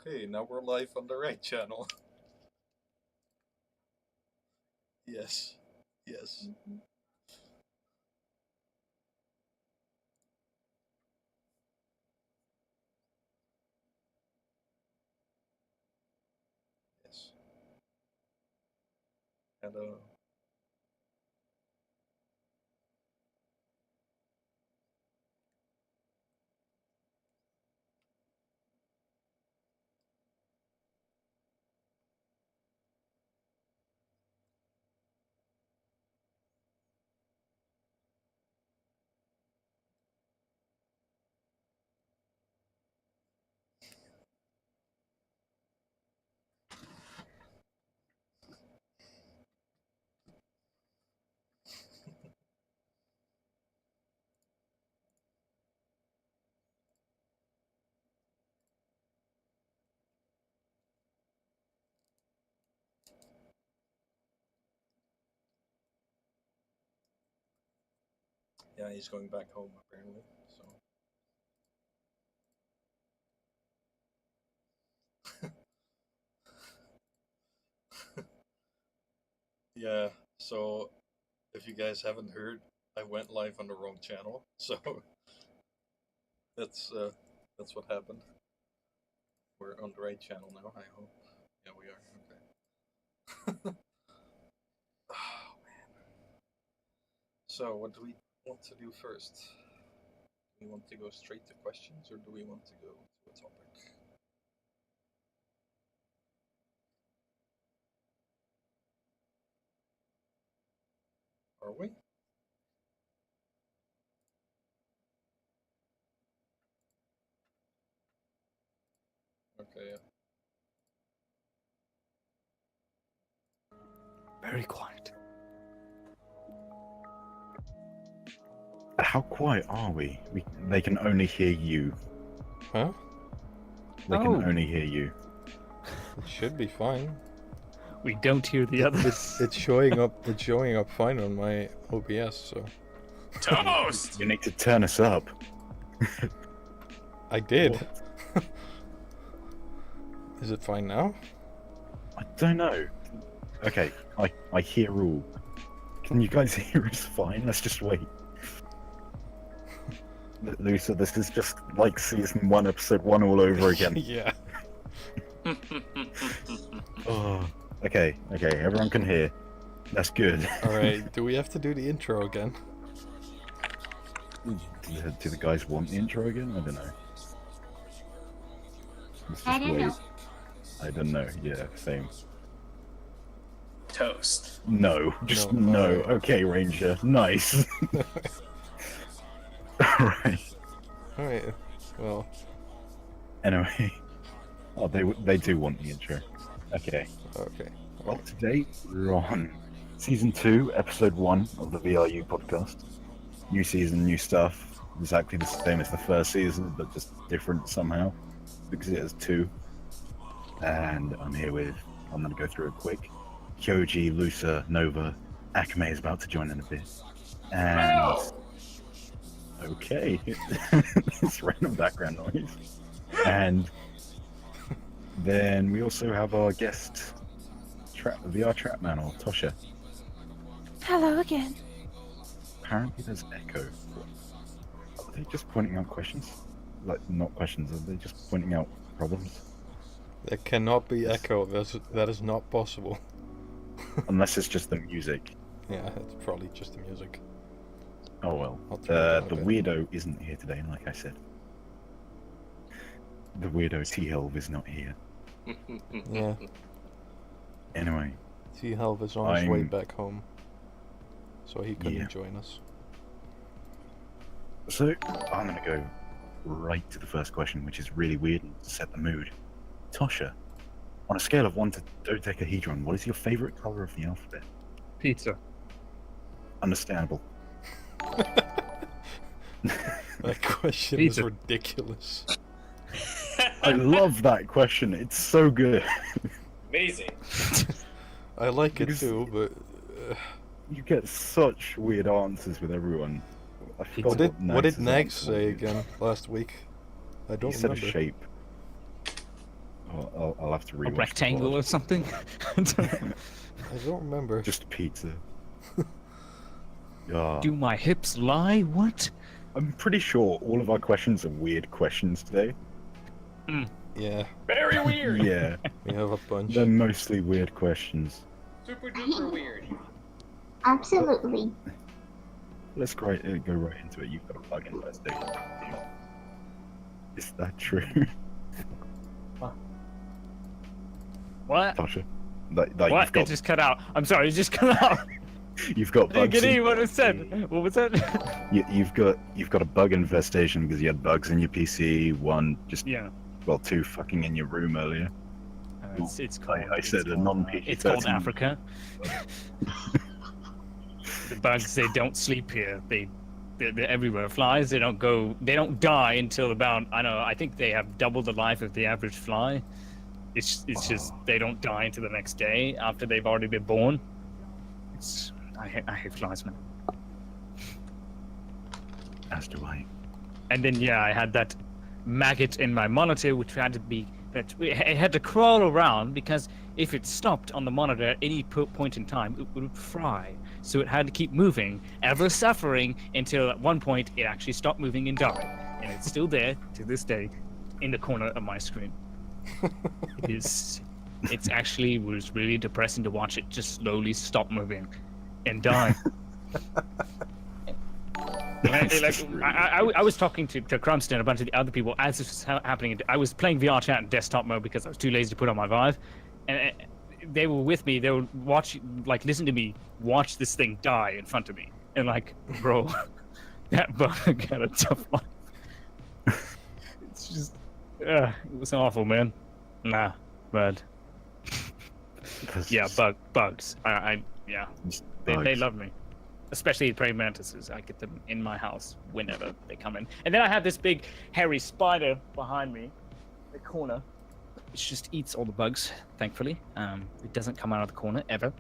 Okay, now we're live on the right channel. Yes. Yes. Yes. Hello. Yeah, he's going back home apparently. So yeah, so if you guys haven't heard, I went live on the wrong channel. So that's what happened. We're on the right channel now, I hope. Yeah, we are. Okay. Oh man. So what do we want to do first? Do we want to go straight to questions, or do we want to go to a topic? Are we? Okay, yeah. Very quiet. How quiet are we? They can only hear you. Huh? They can only hear you. It should be fine. We don't hear the others. It's showing up. It's showing up fine on my OBS. So Toast! You need to turn us up. I did. Is it fine now? I don't know. Okay, I hear all. Can you guys hear us fine? Let's just wait. Lusa, this is just like season 1, episode 1 all over again. Yeah. Oh, okay, everyone can hear. That's good. All right. Do we have to do the intro again? Do the guys want the intro again? I don't know. Let's just I don't wait. know. I don't know. Yeah, same. Toast. No, just No, no. alright. Okay, Ranger. Nice. Alright. All right. Well. Anyway. Oh, they do want the intro. Okay. Okay. Well, today we're on season 2, episode 1 of the VRYou podcast. New season, new stuff. Exactly the same as the first season, but just different somehow because it has 2. And I'm going to go through it quick. Kyouji, Lusa, Nova, Akame is about to join in a bit. And okay, it's random background noise. And then we also have our guest, VRTrapman or Tosha. Hello again. Apparently there's echo. Are they just pointing out questions? Like, not questions, are they just pointing out problems? There cannot be echo. That is not possible. Unless it's just the music. Yeah, it's probably just the music. Oh well. I'll turn it down a The bit. weirdo isn't here today, like I said. The weirdo Thelv is not here. Yeah. Anyway, Thelv is on his way I'm- back home, so he couldn't Yeah. join us. so I'm gonna go right to the first question, which is really weird and to set the mood. Tosha, on a scale of 1 to dodecahedron, what is your favorite color of the alphabet? Pizza. Understandable. That question Pizza. is ridiculous. I love that question. It's so good. Amazing. I like it Because- too, but You get such weird answers with everyone. I forgot what did Nags's Nags answer say was. again last week? I He don't said remember. a shape. Oh, have to rewatch A rectangle the or something? I don't remember. Just pizza. Yeah. Do my hips lie? What? I'm pretty sure all of our questions are weird questions today. Yeah, Very weird. Yeah, we have a bunch. they're mostly weird questions. Super duper weird. Absolutely. Let's go right into it. You've got a bug infestation. Is that true, What? Tasha? That What? you've got It just cut out. I'm sorry, it just cut out. you've got I bugs. didn't in- hear what it said. What was that? you've got a bug infestation because you had bugs in your PC. One, just Yeah. well, two fucking in your room earlier. It's called, I said a non-PG. It's called Africa. The bugs, they don't sleep here. They're everywhere. Flies, they don't die until about, I think they have double the life of the average fly. It's just, they don't die until the next day after they've already been born. I hate flies, man. As do I. And then, yeah, I had that maggot in my monitor, which it had to crawl around because if it stopped on the monitor at any point in time, it would fry. So it had to keep moving, ever suffering, until at one point it actually stopped moving and died. And it's still there to this day in the corner of my screen. It's actually was really depressing to watch it just slowly stop moving and die. I was talking to Crumpster and a bunch of the other people as this was happening. I was playing VRChat in desktop mode because I was too lazy to put on my Vive, and they were with me. They would listen to me watch this thing die in front of me, and bro, that bug had a tough life. It's just, it was awful, man. Nah, but yeah, bugs. Yeah, they love me. Especially praying mantises. I get them in my house whenever they come in. And then I have this big hairy spider behind me, in the corner, which just eats all the bugs, thankfully. It doesn't come out of the corner, ever.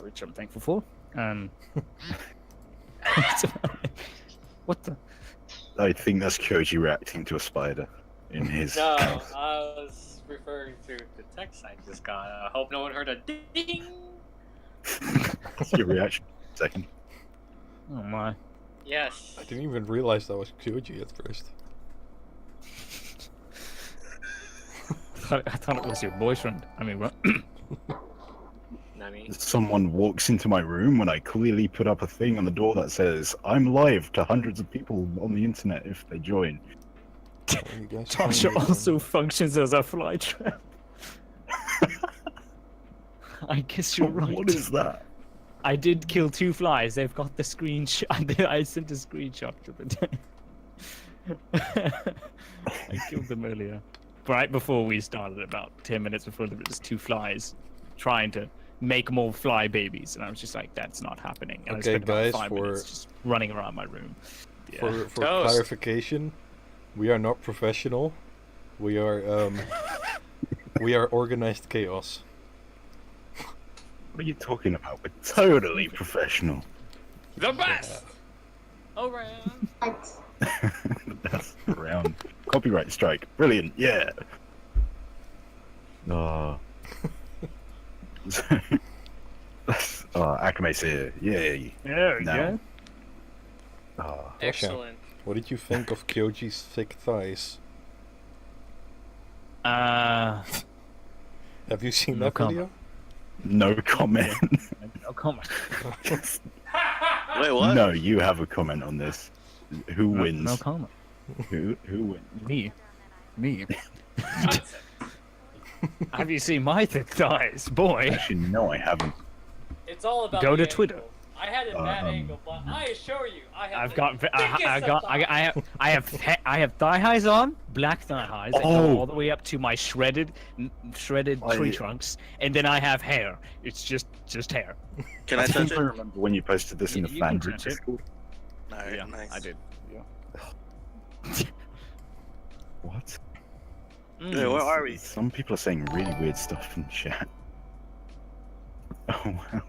Which I'm thankful for. What the? I think that's Kyouji reacting to a spider in his No, house. I was referring to the text I just got. I hope no one heard a ding. What's your reaction? Second. Oh my. Yes. I didn't even realize that was Kyouji at first. I thought it was your boyfriend. I mean, what? Nani? Someone walks into my room when I clearly put up a thing on the door that says, "I'm live to hundreds of people on the internet if they join." Oh, you guys Tasha finally also functions as a fly trap. I guess you're right. What is that? I did kill 2 flies. They've got the screenshot. I sent a screenshot to the day. I killed them earlier. Right before we started, about 10 minutes before, there was 2 flies trying to make more fly babies. And I was just like, that's not happening. And Okay, I spent about guys, 5 minutes just running around my room. Yeah. For Toast. clarification, we are not professional. We are we are organized chaos. What are you talking about? We're totally professional. The best. Around. That's around. Copyright strike. Brilliant. Yeah. Akame's here. Yay. There we No. go. Excellent. What did you think of Kyoji's thick thighs? Uh, Have you seen No that comment. video? No comment. no comment. Wait, what? No, you have a comment on this. Who wins? No comment. Who wins? Me. Have you seen my thick thighs, boy? Actually, no, I haven't. It's all about Go the to Twitter. angle. I had it that angle, but I assure you, I have. I've the got, thickest of thighs. I have thigh highs on, black thigh highs that Oh. go all the way up to my shredded tree trunks, and then I have hair. It's just hair. Can I touch think I it? remember when you posted this in the You fan can group touch it. Discord. Alright, Yeah, nice. I did. What? Wait, where are we? Some people are saying really weird stuff in chat. Oh wow.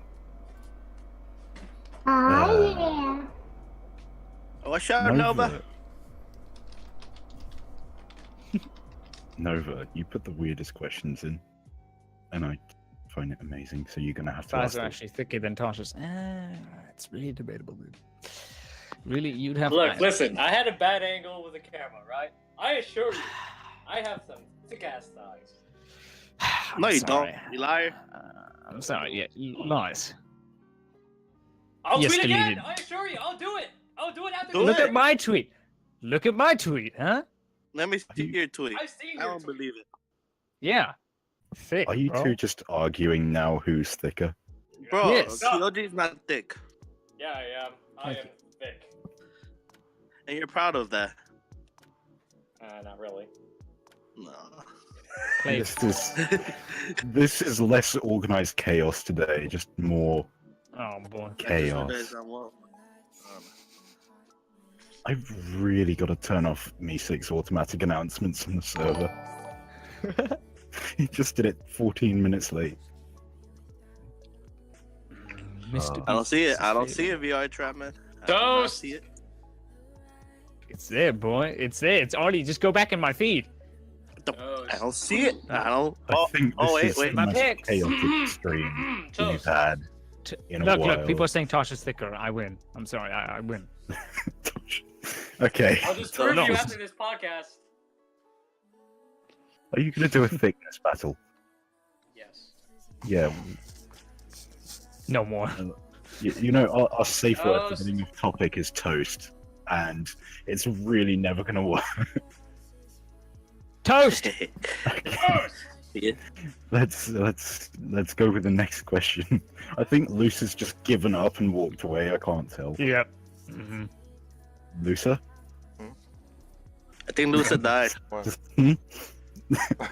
Yeah. What's up, Nova? Nova, you put the weirdest questions in, and I find it amazing. So you're gonna have to. Thighs Ask are it. actually thicker than Tasha's. It's really debatable, dude. Really, you'd have. Look, listen. I had a bad angle with the camera, right? I assure you, I have some thick ass thighs. I'm No, you sorry. don't. You liar. I'm sorry. Yeah, lies. I'll Yes, tweet again. deleted. I assure you, I'll do it. I'll do it after Do the Look it. at my tweet. Look at my tweet, huh? Let me see your tweet. I've seen I your don't tweet. believe it. Yeah. Thick. Are you bro. two just arguing now who's thicker? Bro, Yes. Kyouji's not thick. Yeah, I am. I am Thank thick. And you're proud of that. Not really. No. Play- This is less organized chaos today, just more Oh boy. chaos. I've really got to turn off Me6 automatic announcements on the server. He just did it 14 minutes late. Mr. I don't see it. I don't Beast's see it, VRTrapman. I do not Toast. see it. It's there, boy. It's there. It's already. Just go back in my feed. Oh, I don't see it. I don't. I think this wait, is wait. the My most picks. chaotic stream we've Toast. had in a Look, while. look. People are saying Tasha's thicker. I win. I'm sorry. I win. Okay. I'll just So prove no. you after this podcast. Are you going to do a thickness battle? Yes. Yeah. No more. You know, our safe word for Toast. getting off topic is toast, and it's really never going to work. Toast. Okay. Yeah. Let's go with the next question. I think Lusa's just given up and walked away. I can't tell. Yep. Mm-hmm. Lusa? I think Lusa died. Well, Just,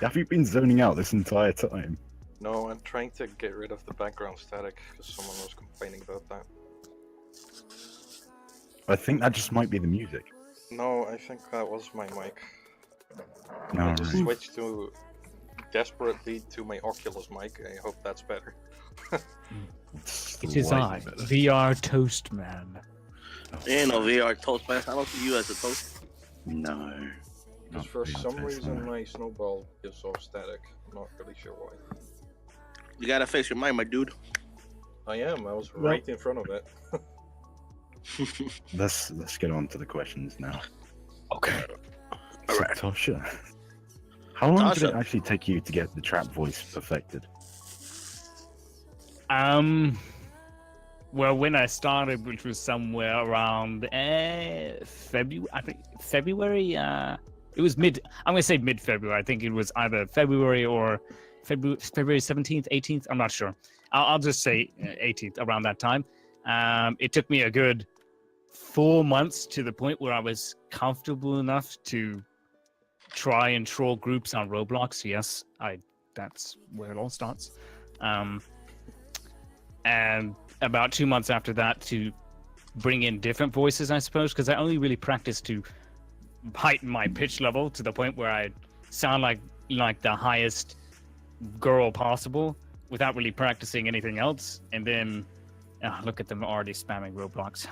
have you been zoning out this entire time? no, I'm trying to get rid of the background static because someone was complaining about that. I think that just might be the music. No, I think that was my mic. I Alright. just switched to desperately to my Oculus mic. I hope that's better. It's It is I, slightly better. VR Toast Man. There ain't no VR toast, man. I don't see you as a toast. No. Because not for VR some toast, reason no. my snowball gives off static. I'm not really sure why. You gotta fix your mind, my dude. I am. I was right in front of it. Let's get on to the questions now. Okay. So, Alright. Tasha, how long did it Tasha. actually take you to get the trap voice perfected? Well, when I started, which was somewhere around February, I think February. It was mid. I'm gonna say mid-February. I think it was either February or February 17th, 18th. I'm not sure. I'll just say 18th, around that time. It took me a good 4 months to the point where I was comfortable enough to try and troll groups on Roblox. Yes, that's where it all starts. And about 2 months after that to bring in different voices, I suppose, because I only really practiced to heighten my pitch level to the point where I sound like the highest girl possible without really practicing anything else. And then look at them already spamming Roblox.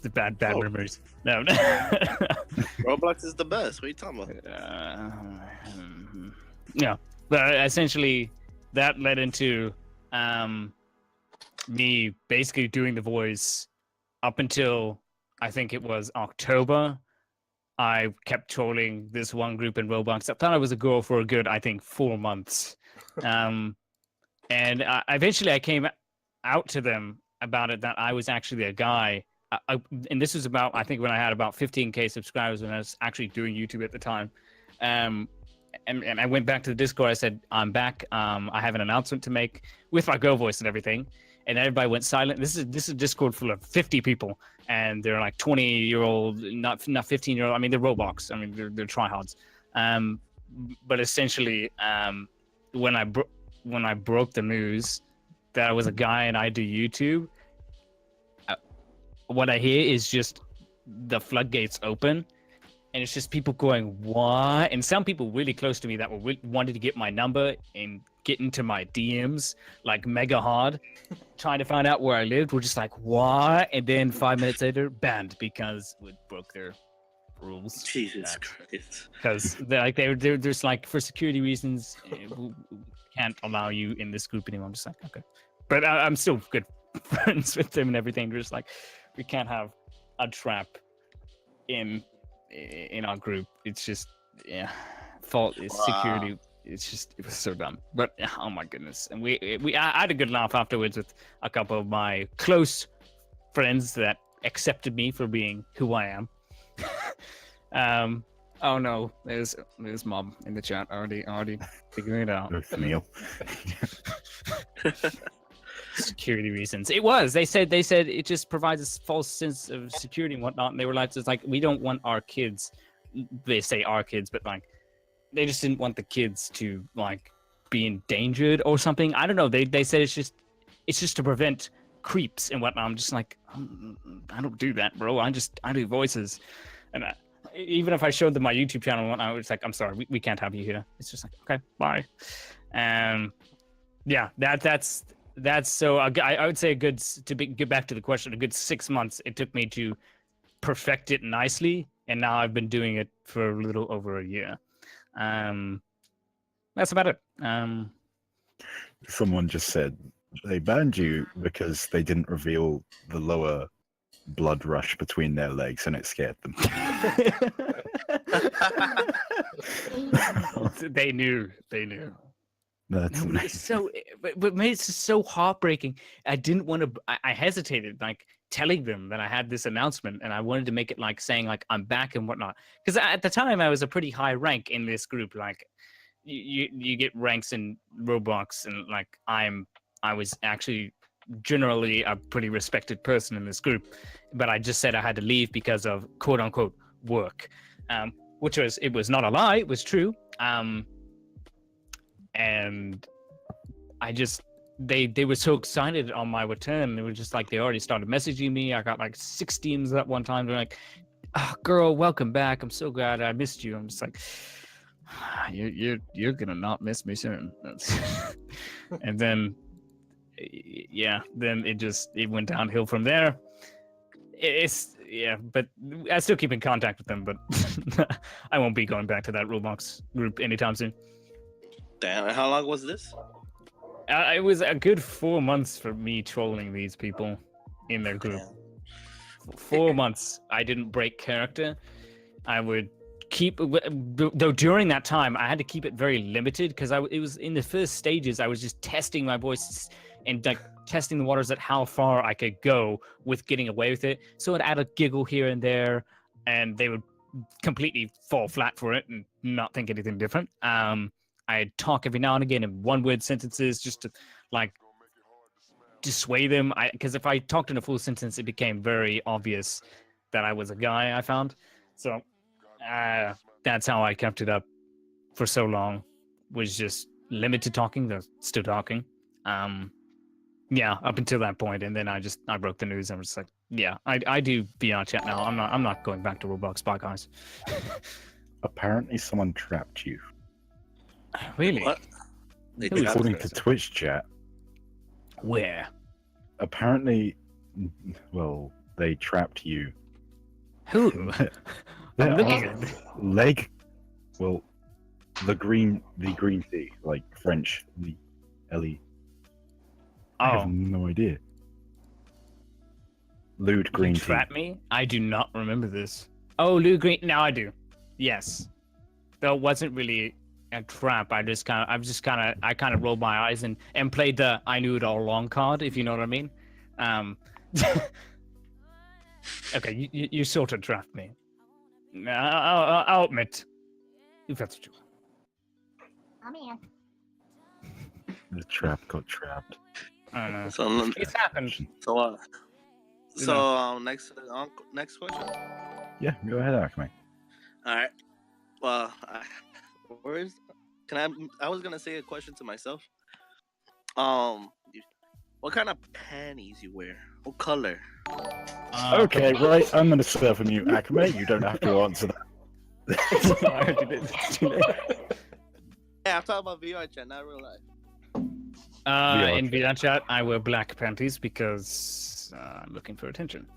The bad Oh. memories. No. Roblox is the best. What are you talking about? Yeah, but essentially that led into me basically doing the voice up until I think it was October. I kept trolling this one group in Roblox. I thought I was a girl for a good, I think, 4 months. And eventually I came out to them about it, that I was actually a guy. And this was about, I think, when I had about 15K subscribers when I was actually doing YouTube at the time. And I went back to the Discord. I said, I'm back. I have an announcement to make with my girl voice and everything. And everybody went silent. This is a Discord full of 50 people, and they're like 20-year-old, not 15-year-old. I mean, they're Roblox. I mean, they're tryhards. But essentially, when I broke the news that I was a guy and I do YouTube, what I hear is just the floodgates open. And it's just people going, what? And some people really close to me that wanted to get my number and get into my DMs, like mega hard, trying to find out where I lived. We're just like, what? And then 5 minutes later, banned because we broke their rules. Jesus Christ. Because there's like for security reasons, we can't allow you in this group anymore. I'm just like, okay, but I'm still good friends with them and everything. They're just like, we can't have a trap in our group. It's just fault is security. It's just it was so dumb. But oh my goodness, and I had a good laugh afterwards with a couple of my close friends that accepted me for being who I am. Oh no, there's Mom in the chat already figuring it out. It's Neil. Security reasons. It was. They said it just provides a false sense of security and whatnot. And they were like, it's like we don't want our kids. They say our kids, but like they just didn't want the kids to like be endangered or something. I don't know. They said it's just to prevent creeps and whatnot. I'm just like, I don't do that, bro. I do voices, and even if I showed them my YouTube channel and whatnot, it's like, I'm sorry, we can't have you here. It's just like, okay, bye. Yeah, that's so. I would say get back to the question. A good 6 months it took me to perfect it nicely, and now I've been doing it for a little over a year. That's about it. Someone just said they banned you because they didn't reveal the lower blood rush between their legs and it scared them. They knew. That's No, amazing. it's so, but mate, it's just so heartbreaking. I didn't want to. I hesitated, like telling them that I had this announcement, and I wanted to make it like saying like I'm back and whatnot. Because at the time I was a pretty high rank in this group. Like you get ranks in Roblox, and like I was actually generally a pretty respected person in this group. But I just said I had to leave because of quote unquote work, which was not a lie. It was true. And I just they were so excited on my return. It was just like they already started messaging me. I got like 6 DMs at one time. They're like, oh, "Girl, welcome back. I'm so glad I missed you." I'm just like, "You're gonna not miss me soon." And then, then it went downhill from there. But I still keep in contact with them. But I won't be going back to that Roblox group anytime soon. Damn, how long was this? It was a good 4 months for me trolling these people in their group. 4 months. I didn't break character. I would keep, though during that time, I had to keep it very limited because it was in the first stages. I was just testing my voice and like testing the waters at how far I could go with getting away with it. So I'd add a giggle here and there, and they would completely fall flat for it and not think anything different. I'd talk every now and again in one-word sentences just to, like, dissuade them. Because if I talked in a full sentence, it became very obvious that I was a guy, I found. So that's how I kept it up for so long, was just limited talking, though still talking. Up until that point, and then I broke the news. I'm just like, I do VRChat now. I'm not going back to Roblox. Bye, guys. Apparently, someone trapped you. Really? What? According to Twitch chat. Where? Apparently, well, they trapped you. Who? I'm looking at leg. Well, the green tea, like French, the Ellie. I have no idea. Lewd green tea. Trap me? I do not remember this. Oh, Lewd green. Now I do. Yes. Though it wasn't really a trap. I kind of rolled my eyes and played the I knew it all along card, if you know what I mean. Okay, you sort of trapped me. I'll admit, if that's what you want. I'm in. The trap got trapped. I don't know. So It's happened. Next question. Yeah, go ahead, Akme. All right. Well, I was gonna say a question to myself. What kind of panties you wear? What color? Okay, right. I'm going to serve from you, Akme. You don't have to answer that. It's too late. Yeah, I'm talking about VRChat, not real life. In VRChat, I wear black panties because I'm looking for attention.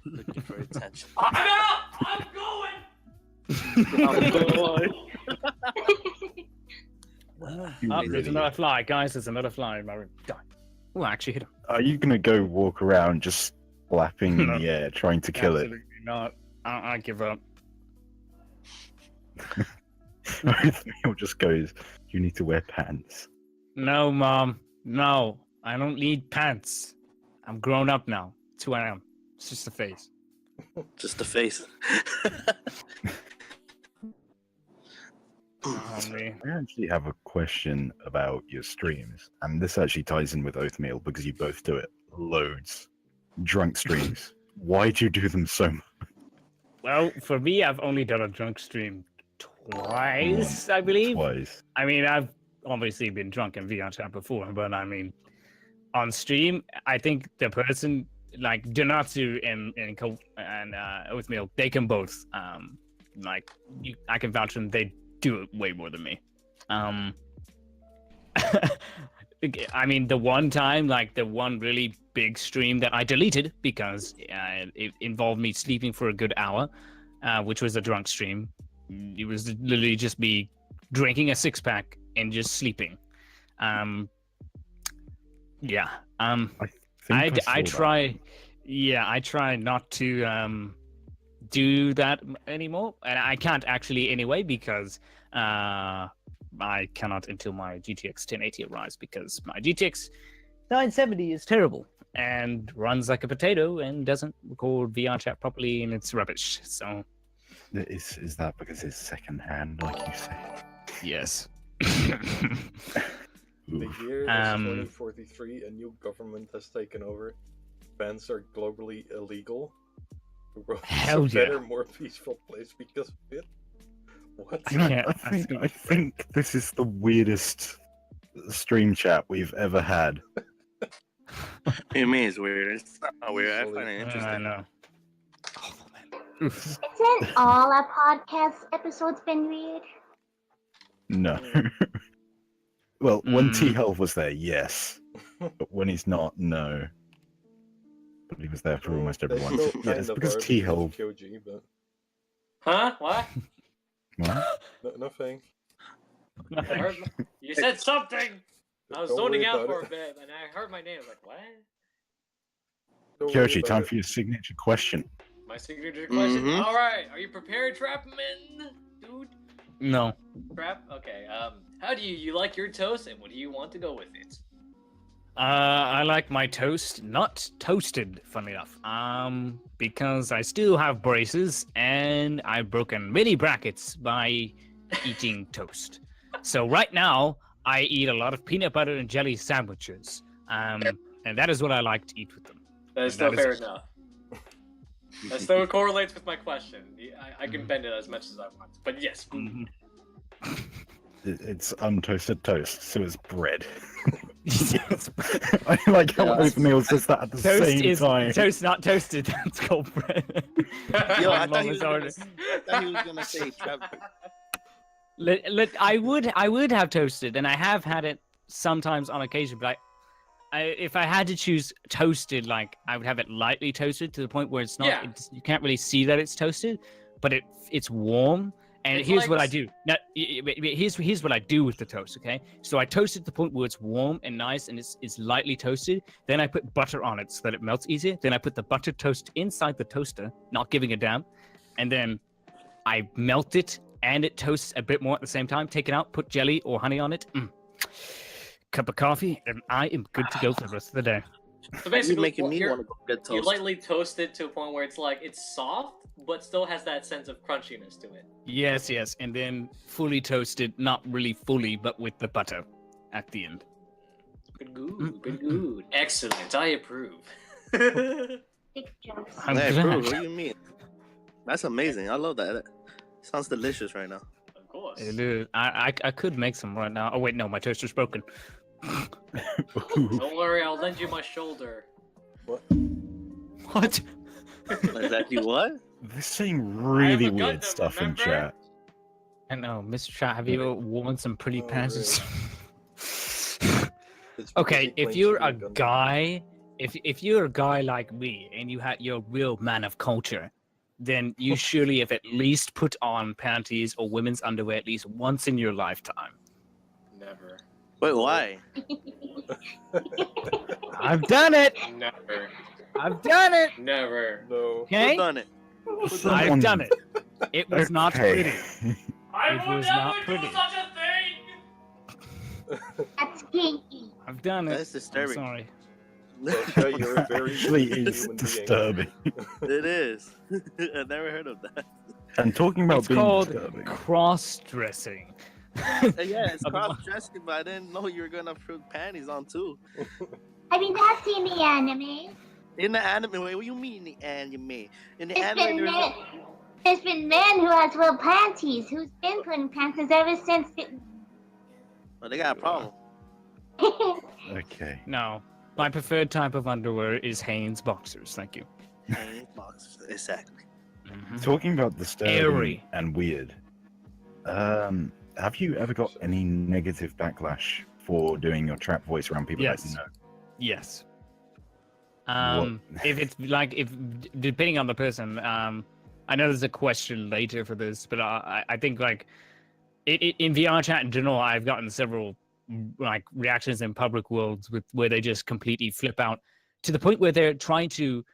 Looking for attention. No! I'm going. Oh, there's another fly, guys. There's another fly in my room. Die. Oh, I actually hit him. Are you gonna go walk around just flapping in No. the air trying to kill it? Absolutely not. I give up. Othniel just goes, "You need to wear pants." No, Mom. No. I don't need pants. I'm grown up now. It's who I am. It's just a face. Just the face. Oh, me. I actually have a question about your streams, and this actually ties in with Oathmeal because you both do it loads. Drunk streams. Why do you do them so much? Well, for me, I've only done a drunk stream twice, I believe. Twice. I mean, I've obviously been drunk in VRChat before, but I mean, on stream, I think the person like Donatsu and Oathmeal, they can both I can vouch for them. They do it way more than me. I mean, the one time, like the one really big stream that I deleted because it involved me sleeping for a good hour, which was a drunk stream. It was literally just me drinking a 6-pack and just sleeping. Yeah. I try. Yeah, I try not to do that anymore, and I can't actually anyway because I cannot until my GTX 1080 arrives because my GTX 970 is terrible and runs like a potato and doesn't record VRChat properly and it's rubbish. So Is that because it's secondhand, like you say? yes. The year is 2043, a new government has taken over. Bans are globally illegal. The world is Hell a yeah. better, more peaceful place because of it. What? I think this is the weirdest stream chat we've ever had. You mean it's weird? It's not weird. I find it I interesting. know. Isn't all our podcast episodes been weird? No. Well, when Thelv was there, yes. But when he's not, no. But he was there for almost They everyone. still Yeah, kind it's of because are Thelv. Kyouji, but Huh? What? What? nothing. I heard you said something. I was Don't zoning worry out about for it. a bit, and I heard my name. I was like, what? Don't worry Kyouji, about time it. for your signature question. My signature question. Mhm. All right, are you prepared, Trapman, dude? No. Trap. Okay. How do you like your toast, and what do you want to go with it? I like my toast not toasted, funny enough. Because I still have braces and I've broken many brackets by eating toast. So right now I eat a lot of peanut butter and jelly sandwiches. And that is what I like to eat with them. That is That still is fair it. enough. That still correlates with my question. I can bend it as much as I want, but yes. Mhm. It's untoasted toast, so it's bread. Yes. I like how Yeah. Oathmeal says that at the Toast same is time. toast not toasted. It's called bread. Yo, My I mom thought he is was gonna, already- I thought he was gonna say Trap. I would have toasted, and I have had it sometimes on occasion. But if I had to choose toasted, like I would have it lightly toasted to the point where it's not. Yeah. You can't really see that it's toasted, but it's warm. And It's here's like what I s- do. Now, here's what I do with the toast. Okay, so I toast it to the point where it's warm and nice, and it's lightly toasted. Then I put butter on it so that it melts easier. Then I put the buttered toast inside the toaster, not giving a damn, and then I melt it and it toasts a bit more at the same time. Take it out, put jelly or honey on it. Cup of coffee, and I am good to go for the rest of the day. So You're basically, making me you're- want to go get You toast. lightly toast it to a point where it's like it's soft, but still has that sense of crunchiness to it. Yes, and then fully toasted, not really fully, but with the butter at the end. Good, good. Excellent, I approve. Big jokes. I'm Hey, glad. bro, what do you mean? That's amazing. I love that. That sounds delicious right now. Of course. It is. I could make some right now. Oh wait, no, my toaster's broken. Don't worry, I'll lend you my shoulder. What? Exactly what? They're saying I really have a weird Gundam, stuff in remember? chat. I know, Mr. Chat, have you ever worn some pretty Oh, pants? It's because Okay, he if claims you're to a be Gundam. guy, if you're a guy like me and you're a real man of culture, then you surely have at least put on panties or women's underwear at least once in your lifetime. Never. Wait, why? I've done it. Never. I've done it. Never. No. Okay, Who done it? I've done it. It was not Okay. pretty. I It would was never not do pretty. such a thing! That's kinky. I've done it. That's I'm disturbing. sorry. Okay, you're a very Actually, human it's being. disturbing. It is. I've never heard of that. And talking about It's being called disturbing, cross-dressing. Yeah, it's Of- cross-dressing, but I didn't know you were gonna put panties on too. I mean, that's in the anime. In the anime, wait, what do you mean in the anime? In the There's anime, been there's men. There's been men who has wear panties, who's been putting panties ever since. oh, they got a problem. okay. No, my preferred type of underwear is Hanes boxers. Thank you. Panties, boxers, exactly. Mhm. Talking about disturbing Airy. and weird, have you ever got any negative backlash for doing your trap voice around people that Yes. you know? Yes. If it's like if depending on the person, I know there's a question later for this, but I think like in VR chat in general, I've gotten several like reactions in public worlds where they just completely flip out to the point where they're trying to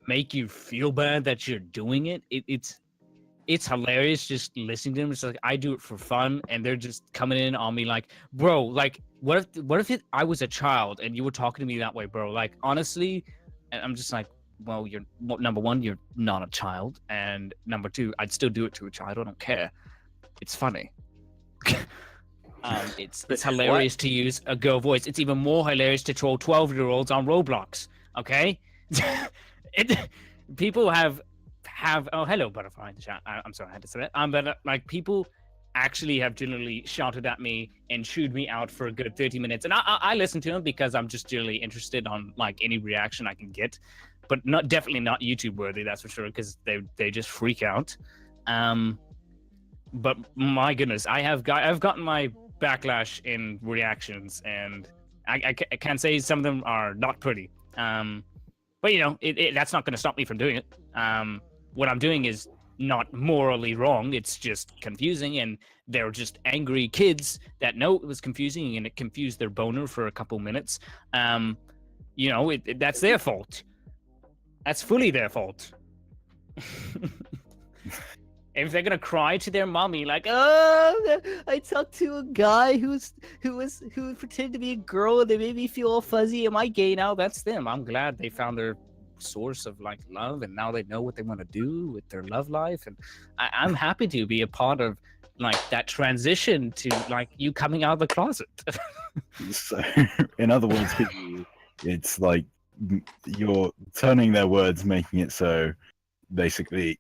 make you feel bad that you're doing it. It's hilarious just listening to them. It's like I do it for fun, and they're just coming in on me like, bro, like what if I was a child and you were talking to me that way, bro? Like honestly, and I'm just like, well, number one, you're not a child, and number two, I'd still do it to a child. I don't care. It's funny. It's hilarious to use a girl voice. It's even more hilarious to troll 12-year-olds on Roblox. Okay, people have oh hello butterfly in the chat. I'm sorry I had to say that. But like people actually have generally shouted at me and chewed me out for a good 30 minutes, and I listen to them because I'm just generally interested on like any reaction I can get, but definitely not YouTube worthy, that's for sure, because they just freak out. But my goodness, I've gotten my backlash in reactions, and I can't say some of them are not pretty. But you know, that's not going to stop me from doing it. What I'm doing is not morally wrong. It's just confusing, and they're just angry kids that know it was confusing, and it confused their boner for a couple minutes. You know, that's their fault. That's fully their fault. If they're gonna cry to their mommy like, oh, I talked to a guy who pretended to be a girl and they made me feel all fuzzy. Am I gay now? That's them. I'm glad they found their source of like love, and now they know what they want to do with their love life, and I'm happy to be a part of like that transition to like you coming out of the closet. So, in other words, it's like you're turning their words, making it so basically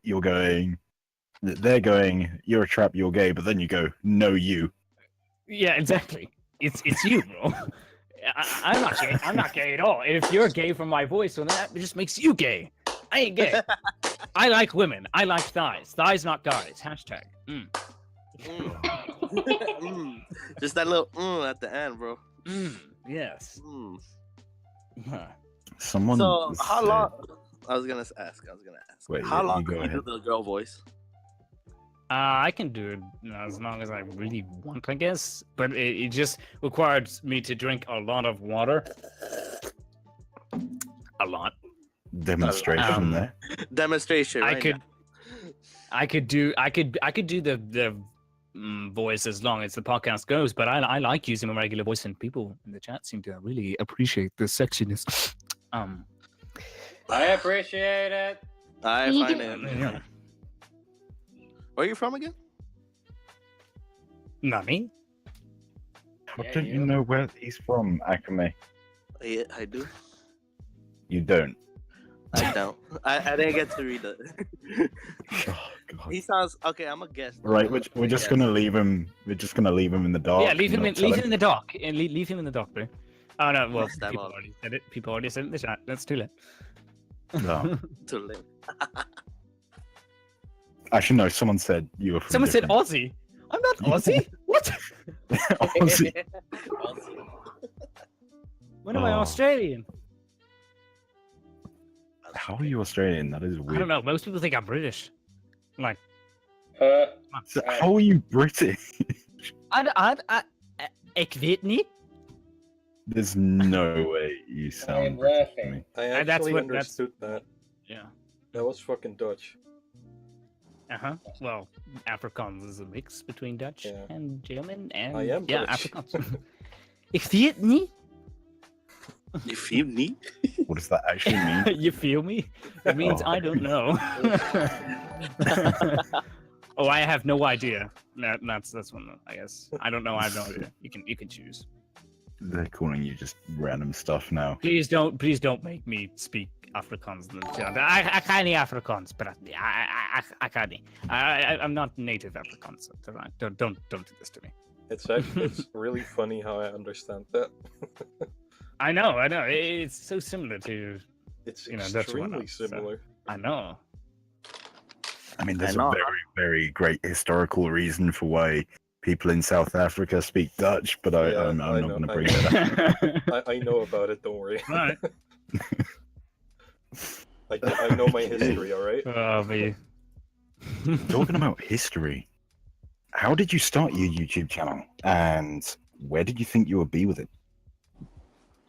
they're going, you're a trap, you're gay, but then you go, no, you. Yeah, exactly. It's you, bro. I'm not gay. I'm not gay at all. If you're gay from my voice, well, that just makes you gay. I ain't gay. I like women. I like thighs. Thighs, not guys. Hashtag. Just that little at the end, bro. Yes. Someone. So how said- long? I was gonna ask. Wait, how you long go can you do ahead. the girl voice? I can do it as long as I really want, I guess. But it just requires me to drink a lot of water. A lot. Demonstration there. Demonstration. I right could. now. I could do the voice as long as the podcast goes, but I like using a regular voice, and people in the chat seem to really appreciate the sexiness. I appreciate it. I You find do- it. Yeah. Where are you from again? Nani? How Yeah, don't you- you know where he's from, Akame? Yeah, I do. You don't. I don't. I didn't get to read it. Oh, God. He sounds okay. I'm a guest. Right, we're just gonna leave him. We're just gonna leave him in the dark. Yeah, leave him and in not tell leave him in the dock. And leave him in the dock, bro. Oh no, well Messed that people up. already said it. People already said it in the chat. That's too late. No. Too late. Actually, no. Someone said you were from. Someone said different- Aussie. I'm not Aussie. What? Aussie. When am I Oh. Australian? How are you Australian? That is I weird. don't know. Most people think I'm British. Like, So how are you British? ik weet niet. There's no way you I am sound British to laughing. me. I that's actually what- understood that. Yeah. That was fucking Dutch. Well, Afrikaans is a mix between Dutch Yeah. and German and I am yeah, Dutch. Afrikaans. Ik weet niet. You feel me? What does that actually mean? You feel me? It means Oh. I don't know. Oh, I have no idea. That's one. I guess I don't know. I have no idea. You can choose. They're calling you just random stuff now. Please don't make me speak Afrikaans. I can't Afrikaans, but I can't. I'm not native Afrikaans. So don't do this to me. It's really funny how I understand that. I know. It's so similar to. It's Dutch and extremely whatnot, so- similar. I know. I mean, there's I know. a very, very great historical reason for why people in South Africa speak Dutch, but I'm not know, going to I bring know. it up. I know about it. Don't worry. Right. I know my history. All right. Oh me. Talking about history, how did you start your YouTube channel, and where did you think you would be with it?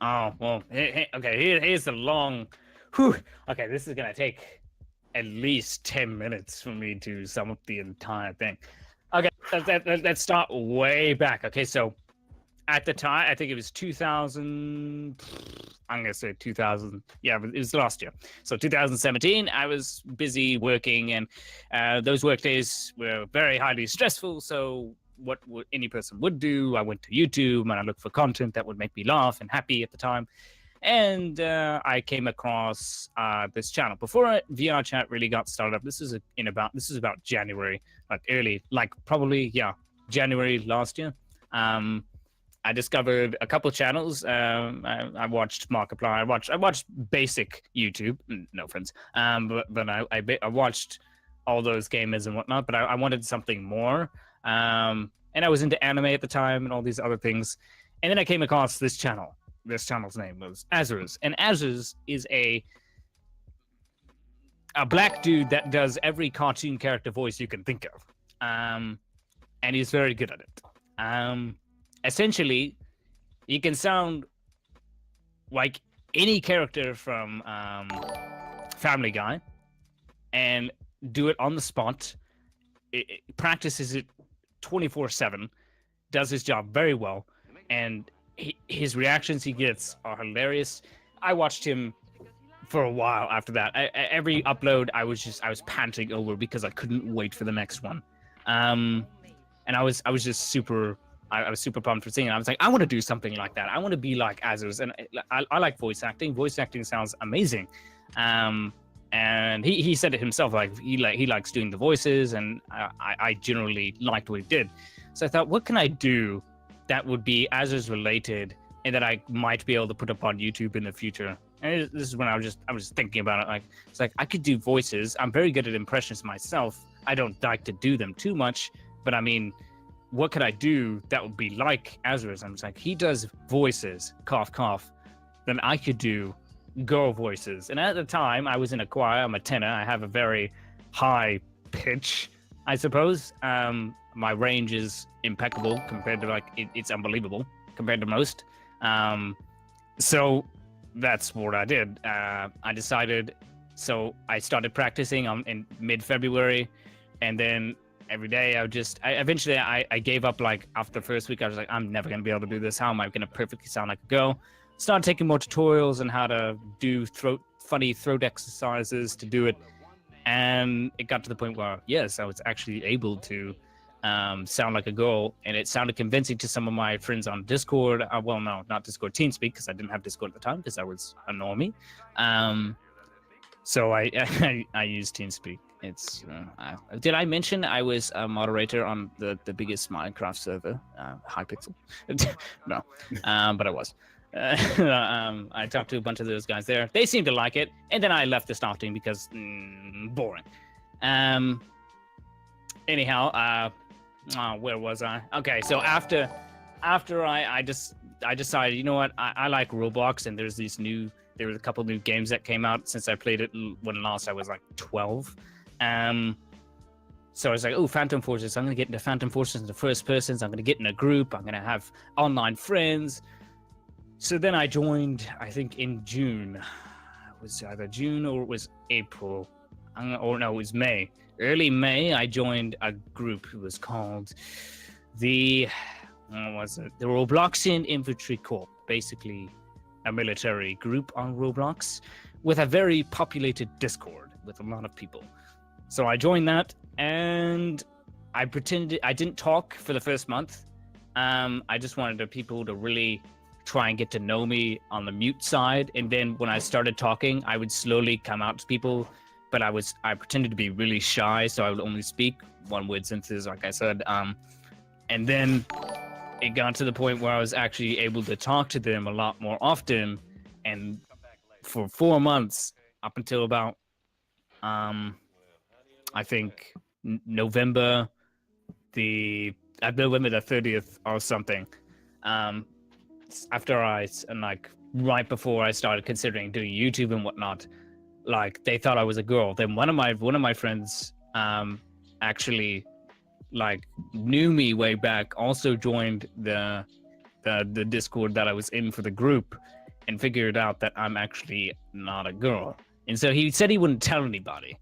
Oh well. Here's the long. Whew. Okay, this is gonna take at least 10 minutes for me to sum up the entire thing. Okay, let's start way back. Okay, so at the time, I think it was 2000. I'm gonna say 2000. Yeah, it was last year. So 2017, I was busy working, and those work days were very highly stressful. So what any person would do, I went to YouTube and I looked for content that would make me laugh and happy at the time. And I came across this channel before VRChat really got started up. This is about January, probably January last year. I discovered a couple channels. I watched Markiplier. I watched basic YouTube. No offense. But I watched all those gamers and whatnot. But I wanted something more. And I was into anime at the time and all these other things. And then I came across this channel. This channel's name was Azur's, and Azur's is a black dude that does every cartoon character voice you can think of, and he's very good at it. Essentially, you can sound like any character from Family Guy, and do it on the spot. It practices it 24/7, does his job very well, and his reactions he gets are hilarious. I watched him for a while after that. Every upload, I was panting over because I couldn't wait for the next one. And I was just super. I was super pumped for seeing it. I was like, I want to do something like that. I want to be like Azur's, and I like voice acting. Voice acting sounds amazing. And he said it himself, like he likes doing the voices, and I generally liked what he did. So I thought, what can I do that would be Azur's related and that I might be able to put up on YouTube in the future? And this is when I was just thinking about it. Like, it's like I could do voices. I'm very good at impressions myself. I don't like to do them too much, but I mean, what could I do that would be like Azur's? I'm just like, he does voices, cough, cough. Then I could do girl voices. And at the time, I was in a choir. I'm a tenor. I have a very high pitch, I suppose. My range is impeccable compared to it's unbelievable compared to most. So that's what I did. I decided. So I started practicing in mid-February, and then every day eventually I gave up. Like after the first week, I was like, I'm never gonna be able to do this. How am I gonna perfectly sound like a girl? Started taking more tutorials on how to do funny throat exercises to do it, and it got to the point where yes, I was actually able to sound like a girl, and it sounded convincing to some of my friends on Discord. Well, no, not Discord, TeamSpeak, because I didn't have Discord at the time because I was a normie. So I used TeamSpeak. It's did I mention I was a moderator on the biggest Minecraft server, Hypixel? No, but I was. I talked to a bunch of those guys there. They seemed to like it, and then I left the starting because boring. Anyhow, where was I? Okay, so after I decided, you know what, I like Roblox, and there's these new there was a couple new games that came out since I played it when last I was like 12. So I was like, oh, Phantom Forces. I'm going to get into Phantom Forces in the first persons. I'm going to get in a group. I'm going to have online friends. So then I joined, I think in June. It was either June or it was April. Or no, it was May. Early May, I joined a group. It was called the Robloxian Infantry Corps. Basically a military group on Roblox with a very populated Discord with a lot of people. So I joined that, and I pretended I didn't talk for the first month. I just wanted the people to really try and get to know me on the mute side, and then when I started talking, I would slowly come out to people. But I pretended to be really shy, so I would only speak one-word sentences, like I said. And then it got to the point where I was actually able to talk to them a lot more often, and for 4 months up until about I think November the 30th or something. After right before I started considering doing YouTube and whatnot, like they thought I was a girl. Then one of my friends actually like knew me way back, also joined the Discord that I was in for the group, and figured out that I'm actually not a girl. And so he said he wouldn't tell anybody.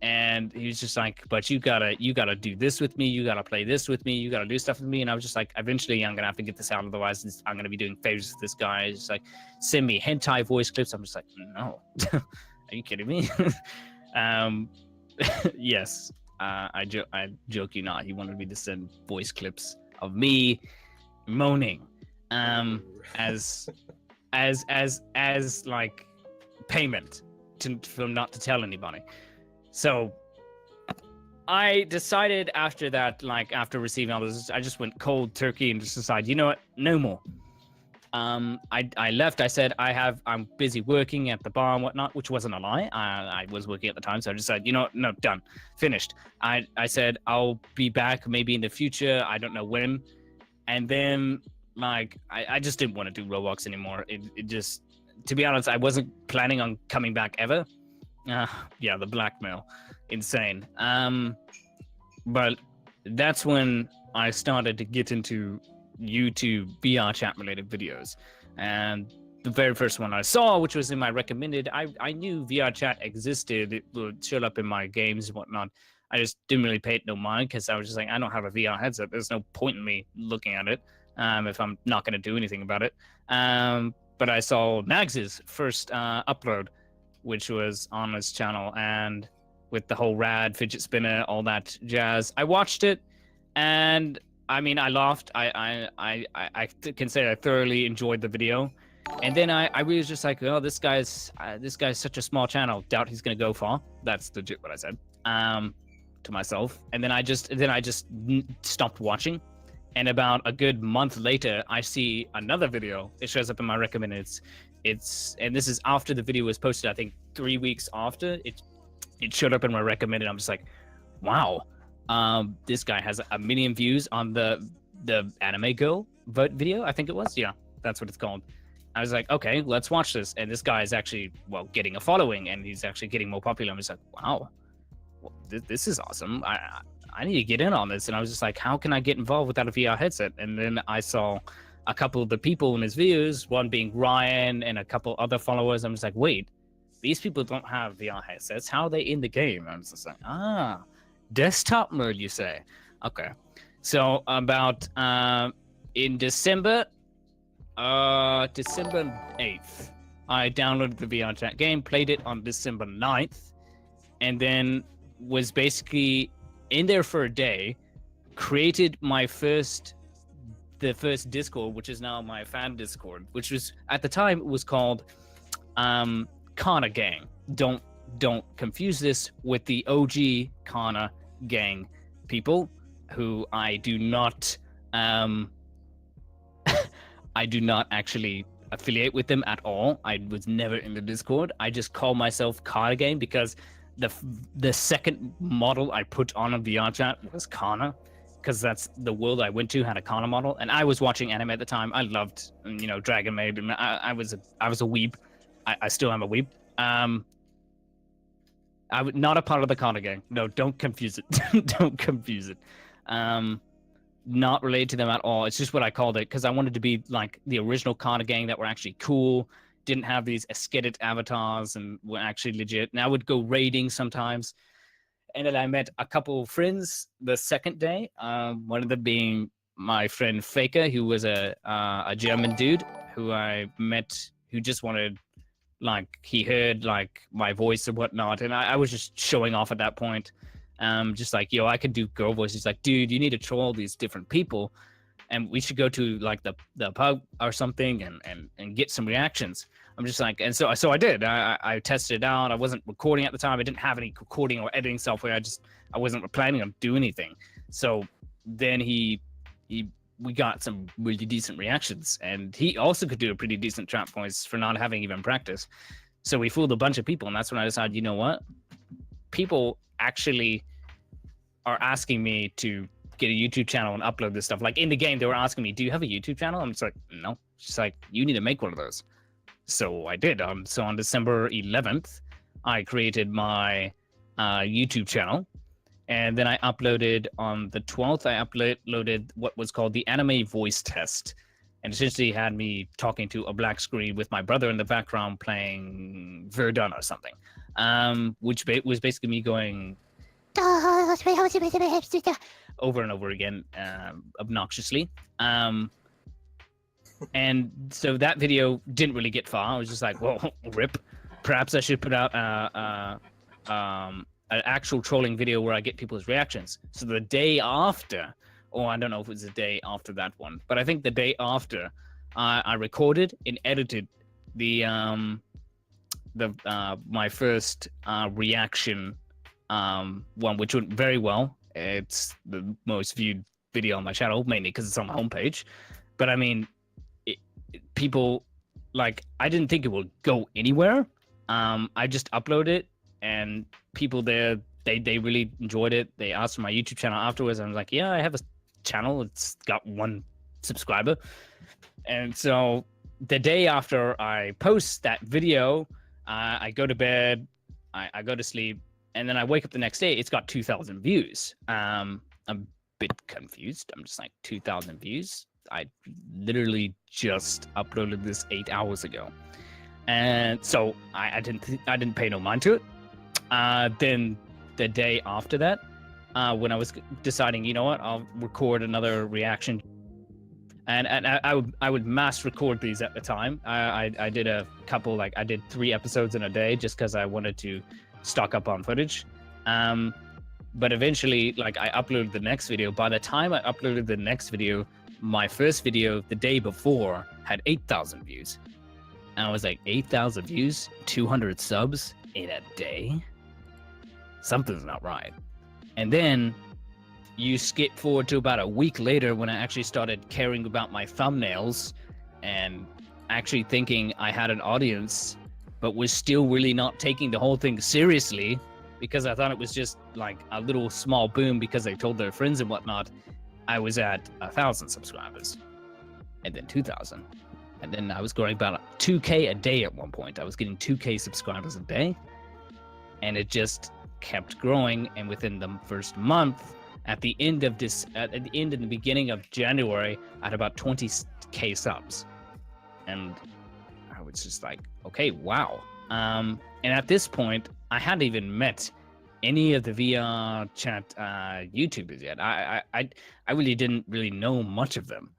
And he was just like, but you gotta do this with me, you gotta play this with me, you gotta do stuff with me. And I was just like, eventually I'm gonna have to get this out, otherwise I'm gonna be doing favors with this guy. He's just like, send me hentai voice clips. I'm just like, no. Are you kidding me? Yes. I joke you not. He wanted me to send voice clips of me moaning as like payment for not to tell anybody. So I decided after that, like after receiving all this, I just went cold turkey and just decided, you know what, no more. I left. I said I'm busy working at the bar and whatnot, which wasn't a lie. I was working at the time, so I just said, you know what, no, done, finished. I said I'll be back maybe in the future. I don't know when. And then like I just didn't want to do Roblox anymore. It just, to be honest, I wasn't planning on coming back ever. Yeah, the blackmail, insane. But that's when I started to get into YouTube VRChat related videos, and the very first one I saw, which was in my recommended, I knew VRChat existed. It would show up in my games and whatnot. I just didn't really pay it no mind, because I was just like, I don't have a VR headset. There's no point in me looking at it if I'm not going to do anything about it. But I saw Nags's first upload, which was on his channel, and with the whole rad fidget spinner, all that jazz. I watched it, and I mean, I laughed. I can say I thoroughly enjoyed the video, and then I was just like, oh, this guy's such a small channel. Doubt he's gonna go far. That's legit what I said to myself. And then I just stopped watching. And about a good month later, I see another video. It shows up in my recommended. And this is after the video was posted. I think 3 weeks after it showed up in my recommended. I'm just like, wow. This guy has 1 million views on the anime girl video, I think it was. Yeah, that's what it's called. I was like, okay, let's watch this. And this guy is actually, well, getting a following, and he's actually getting more popular. I'm just like, wow, well, this is awesome. I need to get in on this. And I was just like, how can I get involved without a VR headset? And then I saw a couple of the people in his videos, one being Ryan and a couple other followers. I'm just like, wait, these people don't have VR headsets. How are they in the game? I'm just like, desktop mode, you say? Okay. So about in December 8th, I downloaded the VRChat game, played it on December 9th, and then was basically in there for a day, created the first Discord, which is now my fan Discord, which was, at the time, it was called Kana Gang. Don't confuse this with the OG Kana Gang people, who I do not actually affiliate with them at all. I was never in the Discord. I just call myself Kana Gang because the second model I put on a VRChat was Kana, because that's the world I went to, had a Kana model, and I was watching anime at the time. I loved, Dragon Maid, and I was a weeb. I still am a weeb. I would not a part of the Kana gang. No, don't confuse it. Don't confuse it. Not related to them at all. It's just what I called it because I wanted to be like the original Kana gang that were actually cool, didn't have these aesthetic avatars, and were actually legit. And I would go raiding sometimes. And then I met a couple of friends the second day. One of them being my friend Faker, who was a German dude who I met, who just wanted, like, he heard like my voice or whatnot, and I was just showing off at that point. Just like, yo, I could do girl voices. He's like, dude, you need to troll these different people, and we should go to like the pub or something and get some reactions. I'm just like, and so I did. I tested it out. I wasn't recording at the time. I didn't have any recording or editing software. I wasn't planning on doing anything. So then we got some really decent reactions, and he also could do a pretty decent trap voice for not having even practice. So we fooled a bunch of people, and that's when I decided, you know what? People actually are asking me to get a YouTube channel and upload this stuff. Like in the game, they were asking me, do you have a YouTube channel? I'm just like, no. She's like, you need to make one of those. So I did. So on December 11th, I created my YouTube channel. And then I uploaded on the 12th, I uploaded what was called the anime voice test. And essentially had me talking to a black screen with my brother in the background playing Verdun or something. Which was basically me going over and over again, obnoxiously. And so that video didn't really get far. I was just like, well, rip. Perhaps I should put out an actual trolling video where I get people's reactions. So the day after, or I don't know if it was the day after that one, but I think the day after, I recorded and edited my first reaction one, which went very well. It's the most viewed video on my channel, mainly because it's on my homepage. But I mean, people, like, I didn't think it would go anywhere. I just uploaded it, and people there, they really enjoyed it. They asked for my YouTube channel afterwards, and I was like, yeah, I have a channel. It's got 1 subscriber. And so the day after I post that video, I go to bed, I go to sleep, and then I wake up the next day, it's got 2,000 views. I'm a bit confused. I'm just like, 2,000 views? I literally just uploaded this 8 hours ago. And so I didn't pay no mind to it. Then the day after that, when I was deciding, you know what, I'll record another reaction. And I would mass record these at the time. I did a couple, like I did 3 episodes in a day just because I wanted to stock up on footage. But eventually, like, I uploaded the next video. By the time I uploaded the next video, my first video the day before had 8,000 views. And I was like, 8,000 views, 200 subs in a day? Something's not right. And then you skip forward to about a week later when I actually started caring about my thumbnails and actually thinking I had an audience, but was still really not taking the whole thing seriously because I thought it was just like a little small boom because they told their friends and whatnot. I was at 1,000 subscribers, and then 2,000. And then I was growing about 2K a day at one point. I was getting 2K subscribers a day, and it just kept growing. And within the first month, at the end of the beginning of January, I had about 20K subs. And I was just like, okay, wow. And at this point, I hadn't even met any of the VRChat YouTubers yet. I really didn't really know much of them.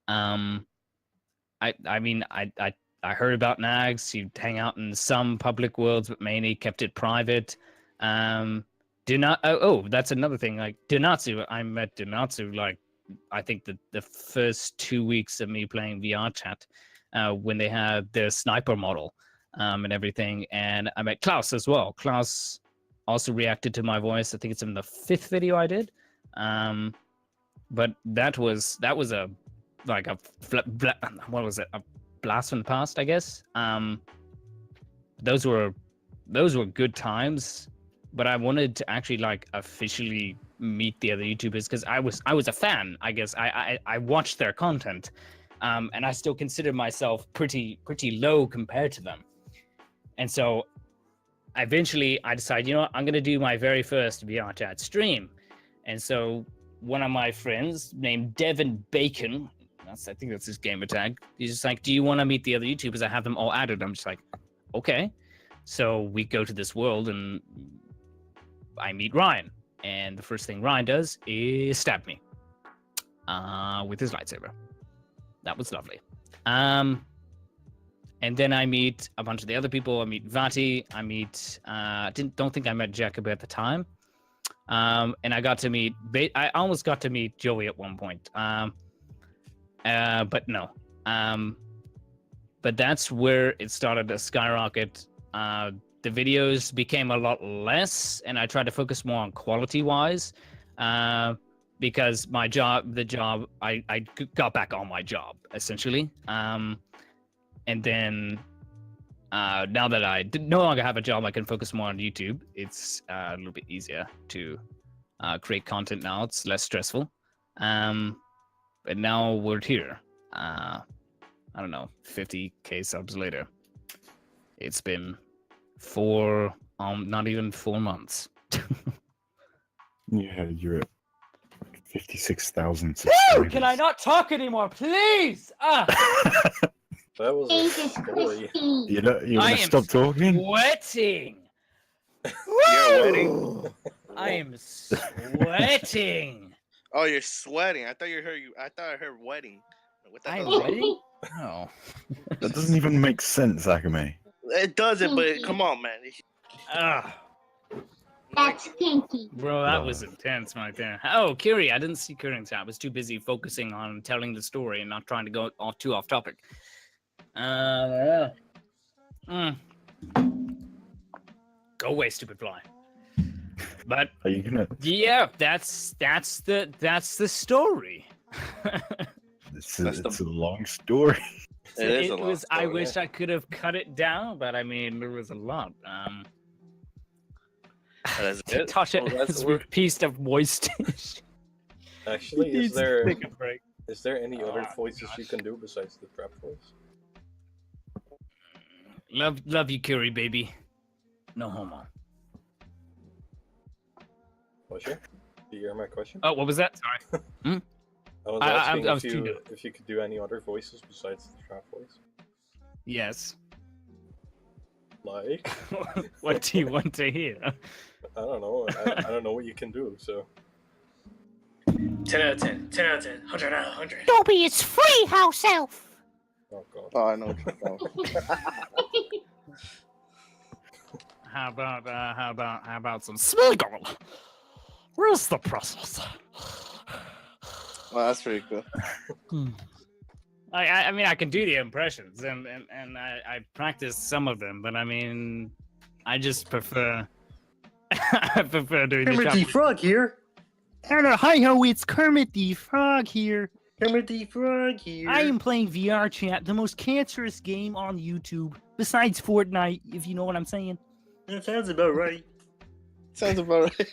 I mean, I heard about Nags. He'd hang out in some public worlds, but mainly kept it private. That's another thing. Like Denatsu, I met Denatsu like I think the first 2 weeks of me playing VRChat, when they had their sniper model, and everything. And I met Klaus as well. Klaus also reacted to my voice. I think it's in the 5th video I did. But that was a like a what was it? A blast from the past, I guess. Those were good times, but I wanted to actually like officially meet the other YouTubers because I was a fan. I guess I watched their content, and I still consider myself pretty low compared to them. And so eventually I decided, you know what, I'm gonna do my very first VRChat stream. And so one of my friends named Devin Bacon, I think that's his gamer tag, he's just like, do you want to meet the other YouTubers? I have them all added. I'm just like, okay. So we go to this world and I meet Ryan. And the first thing Ryan does is stab me with his lightsaber. That was lovely. And then I meet a bunch of the other people. I meet Vati. I meet don't think I met Jacob at the time. And I got to meet. I almost got to meet Joey at one point. But no. But that's where it started to skyrocket. The videos became a lot less, and I tried to focus more on quality-wise. Because I got back on my job essentially. And then now that I no longer have a job, I can focus more on YouTube. It's a little bit easier to create content now. It's less stressful. But now we're here. I don't know, 50K subs later. It's been not even 4 months. Yeah, you're at 56,000 Woo! subscribers. Can I not talk anymore, please? That was a Jesus story. Christy. You want I to am stop talking? Sweating. You're Woo! wedding. I am sweating. Oh, you're sweating. I thought I heard wedding. What the I'm hell? sweating? Oh. That doesn't even make sense, Akame. It doesn't, but come on, man. Ah, That's kinky. bro, that was intense right there. Oh, Kiri, I didn't see Kiri in chat. I was too busy focusing on telling the story and not trying to go too off topic. Yeah. Go away, stupid fly. But Are you gonna? yeah, that's the story. It's That's a long story. It is a long was. I story, wish I could have cut it down, but I mean, there was a lot. That's it. Tasha Oh, that's is the word. a piece of moist. Actually, Needs is to there take a break. any other Oh, voices you gosh. can do besides the trap voice? Love you, Curie, baby. No homo. Pleasure. Do you hear my question? Oh, what was that? Sorry. I was I- asking I was if, too you, new. if you could do any other voices besides the trap voice. Yes. Like, What do you want to hear? I don't know. I don't know what you can do. So 10 out of 10, 10 out of 10, 100 out of 100. Dobby, it's free, house elf. oh god. Oh, I know. How about some Smiggle? Where's the process? Well, that's pretty cool. I mean, I can do the impressions, and I practiced some of them, but I mean, I just prefer I prefer doing the Kermit the trap. Frog here. Hello, hi-ho, it's Kermit the Frog here. Kermit the Frog here. I am playing VRChat, the most cancerous game on YouTube, besides Fortnite, if you know what I'm saying. That sounds about right. Sounds about right.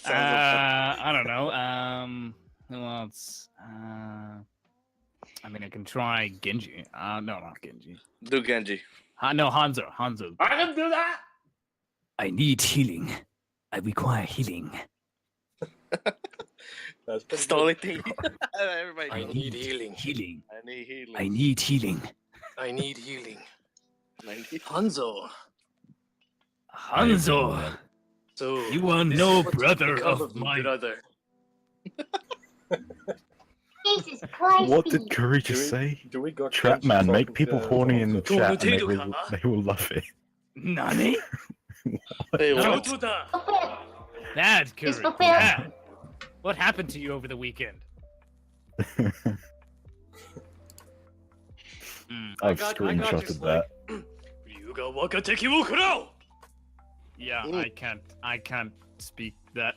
I don't know. Who else? I mean, I can try Genji. No, not Genji. Do Genji. No, Hanzo. I can do that. I need healing. I require healing. That's That's pretty the only good. thing. Everybody I knows. need healing. Healing. I need healing. I need healing. I need healing. I need- Hanzo. Hanzo, So you are this no is what brother become of me, mine. brother. Jesus Christ. What did Curry just Do we- say? Do we got Trapman, make people horny in the Go chat, and potato, Kama. they will love it. Nani? Hey, No. what? Bad, Curry. It's fulfilled. Bad. What happened to you over the weekend? I've got screenshotted just that. Ryuga wakateki wo kurao. Yeah, Ooh. I can't speak that.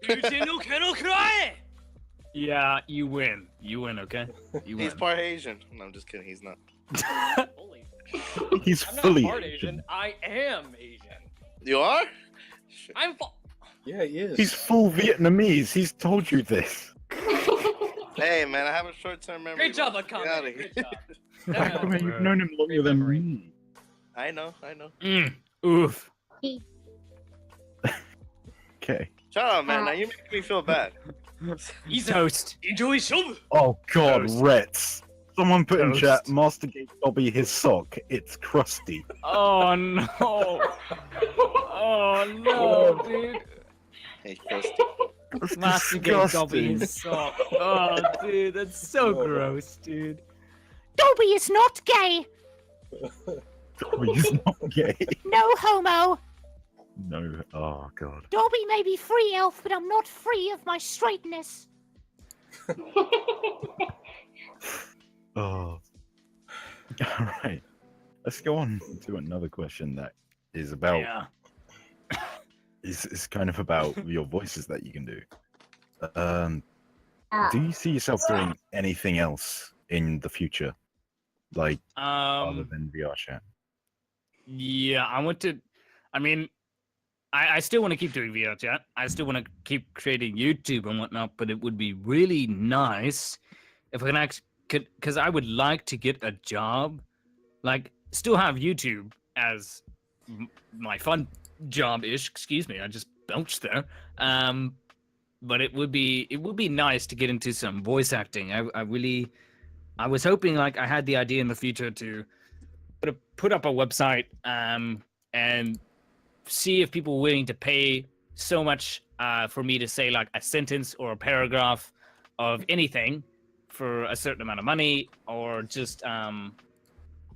Ryujin no keno kurae. Yeah, you win. You win, okay? You win. He's part Asian. No, I'm just kidding. He's not. Holy. He's I'm not fully part Asian. Asian. I am Asian. You are? I'm Yeah, he is. He's full Vietnamese. He's told you this. Hey, man, I have a short-term memory. Great job, loss. Get outta Akame. here. Great job. I mean, you've known him longer than me. I know. Oof. Okay. Shut up, man. Now you make me feel bad. He's toast. Enjoy show. Oh God, Toast. Rets. Someone put in Toast. chat, Master gave Dobby his sock. It's crusty. Oh no. Oh no, dude. Hey, Krusty. That's Master gave Dobby disgusting. his sock. Oh, dude, that's so gross, dude. Dobby is not gay. Dobby's not gay. No homo. No. Oh God. Dobby may be free elf, but I'm not free of my straightness. Oh. All right. Let's go on to another question that is about. Yeah. Is kind of about your voices that you can do. Do you see yourself doing anything else in the future, like other than VRChat? Yeah, I want to. I mean, I still want to keep doing VRChat. I still want to keep creating YouTube and whatnot. But it would be really nice if I could, because I would like to get a job, like still have YouTube as my fun job-ish. Excuse me, I just belched there. But it would be nice to get into some voice acting. I was hoping, like, I had the idea in the future to put up a website and see if people were willing to pay so much for me to say like a sentence or a paragraph of anything for a certain amount of money, or just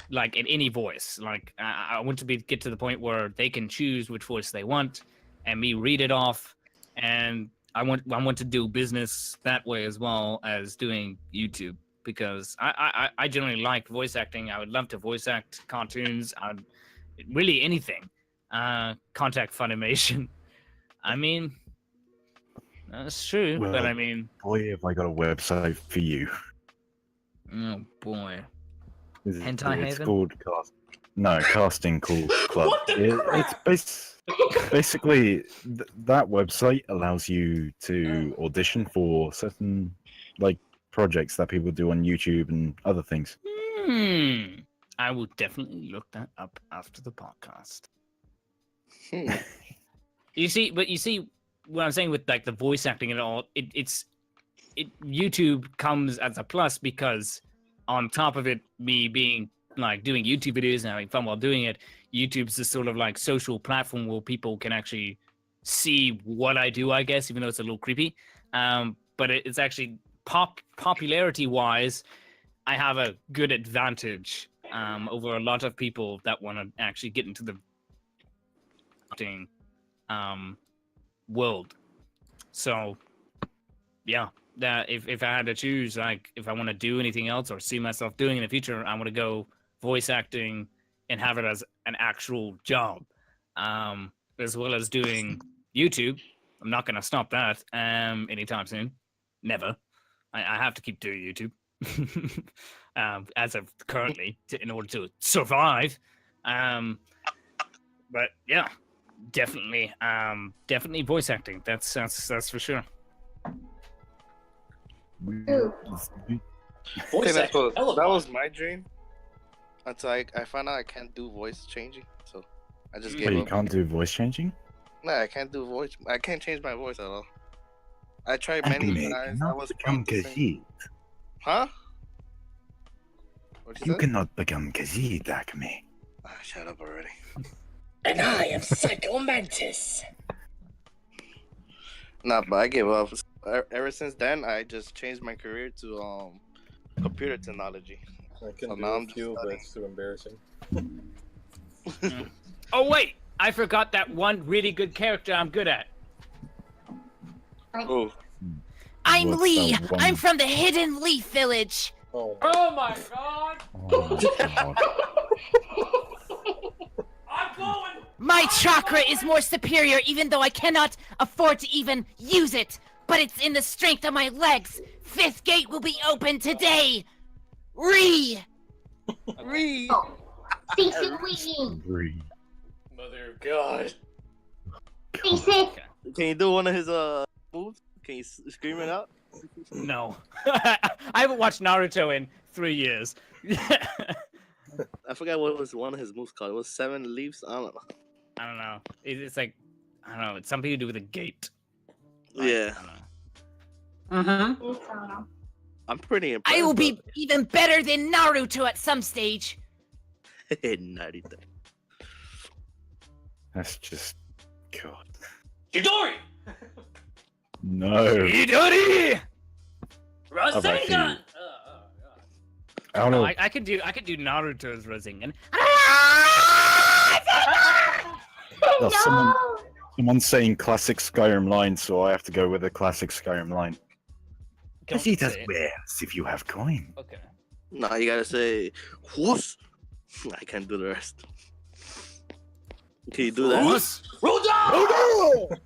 like in any voice. Like I want to get to the point where they can choose which voice they want and me read it off, and I want to do business that way as well as doing YouTube, because I generally like voice acting. I would love to voice act cartoons, really anything. Contact Funimation. I mean, that's true, Well, but I mean, boy, have I got a website for you. oh boy. It's Hentai Haven? called Casting Call Club. It's basically that website allows you to audition for certain like projects that people do on YouTube and other things. I will definitely look that up after the podcast. You see what I'm saying with like the voice acting and all. YouTube comes as a plus, because on top of it, me being like doing YouTube videos and having fun while doing it, YouTube's this sort of like social platform where people can actually see what I do, I guess, even though it's a little creepy. But it's actually popularity wise, I have a good advantage over a lot of people that want to actually get into the acting world. So yeah, that if I had to choose, like if I want to do anything else or see myself doing in the future, I want to go voice acting and have it as an actual job, as well as doing YouTube. I'm not going to stop that anytime soon. Never. I have to keep doing YouTube as of currently in order to survive. But yeah, definitely voice acting. That's for sure. Voice That acting. was my dream. Until I found out I can't do voice changing, so I just gave But you up. can't do voice changing? No, I can't do voice. I can't change my voice at all. I tried many times. I was practicing. Huh? What'd You say? cannot become Khajiit, Akame. Ah, shut up already. And I am Psycho Mantis. Nah, but I gave up. Ever since then, I just changed my career to computer technology. I can So do now a I'm just few, but studying. it's too embarrassing. Oh wait, I forgot that one really good character I'm good at. Oh, I'm What's Lee. that one? I'm from the Hidden Leaf Village. Oh, Oh my god! Oh my God. I'm going. My chakra is more superior, even though I cannot afford to even use it. But it's in the strength of my legs. Fifth gate will be open today. Ree. Cece Wee. Agree. Mother of God. Cece. Can you do one of his moves? Can you scream it out? No. I haven't watched Naruto in 3 years. I forgot what was one of his moves called. It was 7 leaves. I don't know. I don't know. It's like, I don't know. It's something to do with a gate. Like, Yeah. I don't know. Mm-hmm. I'm pretty impressed. I will be even better than Naruto at some stage. Naruto. That's just God. Chidori! No. Midori! I Rasengan! don't know. I could do Naruto's Rasengan. No, No! someone's saying classic Skyrim line, so I have to go with a classic Skyrim line. Don't See that say it. wares if you have coin. Okay. No, you gotta say whoosh. I can't do the rest. Can you do that? Roda!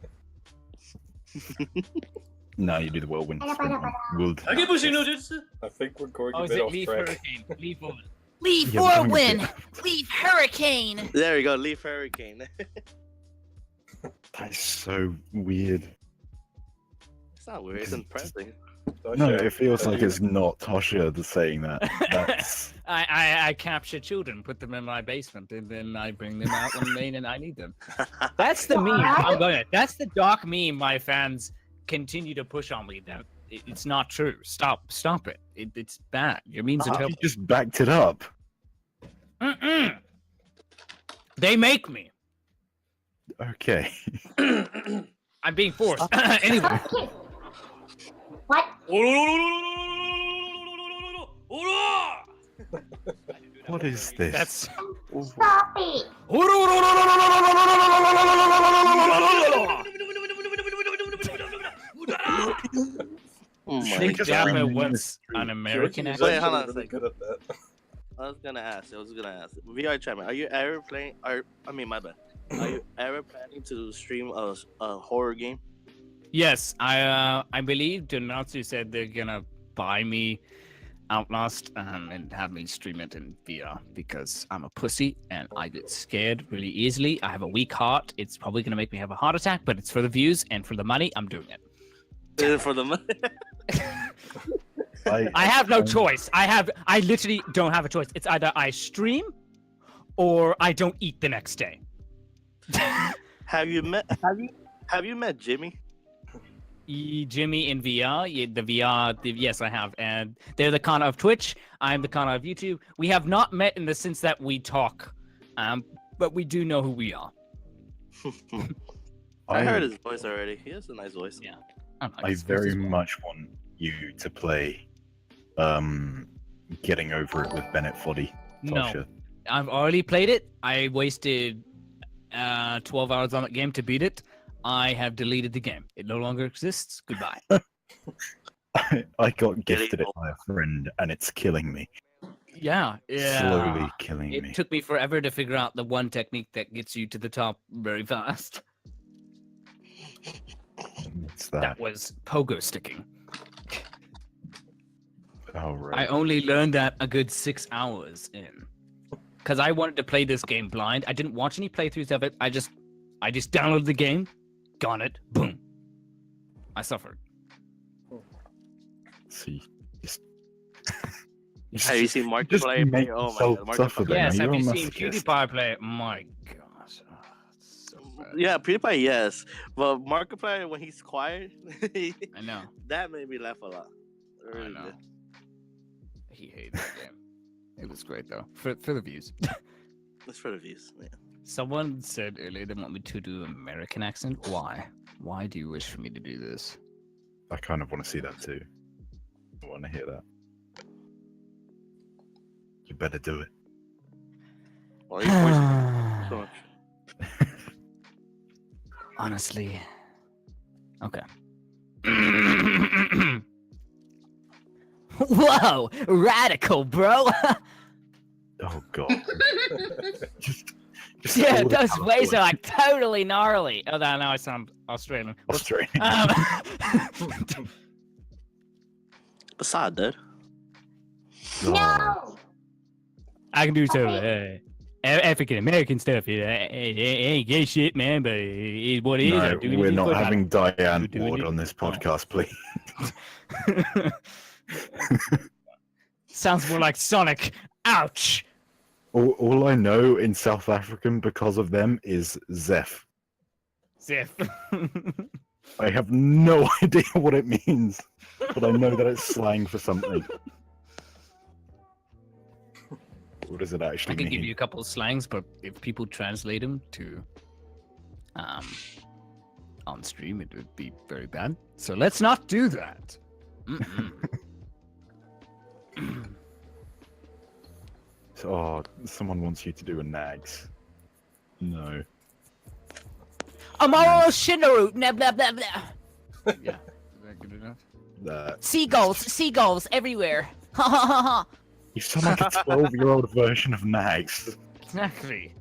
No, you do the whirlwind. Wood. Agebushi no Jutsu! I think we're going Oh, a is bit it off Leaf track. Hurricane? Leaf Woman. Leave Yeah, we're going a Whirlwind! bit- Leave Hurricane! There you go, Leaf Hurricane. That is so weird. It's not weird, it's impressive. No, it feels like it's not Tasha that's saying that. That's I capture children, put them in my basement, and then I bring them out when I need them. That's the meme. I'm going. That's the dark meme my fans continue to push on me. That it's not true. Stop it. It's bad. Your memes are you terrible. just backed it up. Mm-mm. They make me. Okay. I'm being forced. Anyway. What? What is this? That's. Stop it! Oh my Think just Japa bring was in an American Kyouji is accent. Wait, hold on a really second. good at that. I was gonna ask. VRTrapman, are you ever playing? My bad. Are you ever planning to stream a horror game? Yes, I believe Donatsu said they're gonna buy me Outlast and have me stream it in VR because I'm a pussy and I get scared really easily. I have a weak heart. It's probably gonna make me have a heart attack, but it's for the views and for the money. I'm doing it. Is it for the money? I have no choice. I literally don't have a choice. It's either I stream or I don't eat the next day. Have you met Jimmy? Jimmy in VR, yes, I have, and they're the Kana of Twitch. I'm the Kana of YouTube. We have not met in the sense that we talk, but we do know who we are. I heard his voice already. He has a nice voice. Yeah, I very much want you to play Getting Over It with Bennett Foddy. No, I've already played it. I wasted 12 hours on that game to beat it. I have deleted the game. It no longer exists. Goodbye. I got gifted it by a friend, and it's killing me. Yeah. Slowly killing me. It took me forever to figure out the one technique that gets you to the top very fast. What's that? That was pogo sticking. Oh, right. I only learned that a good 6 hours in. Because I wanted to play this game blind. I didn't watch any playthroughs of it. I just downloaded the game, got it, boom. I suffered. See, just Have you seen Markiplier play? make Oh my yourself god, suffer, Markiplier. then. Yes, You're have a you seen masochist. PewDiePie play? My gosh. Oh, it's so bad. Yeah, PewDiePie, yes. But Markiplier, when he's quiet, I know. that made me laugh a lot. It I really know. did. He hated that game. It was great though, for the views. It's for the views. Yeah. Someone said earlier they want me to do American accent. Why? Why do you wish for me to do this? I kind of want to see that too. I want to hear that. You better do it. Well, your voice so much. Honestly. Okay. Whoa! Radical, bro! Oh god. just Yeah, all the those colour ways for are it. like totally gnarly. Oh, now I sound Australian. Australian. Assad, dude. No! I can do so. Hey. African American stuff. It ain't gay shit, man, but it's what it is. No, I'm doing we're it not because having Diane doing Ward it. on this podcast, please. Sounds more like Sonic. Ouch. All I know in South African because of them is Zef. Ziff. I have no idea what it means, but I know that it's slang for something. What does it actually I could mean? give you a couple of slangs, but if people translate them to on stream, it would be very bad. So let's not do that. Oh, someone wants you to do a nags. No. Amaro Shinoru. Blah blah blah blah. Yeah, is that good enough? Seagulls everywhere. Ha ha ha ha. You sound like a 12-year-old version of nags. Exactly.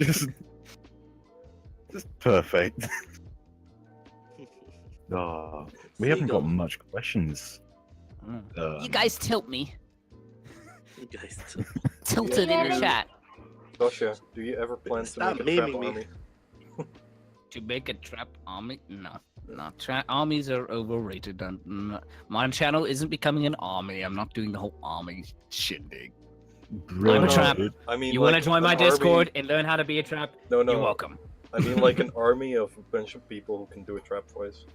Just perfect. Oh, we haven't got much questions. You guys tilt me. You guys. Tilted in the chat. Sasha, do you ever plan to Stop make a trap memeing me. army? To make a trap army? No. Trap armies are overrated. My channel isn't becoming an army. I'm not doing the whole army shindig. I'm a trap. I mean, You like, want to join my an Discord army- and learn how to be a trap? No, You're welcome. I mean, like an army of a bunch of people who can do a trap voice.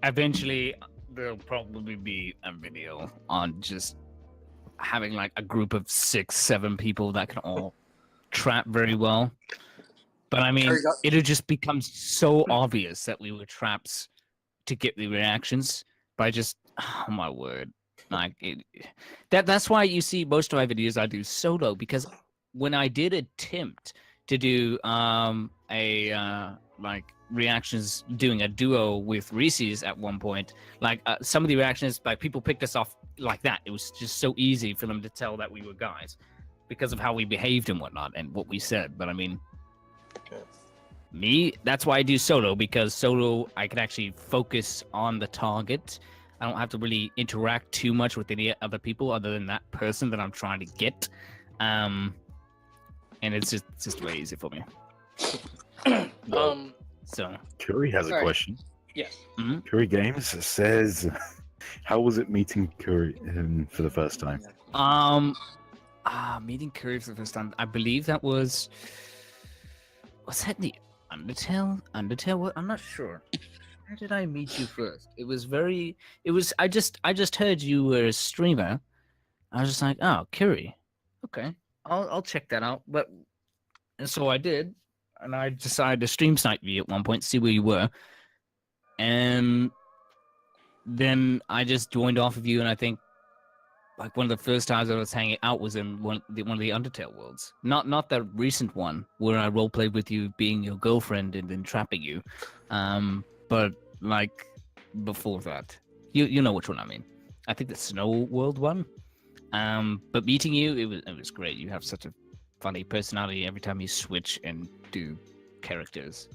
Eventually, there'll probably be a video on just having like a group of 6-7 people that can all trap very well. But I mean, it'll just become so obvious that we were traps to get the reactions by just, oh my word. Like that's why you see most of my videos I do solo, because when I did attempt to do like reactions doing a duo with Reese's at one point, like some of the reactions, like people picked us off like that. It was just so easy for them to tell that we were guys because of how we behaved and whatnot and what we said. But I mean, me, that's why I do solo, because solo I can actually focus on the target. I don't have to really interact too much with any other people other than that person that I'm trying to get. And it's just way easier for me. So Curry has a question. Yes. Curry Games says, "How was it meeting Curry for the first time?" Meeting Curry for the first time. I believe that was that the Undertale? What? I'm not sure. Where did I meet you first? I just heard you were a streamer. I was just like, oh, Curry. Okay. I'll check that out. And so I did, and I decided to stream snipe you at one point, see where you were. And then I just joined off of you, and I think like one of the first times I was hanging out was in one of the Undertale worlds. Not the recent one where I roleplayed with you being your girlfriend and then trapping you. But like before that, you know which one I mean. I think the Snow World one. But meeting you, it was great. You have such a funny personality every time you switch and do characters.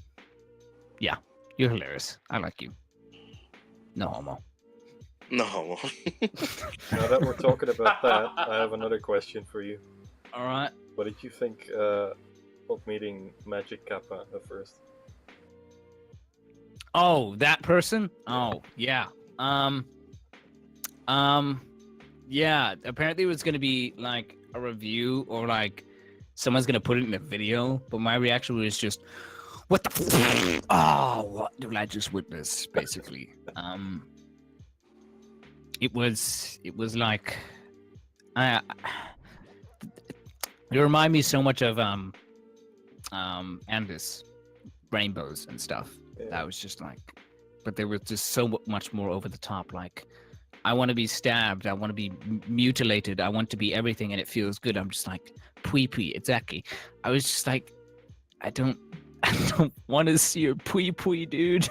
Yeah, you're hilarious. I like you. No homo. No homo. Now that we're talking about that, I have another question for you. All right. What did you think of meeting Magic Kappa at first? Oh, that person? Oh, yeah. Yeah, apparently it was going to be like a review or like someone's going to put it in a video, but my reaction was just, what the oh, what did I just witness, basically? It was like, it reminded me so much of Andis, rainbows and stuff. That was just like, but there was just so much more over the top. Like, I want to be stabbed. I want to be mutilated. I want to be everything, and it feels good. I'm just like, pui, exactly. I was just like, I don't want to see your pui, dude.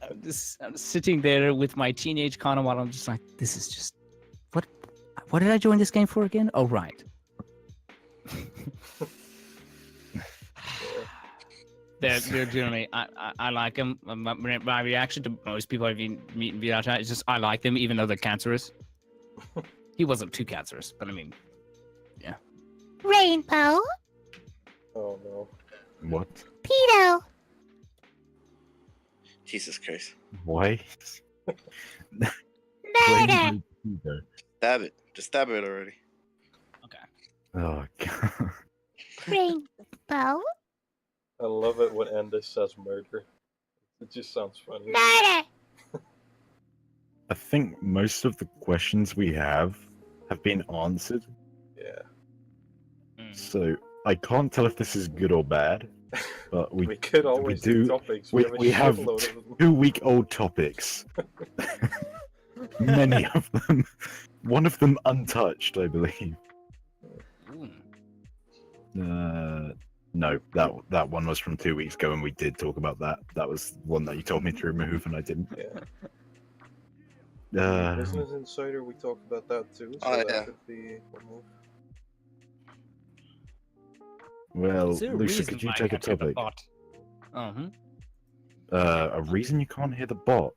I'm just sitting there with my teenage Kanawara. I'm just like, this is just, what did I join this game for again? Oh, right. They're generally, I like them. My reaction to most people I've been meeting VRChat is just I like them, even though they're cancerous. He wasn't too cancerous, but I mean, Rainbow. Oh no. What? Pedo. Jesus Christ. Why? Murder. Stab it. Just stab it already. Oh god. Rainbow. I love it when Andy says murder. It just sounds funny. Murder. I think most of the questions we have been answered, Yeah. so I can't tell if this is good or bad. But We could always do topics. we have shitload of them. 2-week-old topics. Many of them. One of them untouched, I believe. No, that one was from 2 weeks ago, and we did talk about that. That was one that you told me to remove, and I didn't. Yeah. Business Insider, we talked about that too. So Oh, that yeah. could be removed. Well, Is there a Lusa, reason could you why I take a can't hear the topic? bot? Uh-huh. A reason you can't hear the bot?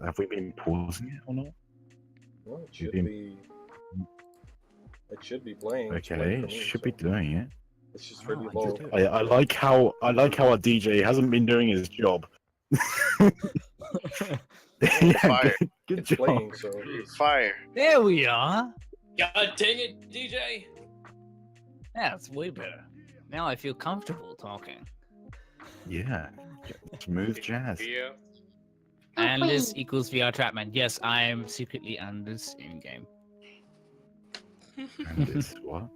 Have we been pausing it or not? No, it You've should been- be. It should be playing. It's Okay, playing for it me, should so be doing it. It's just really I low. did I like how our DJ hasn't been doing his job. Yeah, Fire. good It's job. playing, so Fire. There we are. God dang it, DJ! That's way better. Now I feel comfortable talking. Yeah, smooth jazz. Yeah. Anders equals VRTrapman. Yes, I am secretly Anders in game. And it's what?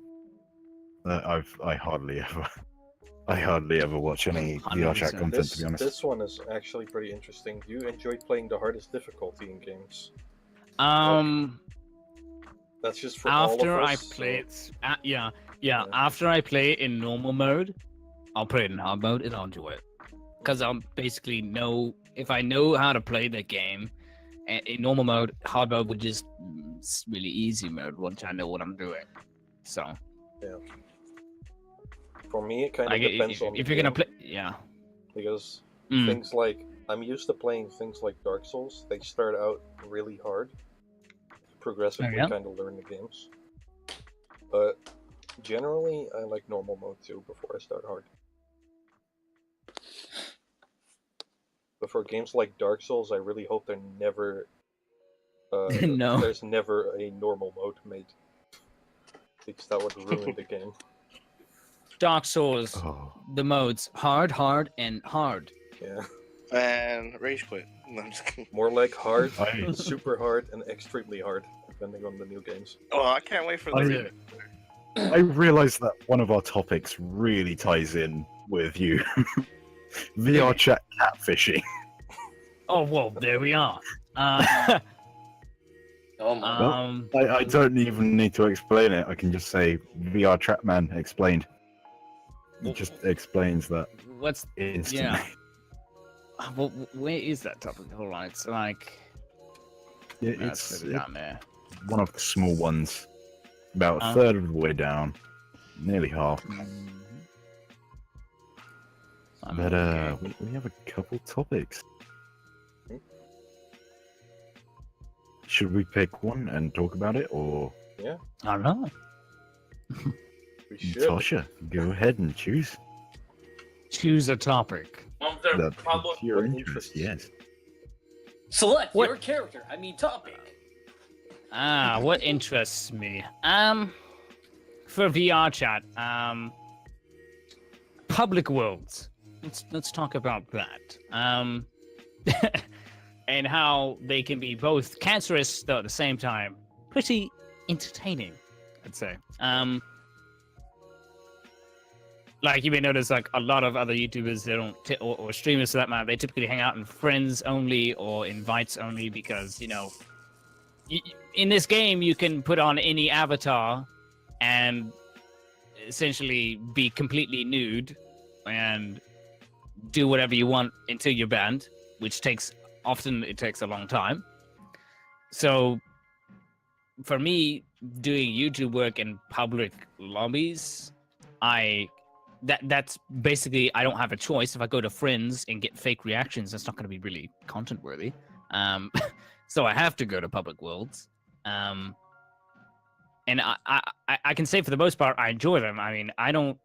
I hardly ever watch any VRChat 100%. content, to be honest. this one is actually pretty interesting. Do you enjoy playing the hardest difficulty in games? That's just for After all of I us. play it, Yeah. after I play it in normal mode, I'll play it in hard mode and I'll enjoy it. Because I'll basically know, if I know how to play the game, in normal mode, hard mode would just it's really easy mode once I know what I'm doing. So, For me, it kind of like, depends if on you're the gonna game, play, yeah. because Mm. things like I'm used to playing things like Dark Souls. They start out really hard, progressively yeah. kind of learn the games. But generally, I like normal mode too before I start hard. But for games like Dark Souls, I really hope they're never. No. There's never a normal mode made, because that would ruin the game. Dark Souls, Oh, the modes hard, and hard. Yeah, And rage quit. No, I'm just kidding. more like hard, I- super hard, and extremely hard, depending on the new games. Oh, I can't wait for the I- remake. I realised that one of our topics really ties in with you. VRChat catfishing. Oh well, there we are. Oh my. I don't even need to explain it. I can just say VRTrapman explained. It just explains that What's instantly. yeah? Well, where is that topic? Hold on, it's like It's down there. one of the small ones. About a third of the way down. Nearly half. But we have a couple topics. Should we pick one and talk about it, or I don't know. We should. Tasha, go ahead and choose Choose a topic. the Probably. pure what interest. interests? Yes. Select What- your character. I mean topic. What interests me? For VR chat, public worlds. Let's talk about that. And how they can be both cancerous though at the same time. Pretty entertaining, I'd say. Like you may notice, like a lot of other YouTubers, they don't, or streamers for that matter, they typically hang out in friends only or invites only because in this game you can put on any avatar and essentially be completely nude and do whatever you want until you're banned, which often takes a long time. So for me, doing YouTube work in public lobbies, that's basically, I don't have a choice. If I go to friends and get fake reactions, that's not going to be really content worthy. So I have to go to public worlds. And I can say for the most part I enjoy them. I mean, I don't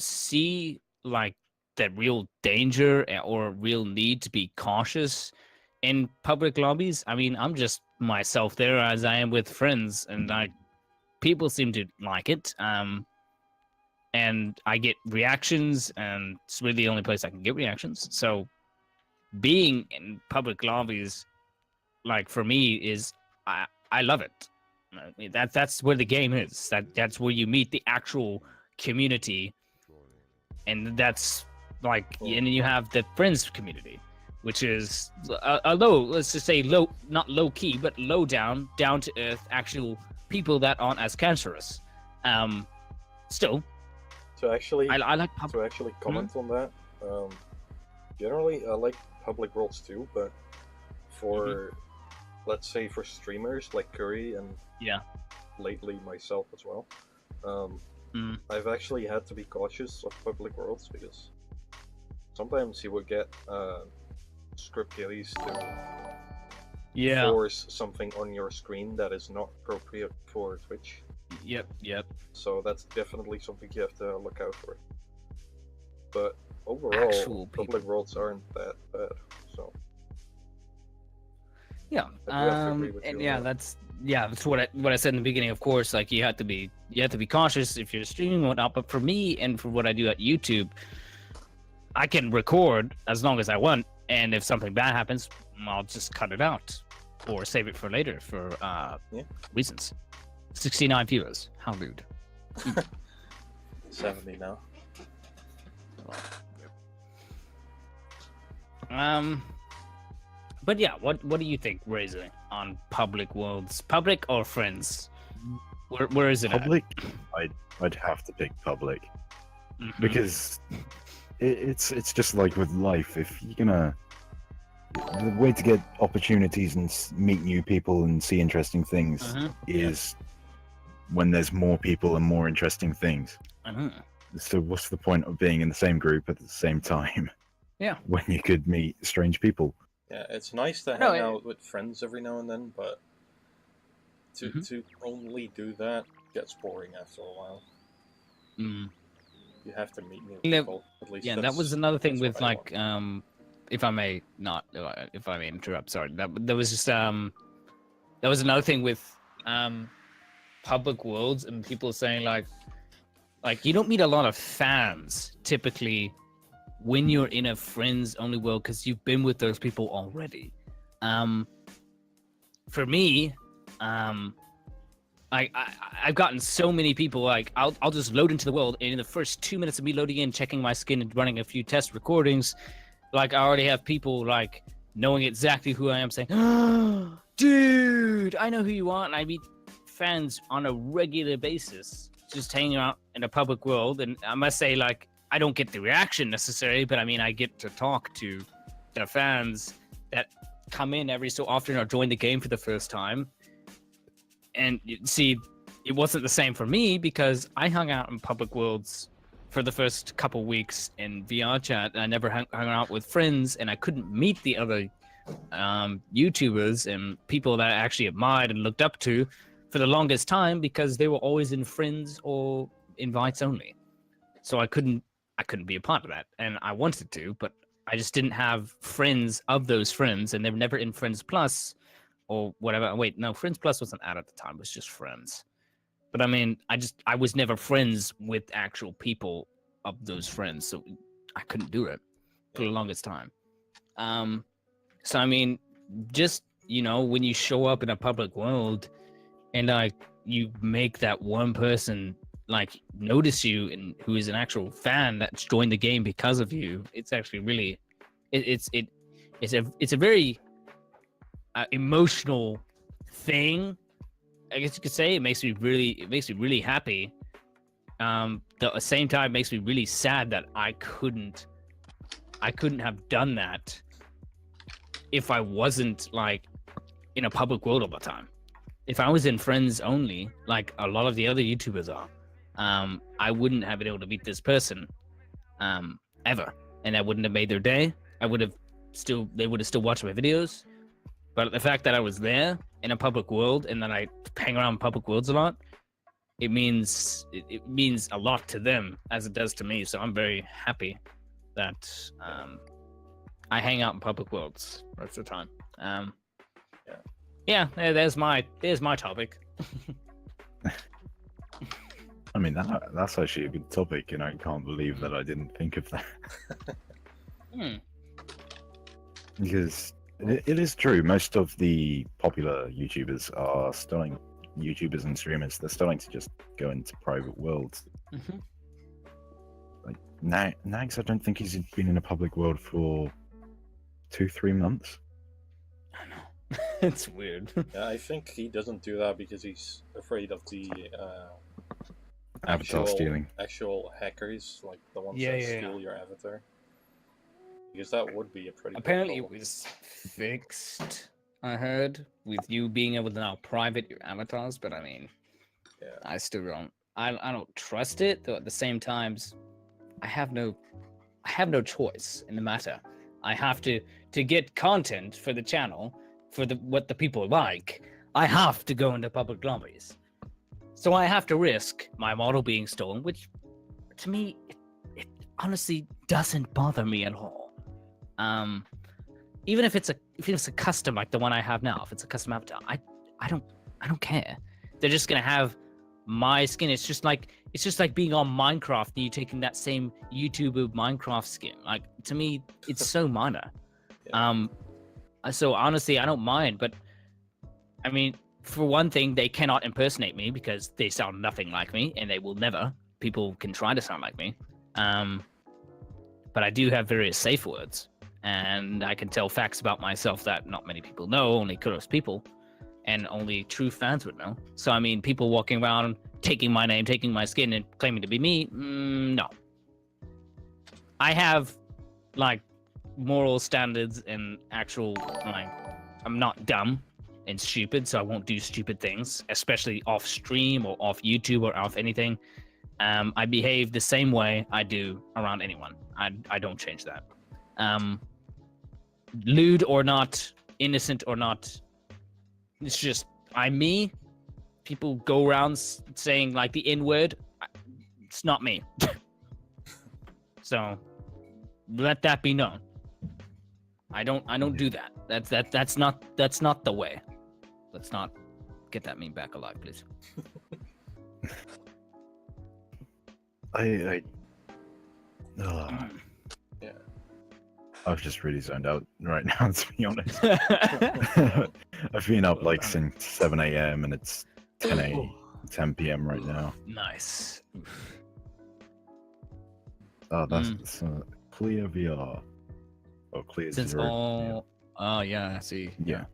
see like the real danger or real need to be cautious in public lobbies. I mean, I'm just myself there as I am with friends, and people seem to like it. And I get reactions, and it's really the only place I can get reactions. So being in public lobbies, like for me, is I love it. I mean, that's where the game is. That's where you meet the actual community, and that's like, and you have the friends community, which is let's just say not low key, but low down to earth, actual people that aren't as cancerous. Still, To actually, I like to actually comment on that. Generally, I like public worlds too, but for let's say for streamers like Curry and lately myself as well, I've actually had to be cautious of public worlds because sometimes you would get script killies to force something on your screen that is not appropriate for Twitch. Yep. So that's definitely something you have to look out for. But overall, public worlds aren't that bad. So that's what I said in the beginning. Of course, like you have to be cautious if you're streaming and whatnot. But for me and for what I do at YouTube, I can record as long as I want, and if something bad happens, I'll just cut it out or save it for later for reasons. 69 viewers. How rude. 70 now. But yeah, what do you think, RayZay, on public worlds? Public or friends? Where is it public? I'd have to pick public. Because it's just like with life. If you're gonna, the way to get opportunities and meet new people and see interesting things is when there's more people and more interesting things. So what's the point of being in the same group at the same time? Yeah. When you could meet strange people. Yeah, it's nice to hang out with friends every now and then, but to only do that gets boring after a while. You have to meet new people, at least. Yeah, that was another thing with like, if I may interrupt, sorry. That was just that was another thing with public worlds and people saying like you don't meet a lot of fans typically when you're in a friends only world because you've been with those people already. For me, I've gotten so many people like I'll just load into the world, and in the first 2 minutes of me loading in, checking my skin and running a few test recordings, like I already have people like knowing exactly who I am saying, oh, dude, I know who you are. And I meet fans on a regular basis just hanging out in a public world, and I must say, like, I don't get the reaction necessarily, but I mean I get to talk to the fans that come in every so often or join the game for the first time. And you see, it wasn't the same for me because I hung out in public worlds for the first couple weeks in VRChat, and I never hung out with friends, and I couldn't meet the other YouTubers and people that I actually admired and looked up to for the longest time because they were always in friends or invites only. So I couldn't be a part of that, and I wanted to, but I just didn't have friends of those friends, and they were never in Friends Plus or whatever. Wait, no, Friends Plus wasn't out at the time; it was just Friends. But I mean, I was never friends with actual people of those friends, so I couldn't do it for the longest time. So I mean, just when you show up in a public world, and like you make that one person like notice you and who is an actual fan that's joined the game because of you, it's actually really it's a very emotional thing, I guess you could say. It makes me really happy. At the same time, it makes me really sad that I couldn't have done that if I wasn't like in a public world all the time. If I was in friends only, like a lot of the other YouTubers are, I wouldn't have been able to meet this person ever, and I wouldn't have made their day. They would have still watched my videos. But the fact that I was there in a public world and then I hang around public worlds a lot, it means a lot to them as it does to me. So I'm very happy that I hang out in public worlds most of the time. There's my topic. I mean, that's actually a good topic, and I can't believe that I didn't think of that. Because it is true. Most of the popular YouTubers are starting, YouTubers and streamers, they're starting to just go into private worlds. Mm-hmm. Like Nags, I don't think he's been in a public world for 2-3 months. I know. It's weird. Yeah, I think he doesn't do that because he's afraid of the Avatar stealing. actual hackers, like the ones Yeah, that yeah, steal your avatar. Because that would be a pretty. Apparently, big it problem. was fixed. I heard with you being able to now private your avatars, but I mean, Yeah. I still don't. I don't trust it. Though at the same times, I have no choice in the matter. I have to get content for the channel, for what the people like. I have to go into public lobbies, so I have to risk my model being stolen, which to me, it honestly doesn't bother me at all. Even if it's a custom like the one I have now, if it's a custom avatar, I don't care. They're just gonna have my skin. It's just like being on Minecraft and you taking that same YouTuber Minecraft skin. Like, to me, it's so minor. Yeah. So honestly, I don't mind. But I mean, for one thing, they cannot impersonate me because they sound nothing like me, and they will never. People can try to sound like me. But I do have various safe words, and I can tell facts about myself that not many people know, only close people, and only true fans would know. So, I mean, people walking around, taking my name, taking my skin, and claiming to be me, no. I have, like, moral standards and actual, like, I'm not dumb and stupid, so I won't do stupid things, especially off stream or off YouTube or off anything. I behave the same way I do around anyone. I don't change that. Lewd or not, innocent or not, it's just I'm me. People go around saying like the N-word. It's not me. So let that be known. I don't do that. That's not the way. Let's not get that meme back alive, please. Yeah. I've just really zoned out right now, to be honest. I've been up like since 7 a.m. and it's 10 p.m. right now. Nice. Oh, that's clear VR. Oh, clear Since zero. all... Oh, yeah, I see. Yeah.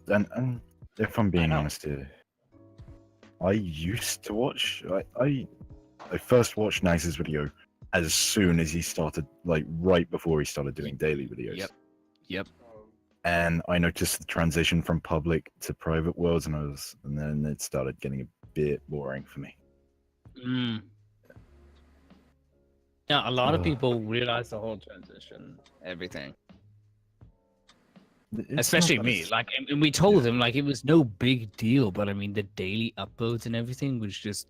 And if I'm being honest here, I used to watch... I first watched Nags' video as soon as he started, like right before he started doing daily videos. Yep. And I noticed the transition from public to private worlds, and then it started getting a bit boring for me. Yeah, a lot of people realize the whole transition, everything. Especially me. Like, and we told him like it was no big deal, but I mean the daily uploads and everything was just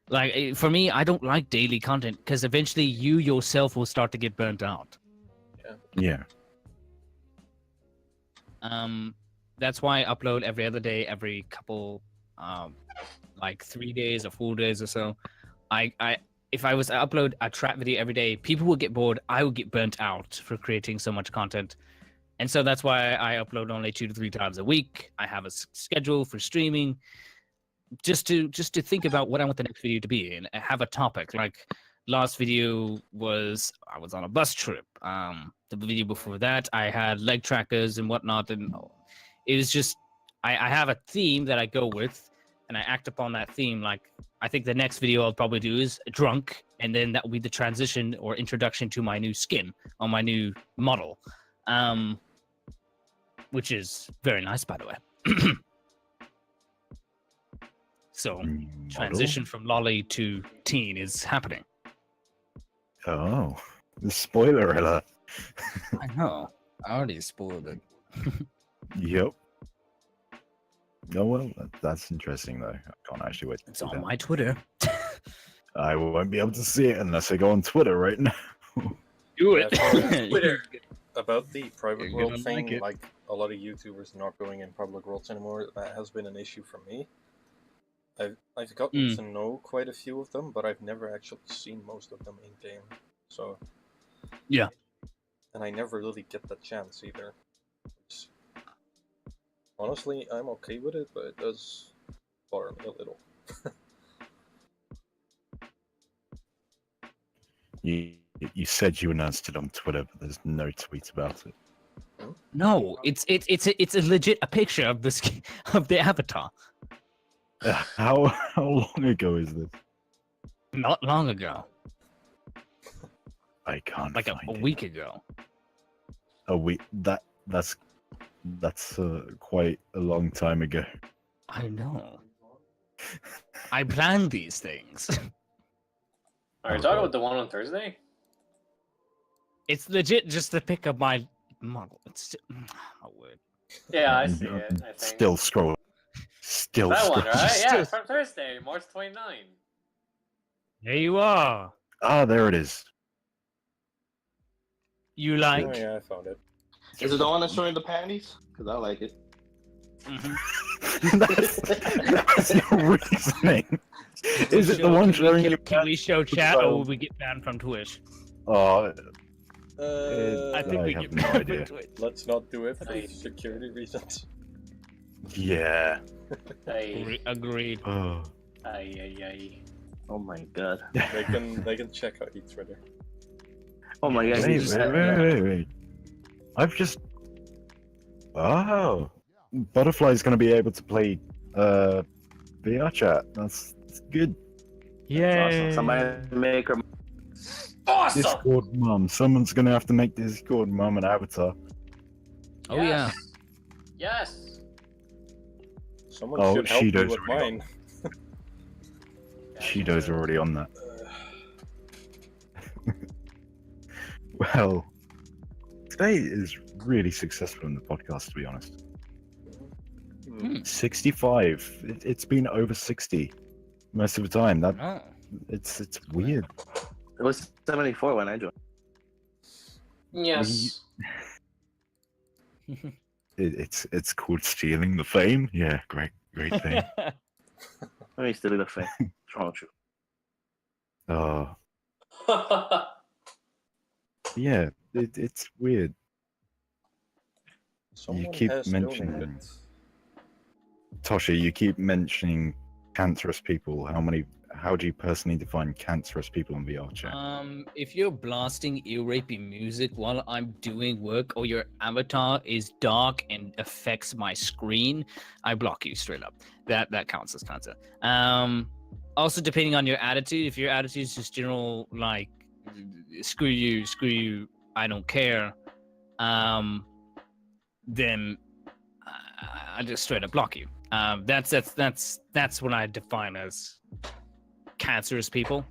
like, for me, I don't like daily content because eventually you yourself will start to get burnt out. Yeah. That's why I upload every other day, every couple, like 3 days or 4 days or so. If I was to upload a trap video every day, people would get bored. I would get burnt out for creating so much content. And so that's why I upload only 2 to 3 times a week. I have a schedule for streaming, just to think about what I want the next video to be and have a topic. Like last video was I was on a bus trip. The video before that I had leg trackers and whatnot, and it was just I have a theme that I go with, and I act upon that theme. Like I think the next video I'll probably do is drunk, and then that will be the transition or introduction to my new skin on my new model, which is very nice, by the way. So transition from lolly to teen is happening. Oh, the spoiler alert. I know. I already spoiled it. Yep. Oh well, that's interesting though. I can't actually wait to It's see on that. my Twitter. I won't be able to see it unless I go on Twitter right now. Do Yeah, it. Twitter. About the private You're world gonna thing, like it. like a lot of YouTubers not going in public worlds anymore, that has been an issue for me. I've gotten to know quite a few of them, but I've never actually seen most of them in game. So Yeah. and I never really get that chance either. Honestly, I'm okay with it, but it does bother me a little. You said you announced it on Twitter, but there's no tweet about it. No, it's a legit a picture of this of the avatar. How long ago is this? Not long ago, I can't like a find it. week ago. A week. That's quite a long time ago. I know. I planned these things. Are you talking about the one on Thursday? It's legit just the pic of my model. It's oh, word. Yeah, I see it. I think. Still scrolling. Still That one, scrolling. right? Yeah, it's from Thursday, March 29. There you are. Ah, there it is. You like? Oh yeah, I found it. Is it the one that's showing the panties? Because I like it. That's your reasoning. Is it the one showing you? Can we show chat or will we get banned from Twitch? Oh, I think we have get no banned idea. from Twitch. Let's not do it for Hey. security reasons. Yeah. Ay, Agreed. Oh. ay. Oh my god. They can check out each Twitter. Oh my god. Wait. I've just. Oh. Butterfly's going to be able to play VRChat. That's good. Yay! Awesome. Somebody make her. Awesome! Discord mom. Someone's going to have to make Discord mom an avatar. Oh yeah. Yes. Someone Oh, should help me Shido's with already mine. Shido's already on that. Well, today is really successful in the podcast, to be honest. 65. It's been over 60 most of the time. That Oh. it's weird. It was 74 when I joined. Yes. It's called stealing the fame. Yeah, great thing. Let me still do the thing. What's wrong with you? Yeah, it's weird. Someone keep has mentioning donated. Tosha, you keep mentioning cancerous people. How do you personally define cancerous people in VRChat? If you're blasting ear-rapey music while I'm doing work, or your avatar is dark and affects my screen, I block you straight up. That counts as cancer. Also, depending on your attitude, if your attitude is just general like screw you, I don't care, then I just straight up block you. That's what I define as cancerous people.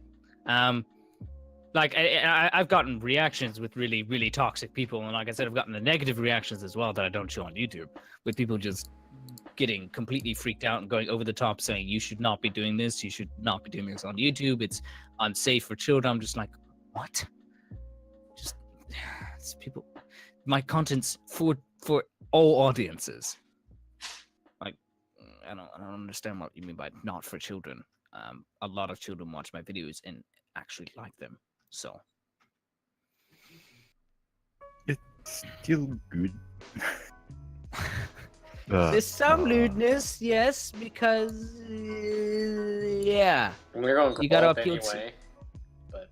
Like I've gotten reactions with really, really toxic people, and like I said, I've gotten the negative reactions as well that I don't show on YouTube, with people just getting completely freaked out and going over the top, saying you should not be doing this, you should not be doing this on YouTube, it's unsafe for children. I'm just like, what? Just it's people. My content's for all audiences. Like, I don't understand what you mean by not for children. A lot of children watch my videos and actually like them. So It's still good. there's some lewdness, yes, because yeah, We're going You gotta co-op appeal to- anyway. But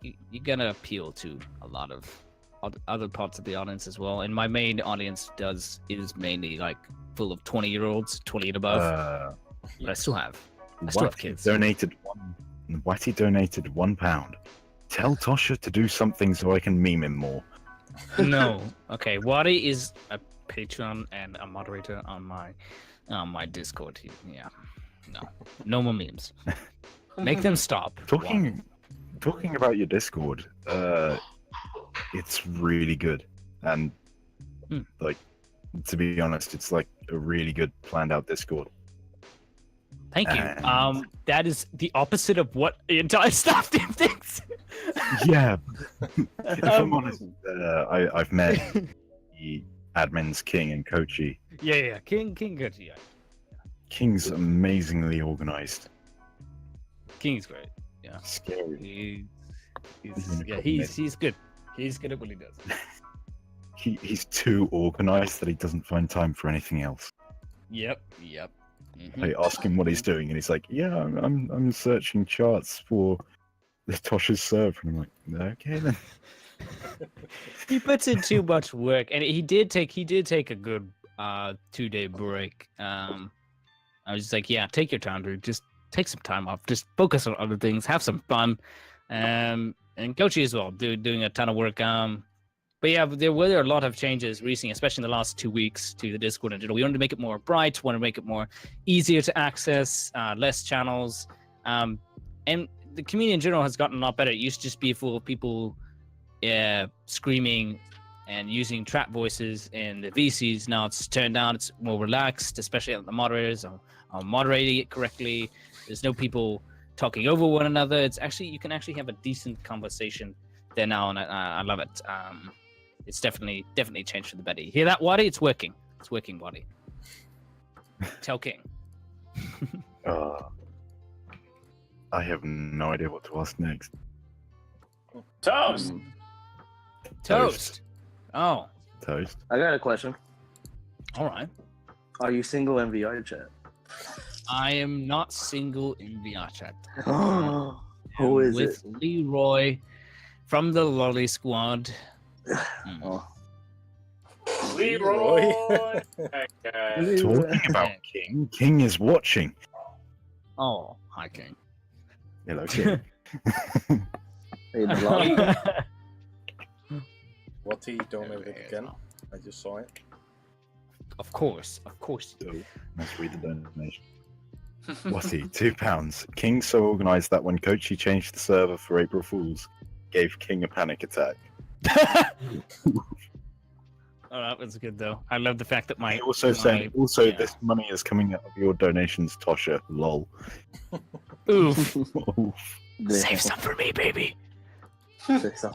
you gotta appeal to a lot of other parts of the audience as well. And my main audience is mainly like full of 20-year-olds, 20 and above. But I still have kids. donated £1. Tell Tosha to do something so I can meme him more. No. Okay, Wadi is a patron and a moderator on my Discord. Yeah. No more memes. Make them stop. Talking about your Discord, it's really good, and like to be honest, it's like a really good planned out Discord. Thank you. And- That is the opposite of what the entire staff team thinks. Yeah. If I'm honest, I've met the admins King and Kyouji. Yeah. King good. Yeah. King's amazingly organized. King's great. Yeah. Scary. He's good. He's good at what he does. He's too organized that he doesn't find time for anything else. Yep. Mhm. I ask him what he's doing, and he's like, "Yeah, I'm searching charts for the Tosha's server." And I'm like, "Okay then." He puts in too much work, and he did take a good 2-day break. I was just like, "Yeah, take your time, dude. Just take some time off. Just focus on other things. Have some fun." And Kyouji as well, doing a ton of work. But yeah, there were a lot of changes recently, especially in the last 2 weeks to the Discord. And we wanted to make it more bright, wanted to make it more easier to access, less channels. And the community in general has gotten a lot better. It used to just be full of people screaming and using trap voices in the VCs. Now it's turned down. It's more relaxed, especially the moderators are moderating it correctly. There's no people talking over one another. It's actually, you can actually have a decent conversation there now, and I love it. It's definitely changed for the better. You hear that, Waddy? It's working. It's working, Waddy. Tell King. I have no idea what to ask next. Toast! Toast. Oh, Toast. I got a question. all right. Are you single in VRChat? I am not single in VRChat. Who is with it? Leroy from the Lolly Squad. Oh. Leroy! Talking about King. King is watching. Oh, hi, King. Hello, King. Hey, the lobby. What he donated again? I just saw it. Of course. So, let's read the donation. What's he? £2. King's so organized that when Kyouji changed the server for April Fools, gave King a panic attack. Oh, that was good though. I love the fact that He also saying, yeah. this money is coming out of your donations, Tosha. Lol. Oof. Oof. Save some for me, baby. Save some.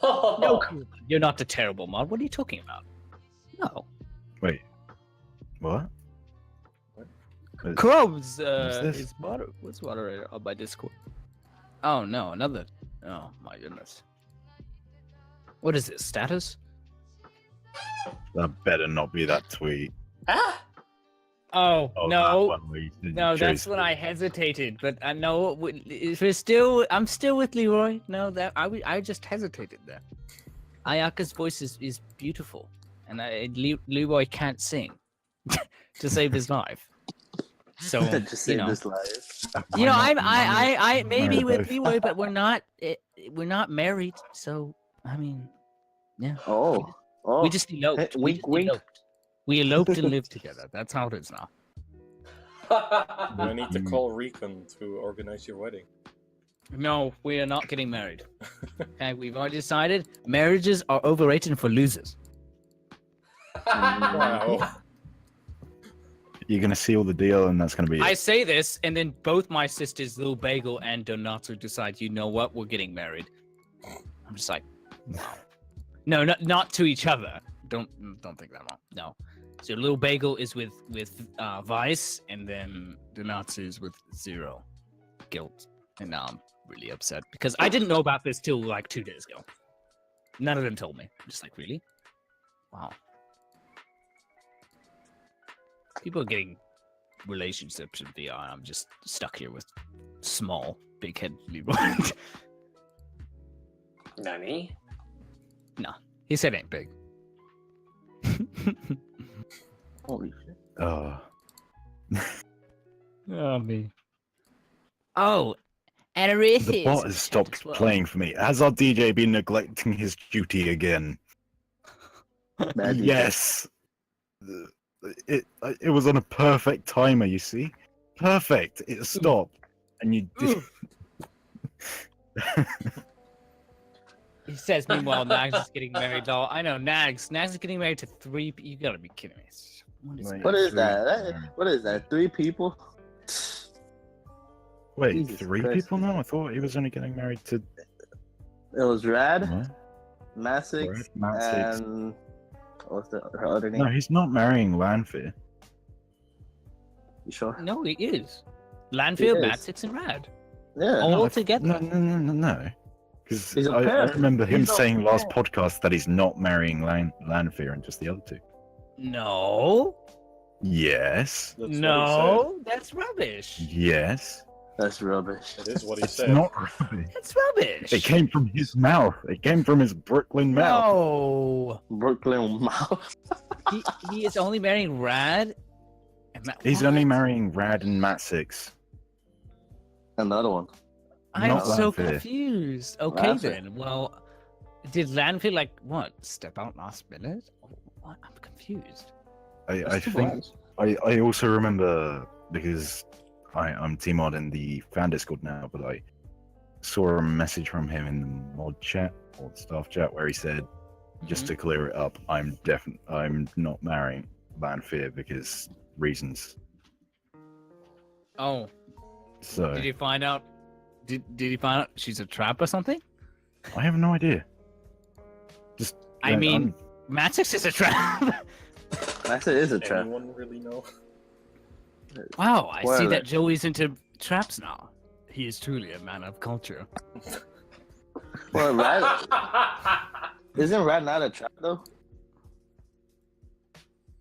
No, you're not the terrible mod. What are you talking about? No. Wait. What? Chrom's this? is what's moderator on my Discord. Oh no, another. Oh my goodness. What is it? Status? That better not be that tweet. Ah! Oh Oh, that no. one where you didn't No, that's choose when to- I hesitated. But I know if I'm still with Leroy. No, that I just hesitated there. Ayaka's voice is beautiful, and Leroy can't sing to save his life. So Just save this life. you know, Why not? I maybe Marry with both. Leroy, but we're not married. So I mean, yeah, Oh. we just eloped. Hey, We wink, just wink. eloped. We eloped and lived together. That's how it is now. Do I need to call Recon to organize your wedding? No, we are not getting married. Okay, we've already decided marriages are overrated for losers. Wow. You're gonna seal the deal, and that's gonna be I it. say this, and then both my sisters, Lil Bagel and Donatsu, decide, you know what, we're getting married. I'm just like, wow. No, not to each other. Don't think that wrong. No. So Lil Bagel is with Vice, and then Donatsu is with Zero Guilt. And now I'm really upset because I didn't know about this till like 2 days ago. None of them told me. I'm just like, really? Wow. People are getting relationships in VR. I'm just stuck here with small, big head Leroy. Nani? No, he said ain't big. Holy shit. Oh, Oh, me. Oh, and Arith the bot has stopped playing for me. Has our DJ been neglecting his duty again? Bad DJ. Yes. It was on a perfect timer, you see? Perfect. It stopped. And you did. He says, meanwhile, Nags is getting married. Though I know Nags is getting married to 3. You gotta be kidding me. What is that? What is that? 3 people? Wait, Jesus 3 Christ. people now? I thought he was only getting married to. It was Rad, What? Massix, Massix. and what's her other name? No, he's not marrying Lanfear. You sure? No, he is. Landfield, He is. Matsix, and Rad. Yeah. All together. No. Because He's a I pair. remember him He's a saying last pair. podcast that he's not marrying Lanfear and just the other 2. No. Yes. That's what No. That's rubbish. Yes. That's rubbish. he said. It is what he It's said. not rubbish. That's rubbish. It came from his mouth. It came from his Brooklyn mouth. No. Brooklyn Mouth. He is only marrying Rad. And He's what? only marrying Rad and Matsix. Another one. I'm not so Lanfear. confused. Okay Lanfear. then. Well, did Lanfear like what? Step out last minute? What? I'm confused. I That's too think much. I also remember because I'm T-Mod in the fan Discord now, but I saw a message from him in the mod chat or staff chat where he said, just to clear it up, I'm not marrying Lanfear because reasons. Oh, So did you find out? Did he find out she's a trap or something? I have no idea. Just I mean, Matsix is a trap. Massix is a trap. Anyone really know? Wow, I see Well, that Joey's into traps now. He is truly a man of culture. Well, Rad isn't Rad not a trap though?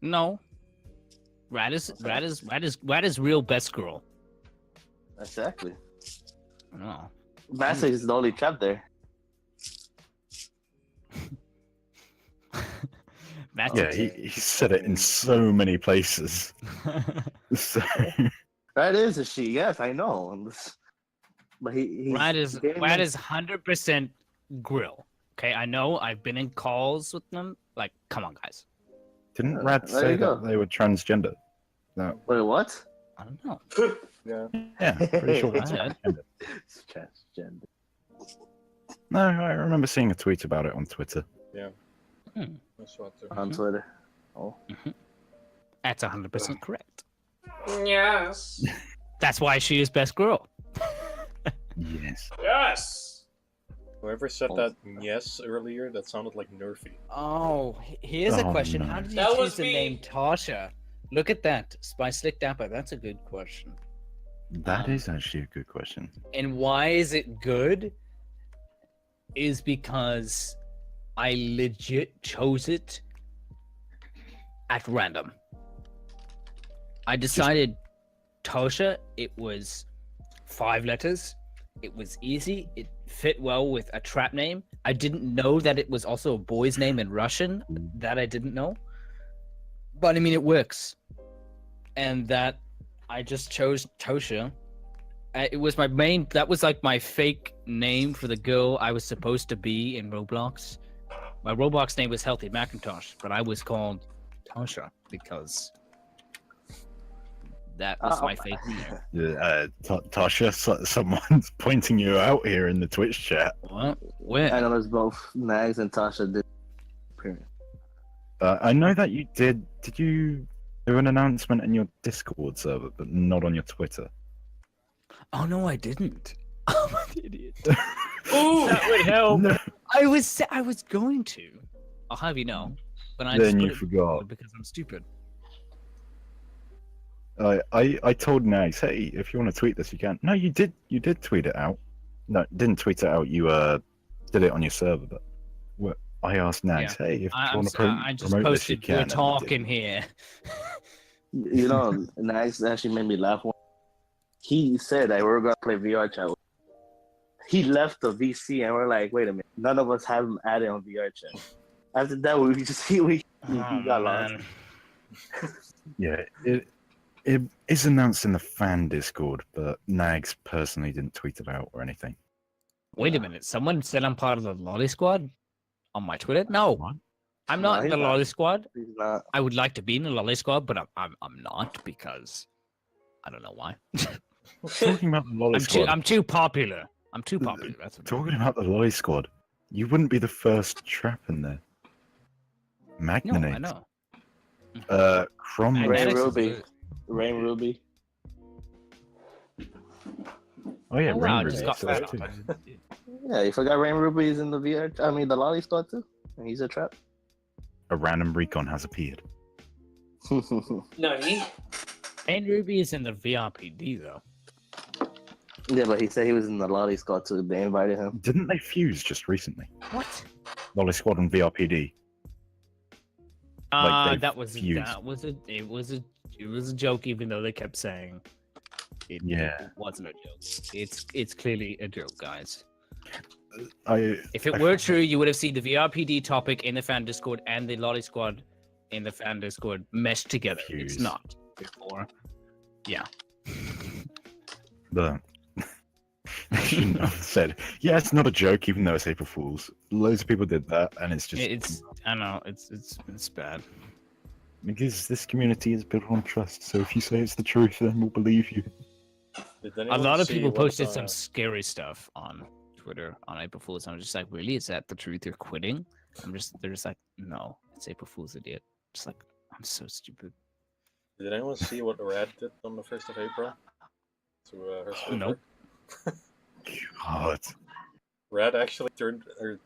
No. Rad is real best girl. Exactly. No. Massix is the only trap there. Matsix. yeah, he said it in so many places. So, Rad is a she. Yes, I know. But he's Rad is getting 100% grill. Okay, I know. I've been in calls with them. Like, come on, guys. didn't Rad there say you go. that they were transgender? No. Wait, what? I don't know. Yeah. Yeah, pretty sure it's Rad. transgender. It's transgender. No, I remember seeing a tweet about it on Twitter. That's what On Twitter. Oh. That's 100% correct. Yes. That's why she is best girl. Yes. Yes. Whoever said that yes earlier, that sounded like Nerfy. Oh, here's a Oh, question. no. How did you That choose was the me. name Tasha? Look at that. By Slick Dapper. That's a good question. That is actually a good question. And why is it good? Is because I legit chose it at random. I decided Tosha, it was 5 letters. It was easy. It fit well with a trap name. I didn't know that it was also a boy's name in Russian. That I didn't know. But I mean, it works. And that I just chose Tosha. It was that was like my fake name for the girl I was supposed to be in Roblox. My Roblox name was Healthy Macintosh, but I was called Tosha because that was my fake name. Tasha, someone's pointing you out here in the Twitch chat. What? Where? I know there's both Nags and Tasha did appearance. I know that you did. Did you do an announcement in your Discord server, but not on your Twitter? Oh no, I didn't. I'm an idiot. Ooh. That would help. No. I was going to. I'll have you know, but I Then just you put it forgot. because I'm stupid. I told Nags, hey, if you want to tweet this, you can. No, you did. You did tweet it out. No, didn't tweet it out. You did it on your server, but I asked Nags, hey, if you want to I just promote this, you posted. can. We're and he talking didn't. here. You know, Nags actually made me laugh. He said that we were gonna play VRChat. He left the VC and we're like, wait a minute, none of us have him added on VRChat. After that, we just he got lost. man. Yeah, it is announced in the fan Discord, but Nags personally didn't tweet it out or anything. Wait a minute. Someone said I'm part of the Lolly Squad on my Twitter. No, What? I'm No, not in he's the not. Lolly Squad. He's not. I would like to be in the Lolly Squad, but I'm not because I don't know why. Talking about the Lolly Squad. I'm too popular. I'm too popular. That's what Talking about the Lolly Squad. You wouldn't be the first trap in there. No, Magnanate. I know. Crom. And Rain Alex is Ruby. good. Rain Ruby. Oh yeah, Oh, wow, I Rain just Ruby. got that too. on. Yeah, you forgot Rain Ruby is in the VR. I mean, the Lolly Squad too. And he's a trap. A random recon has appeared. Nani? And Ruby is in the VRPD though. Yeah, but he said he was in the Lolly Squad too. They invited him. Didn't they fuse just recently? What? Lolly Squad and VRPD. Like, they've That was fused. it was a joke, even though they kept saying it wasn't a joke. It's clearly a joke, guys. If it were true, you would have seen the VRPD topic in the fan Discord and the Lolly Squad in the fan Discord meshed together. It's Fuse. not before. Yeah. But I shouldn't have said. Yeah, it's not a joke, even though it's April Fools. Loads of people did that, and it's just. I know it's bad. Because this community is built on trust. So if you say it's the truth, then we'll believe you. Did A anyone lot of see people what, posted some scary stuff on Twitter on April Fools. I'm just like, really? Is that the truth? You're quitting? They're just like, no, it's April Fool's, idiot. Just like, I'm so stupid. Did anyone see what Rad did on the 1st of April? To her server? Nope. God. Rad actually turned her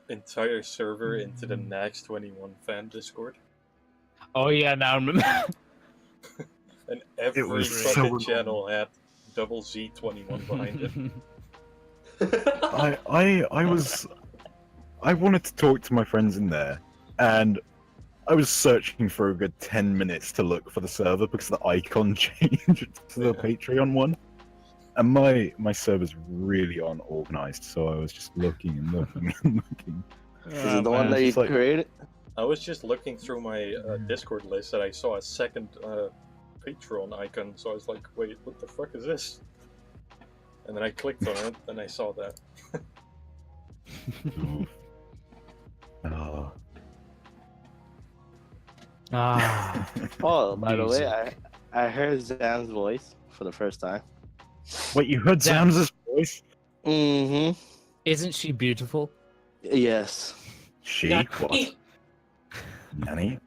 entire server into the Nax 21 fan Discord. Oh yeah, now I remember. And every was fucking so channel had double Z21 behind it. I wanted to talk to my friends in there, and I was searching for a good 10 minutes to look for the server because the icon changed to the Patreon one. And my server's really unorganized, so I was just looking and looking and looking. Is it the one that you created? I was just looking through my Discord list and I saw a second Patreon icon, so I was like, wait, what the fuck is this? And then I clicked on it and I saw that. Oh. Oh, by the way, Music. I heard Zan's voice for the first time. Wait, you heard Zam- Sam's voice? Mm-hmm. Isn't she beautiful? Yes. She? Nani? What? Nanny?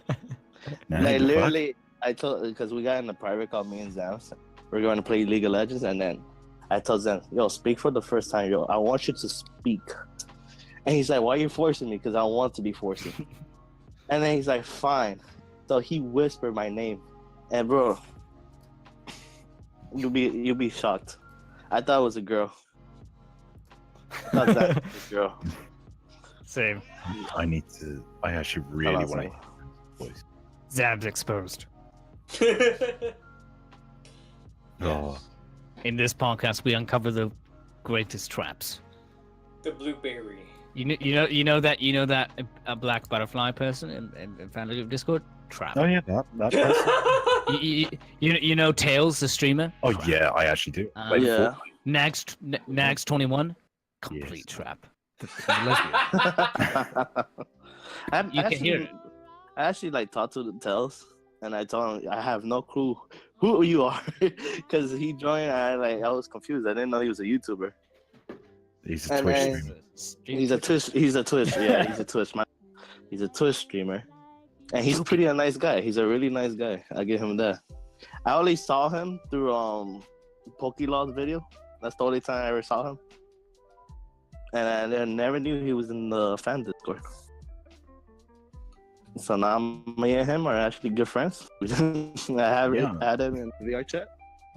Like the fuck? literally, I told because we got in a private call, me and Zam. We're going to play League of Legends, and then I told Zam, "Yo, speak for the first time, yo. I want you to speak." And he's like, "Why are you forcing me? Because I want to be forcing." And then he's like, "Fine." So he whispered my name, and bro, you'll be shocked. I thought it was a girl. I thought that was a girl. Same. I actually really Hold on, want sorry. to voice. Zab's exposed. Oh. In this podcast, we uncover the greatest traps. The blueberry. You know that a black butterfly person in Family Discord trap. Oh yeah, that person. You know Tails, the streamer. Oh Trap. yeah, I actually do. Wait, Yeah. Nags 21, complete Yes. trap. You can hear it. I actually like talked to the Thelv, and I told him I have no clue who you are because he joined. And I was confused. I didn't know he was a YouTuber. He's a And Twitch then- streamer. He's a Twitch. He's a Twitch. Yeah, he's a Twitch. He's a Twitch streamer, and he's pretty a nice guy. He's a really nice guy. I give him that. I only saw him through PokeLaw's video. That's the only time I ever saw him, and I never knew he was in the fan Discord. So now me and him are actually good friends. I have added in VRChat.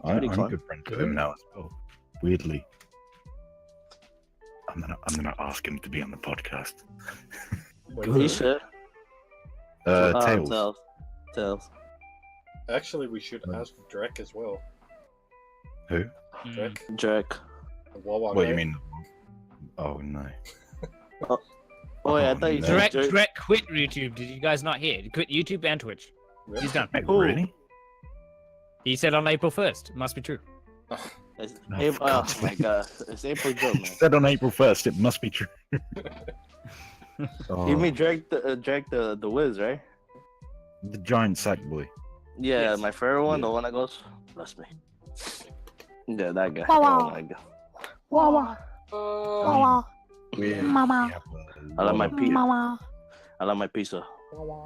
I'm pretty fun. good friends with him now as well. Weirdly. I'm gonna ask him to be on the podcast. He should. Tails. Thelv. Actually, we should ask Drek as well. Who? Drek? Drake. The Wawa What guy. you mean? Oh no. Oh yeah, I thought you no. said Drek quit YouTube. Did you guys not hear? He quit YouTube and Twitch. Really? He's done. Wait, really? He said on April 1st. Must be true. It's No, April, for God's oh my god, it's April Joe, man. Said on April 1st, it must be true. Oh, You mean Drake the Wiz, right? the giant sack boy. Yeah, Yes. my favorite one, Yeah. the one that goes, bless me. Yeah, that guy. Wow. Oh my god. Wawa. Oh, Mama. I like my lot of- pizza. Mama. I like my pizza.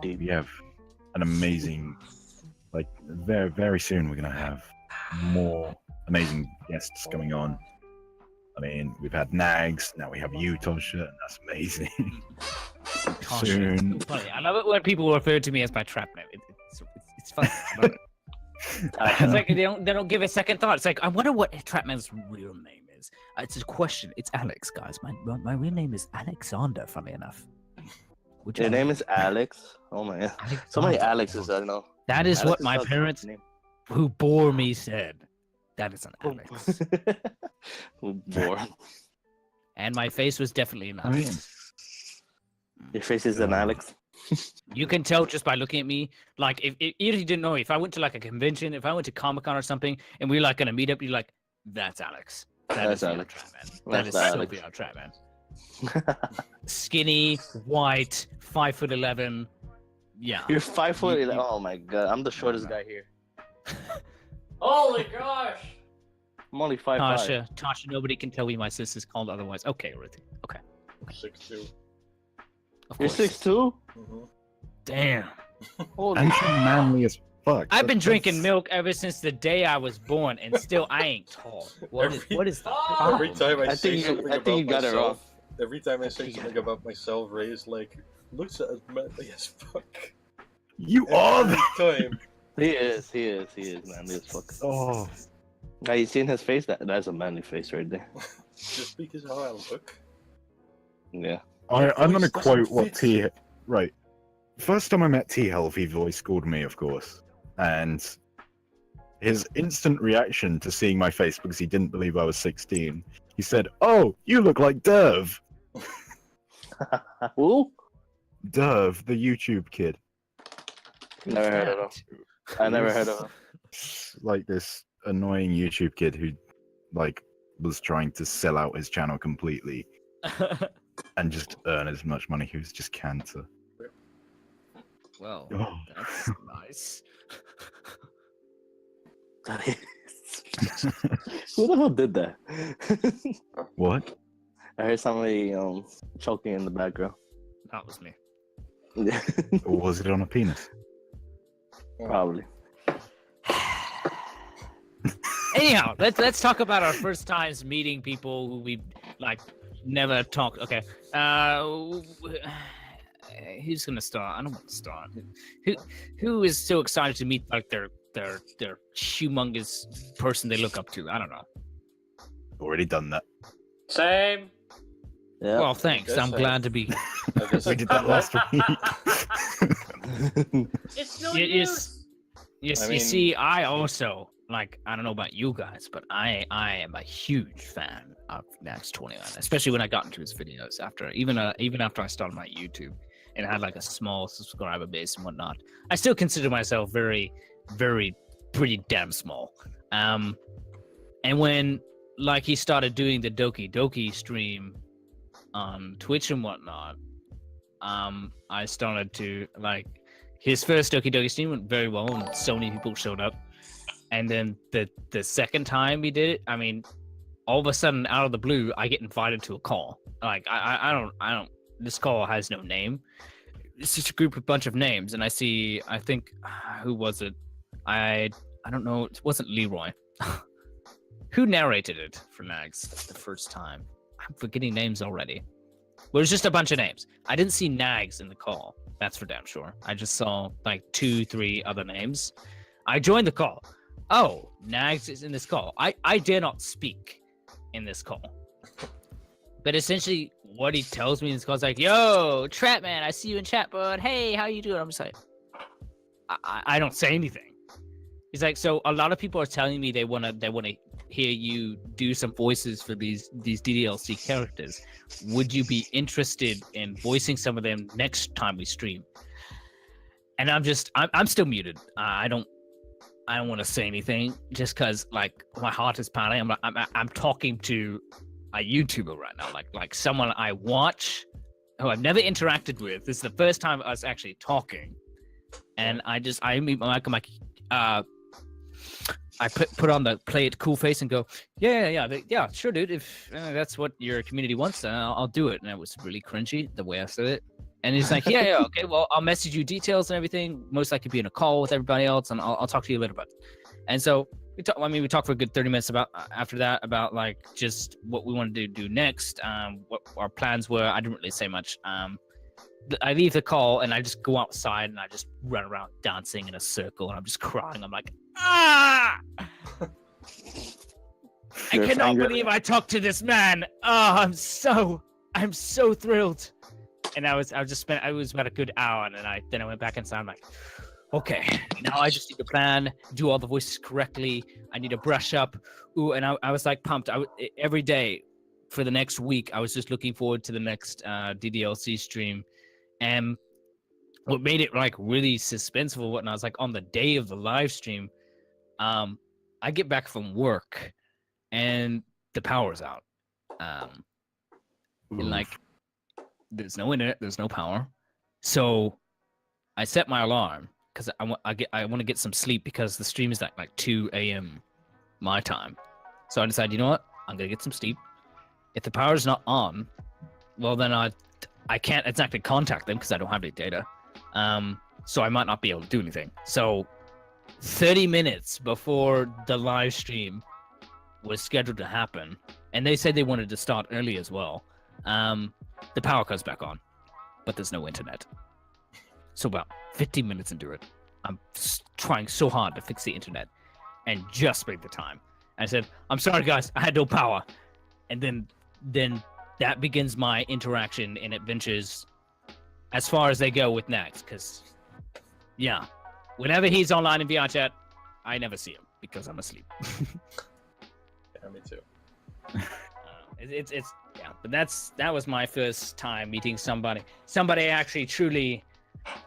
We have an amazing, like, very, very soon we're going to have more amazing guests coming on. I mean, we've had Nags, now we have you, Tosha, and that's amazing. Soon. Funny. I love it when people refer to me as my trap name. It's fun. I love it. It's like they don't give a second thought. It's like, I wonder what Trapman's real name is. It's a question. It's Alex, guys. My real name is Alexander, funny enough. Your name is Alex? Oh my god. So many Alexes, I know. That is Alex what is my not a parents name. who bore me said. That is an Alex. Bore. And my face was definitely an I mean, Alex. Your face is an Alex. You can tell just by looking at me. Like, if you didn't know, if I went to like a convention, if I went to Comic-Con or something, and we were like going to meet up, you're like, that's Alex. That's is Alex. VRTrapman. That's That is so Alex. VRTrapman. Skinny, white, 5'11". Yeah. You're 5'11". Oh my god, I'm the shortest guy here. Holy gosh! I'm only 5'5". Tasha, nobody can tell me my sister's called otherwise. Okay, Ruthie. Okay. 6'2". Of You're course. 6'2"? Damn. Holy and so manly as fuck. I've been That's- drinking milk ever since the day I was born, and still I ain't tall. What is the Every problem? time I say think something you about got it wrong. myself, every time I say something about myself, Ray is like, looks as manly as fuck. You are Every the... time. He is manly as fuck. Oh. Now you seen his face? That's a manly face right there. Just because how I look. Yeah. I'm going to voice doesn't quote what fit. Right. First time I met Thelv, he voice called me, of course. And his instant reaction to seeing my face, because he didn't believe I was 16, he said, "Oh, you look like Thelv." Who? Thelv, the YouTube kid. Never heard of him. I never heard of him. Like this annoying YouTube kid who, like, was trying to sell out his channel completely and just earn as much money. He was just cancer. Well, Oh. that's nice. That is. Who the hell did that? What? I heard somebody choking in the background. That was me. Or was it on a penis? Probably. Anyhow, let's talk about our first times meeting people who we like never talked. Okay, who's gonna start? I don't want to start. Who is so excited to meet like their humongous person they look up to? I don't know. Already done that. Same. Yeah. Well, thanks. guess I'm glad to be. I guess We did that last week. It's no You use. you I mean- see, I also like. I don't know about you guys, but I am a huge fan of Nax 29, especially when I got into his videos after even after I started my YouTube and had like a small subscriber base and whatnot. I still consider myself very, very pretty damn small. And when like he started doing the Doki Doki stream on Twitch and whatnot, I started to like his first Doki Doki stream went very well and so many people showed up. And then the second time he did it, I mean, all of a sudden out of the blue, I get invited to a call. Like I don't. This call has no name. It's just a bunch of names, and I think who was it? I don't know. It wasn't Leroy. Who narrated it for Nags the first time? I'm forgetting names already. Well, it's just a bunch of names. I didn't see Nags in the call. That's for damn sure. I just saw like 2-3 other names. I joined the call. Oh, Nags is in this call. I dare not speak in this call. But essentially, what he tells me in this call is like, "Yo, Trapman, I see you in chat, bud. Hey, how you doing?" I'm just like, I don't say anything. He's like, "So a lot of people are telling me they wanna hear you do some voices for these DDLC characters. Would you be interested in voicing some of them next time we stream?" And I'm still muted. I don't want to say anything just because like my heart is pounding. I'm talking to a YouTuber right now, like someone I watch who I've never interacted with. This is the first time us actually talking, and I meet my mic. I'm like, I put on the play it cool face and go, yeah, sure, dude. If that's what your community wants, then I'll do it. And it was really cringy the way I said it. And he's like, yeah, okay, well, I'll message you details and everything. Most likely be in a call with everybody else, and I'll talk to you later about it. And so we talked for a good 30 minutes after that about like just what we wanted to do next, what our plans were. I didn't really say much. I leave the call and I just go outside and I just run around dancing in a circle and I'm just crying. I'm like, I cannot believe I talked to this man. Oh, I'm so thrilled. And I was about a good hour, and then I went back inside. I'm like, okay, now I just need to plan, do all the voices correctly. I need to brush up. Ooh, and I was like pumped. Every day for the next week, I was just looking forward to the next DDLC stream. And what made it like really suspenseful, whatnot, was like on the day of the live stream, I get back from work and the power's out. And like, there's no internet, there's no power. So I set my alarm because I want to get some sleep because the stream is at like 2 a.m. my time. So I decided, you know what? I'm going to get some sleep. If the power's not on, well, then I can't exactly contact them because I don't have any data. So I might not be able to do anything. So 30 minutes before the live stream was scheduled to happen, and they said they wanted to start early as well, the power comes back on, but there's no internet. So about 15 minutes into it, I'm trying so hard to fix the internet and just made the time. I said, I'm sorry, guys, I had no power. And then that begins my interaction and adventures as far as they go with Nax. Because, yeah, whenever he's online in VRChat, I never see him because I'm asleep. Yeah, me too. Yeah, but that was my first time meeting somebody I actually truly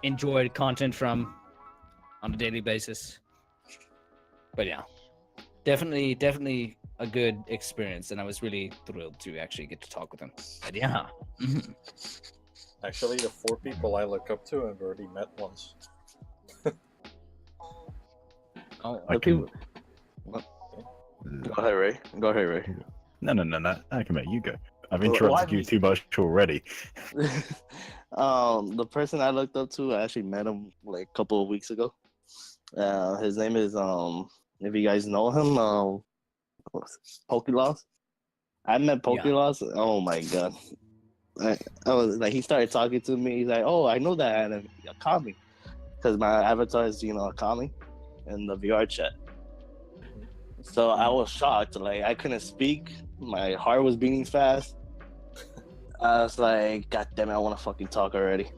enjoyed content from on a daily basis. But yeah, definitely a good experience, and I was really thrilled to actually get to talk with him. But yeah. Actually, the 4 people I look up to I've already met once. Go ahead, Ray. No. I can make you go. I've interrupted you too much already. The person I looked up to, I actually met him like a couple of weeks ago. His name is if you guys know him, Pokeloss. I met Pokeloss. Yeah. Oh my god! I was like, he started talking to me. He's like, "Oh, I know that anime, Akami," because my avatar is Akami in the VRChat. So I was shocked. Like, I couldn't speak. My heart was beating fast. I was like, God damn it, I want to fucking talk already.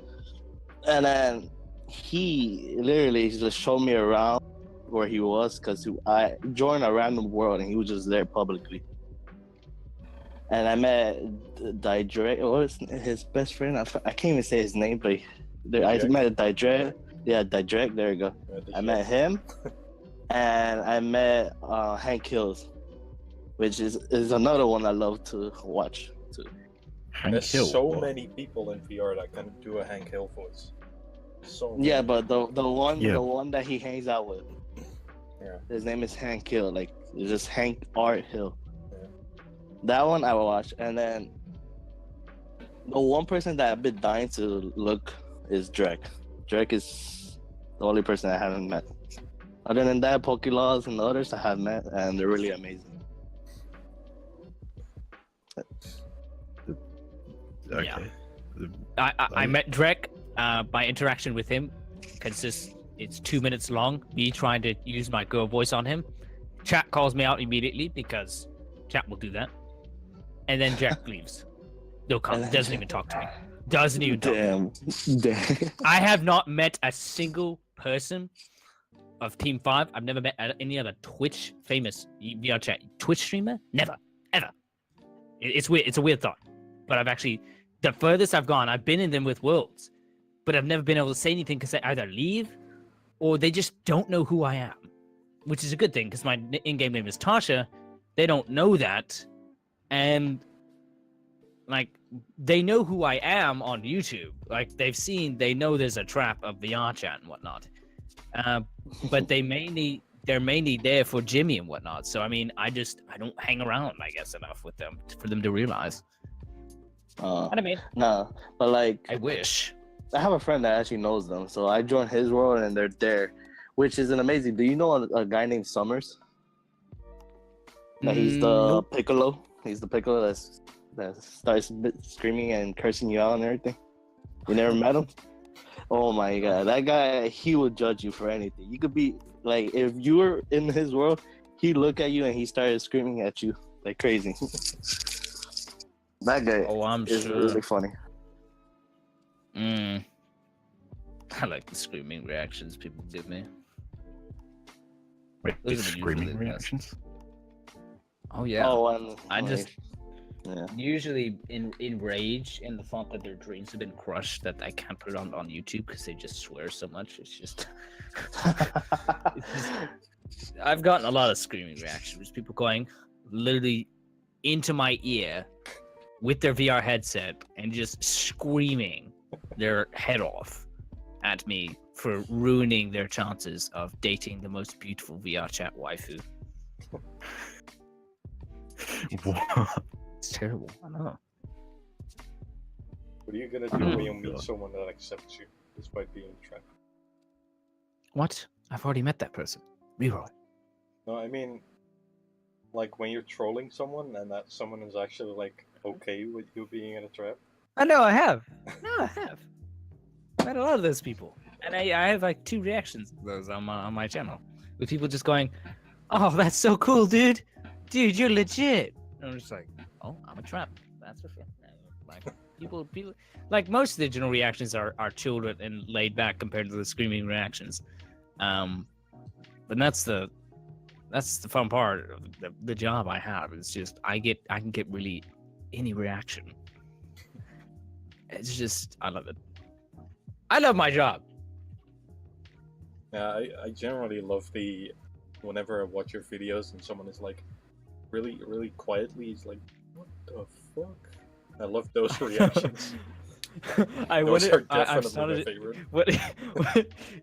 And then he literally just showed me around where he was, because I joined a random world and he was just there publicly. And I met Didre. What was his best friend? I can't even say his name, but I met Didre. Yeah, Didre. There you go. I met him. And I met Hank Hills, which is another one I love to watch too. There's so many people in VR that can do a Hank Hill voice. So many. Yeah, but the one that he hangs out with, his name is Hank Hill. Like, it's just Hank Art Hill. Yeah. That one I will watch, and then the one person that I've been dying to look is Drake. Drake is the only person I haven't met. Other than that, Pokeloss and the others I have met, and they're really amazing. Okay. Yeah. I met Drek. My interaction with him consists, it's 2 minutes long, me trying to use my girl voice on him. Chat calls me out immediately because chat will do that. And then Jack leaves. No comment, doesn't even talk to me. Doesn't even talk to me. Damn. I have not met a single person of Team 5. I've never met any other famous VRChat Twitch streamer. Never, ever. It's weird. It's a weird thought. But I've actually, the furthest I've gone, I've been in them with Worlds, but I've never been able to say anything because they either leave or they just don't know who I am, which is a good thing because my in-game name is Tasha. They don't know that. And like, they know who I am on YouTube. Like, they know there's a trap of VRChat and whatnot. But they mainly they're mainly there for Jimmy and whatnot. So I mean, I don't hang around, I guess, enough with them for them to realize. What I mean? Nah, but like, I wish. I have a friend that actually knows them, so I joined his world and they're there, which is an amazing. Do you know a guy named Summers? That he's the Piccolo. He's the Piccolo that starts screaming and cursing you out and everything. You never met him? Oh my god, that guy, he would judge you for anything. You could be like, if you were in his world, he'd look at you and he started screaming at you like crazy. That guy is really funny. I like the screaming reactions people give me. Wait, those screaming reactions? Oh yeah. Oh, and I just usually enrage in the thought that their dreams have been crushed, that I can't put it on YouTube because they just swear so much. It's just, I've gotten a lot of screaming reactions. People going literally into my ear with their VR headset and just screaming their head off at me for ruining their chances of dating the most beautiful VRChat waifu. What? It's terrible. I know. What are you gonna do when you meet someone that accepts you despite being trapped? What? I've already met that person. Leroy. No, I mean, like when you're trolling someone and that someone is actually like okay with you being in a trap. I know I have. No, I have. I met a lot of those people, and I have like 2 reactions to those on my channel, with people just going, "Oh, that's so cool, dude! Dude, you're legit." And I'm just like, "Oh, I'm a trap. That's for sure." Like people, like most of the general reactions are chilled and laid back compared to the screaming reactions. But that's the fun part of the job I have. It's just I can get really any reaction. It's just, I love it. I love my job. Yeah, I generally love whenever I watch your videos and someone is like really, really quietly, he's like, what the fuck? I love those reactions. Those are definitely my favorite.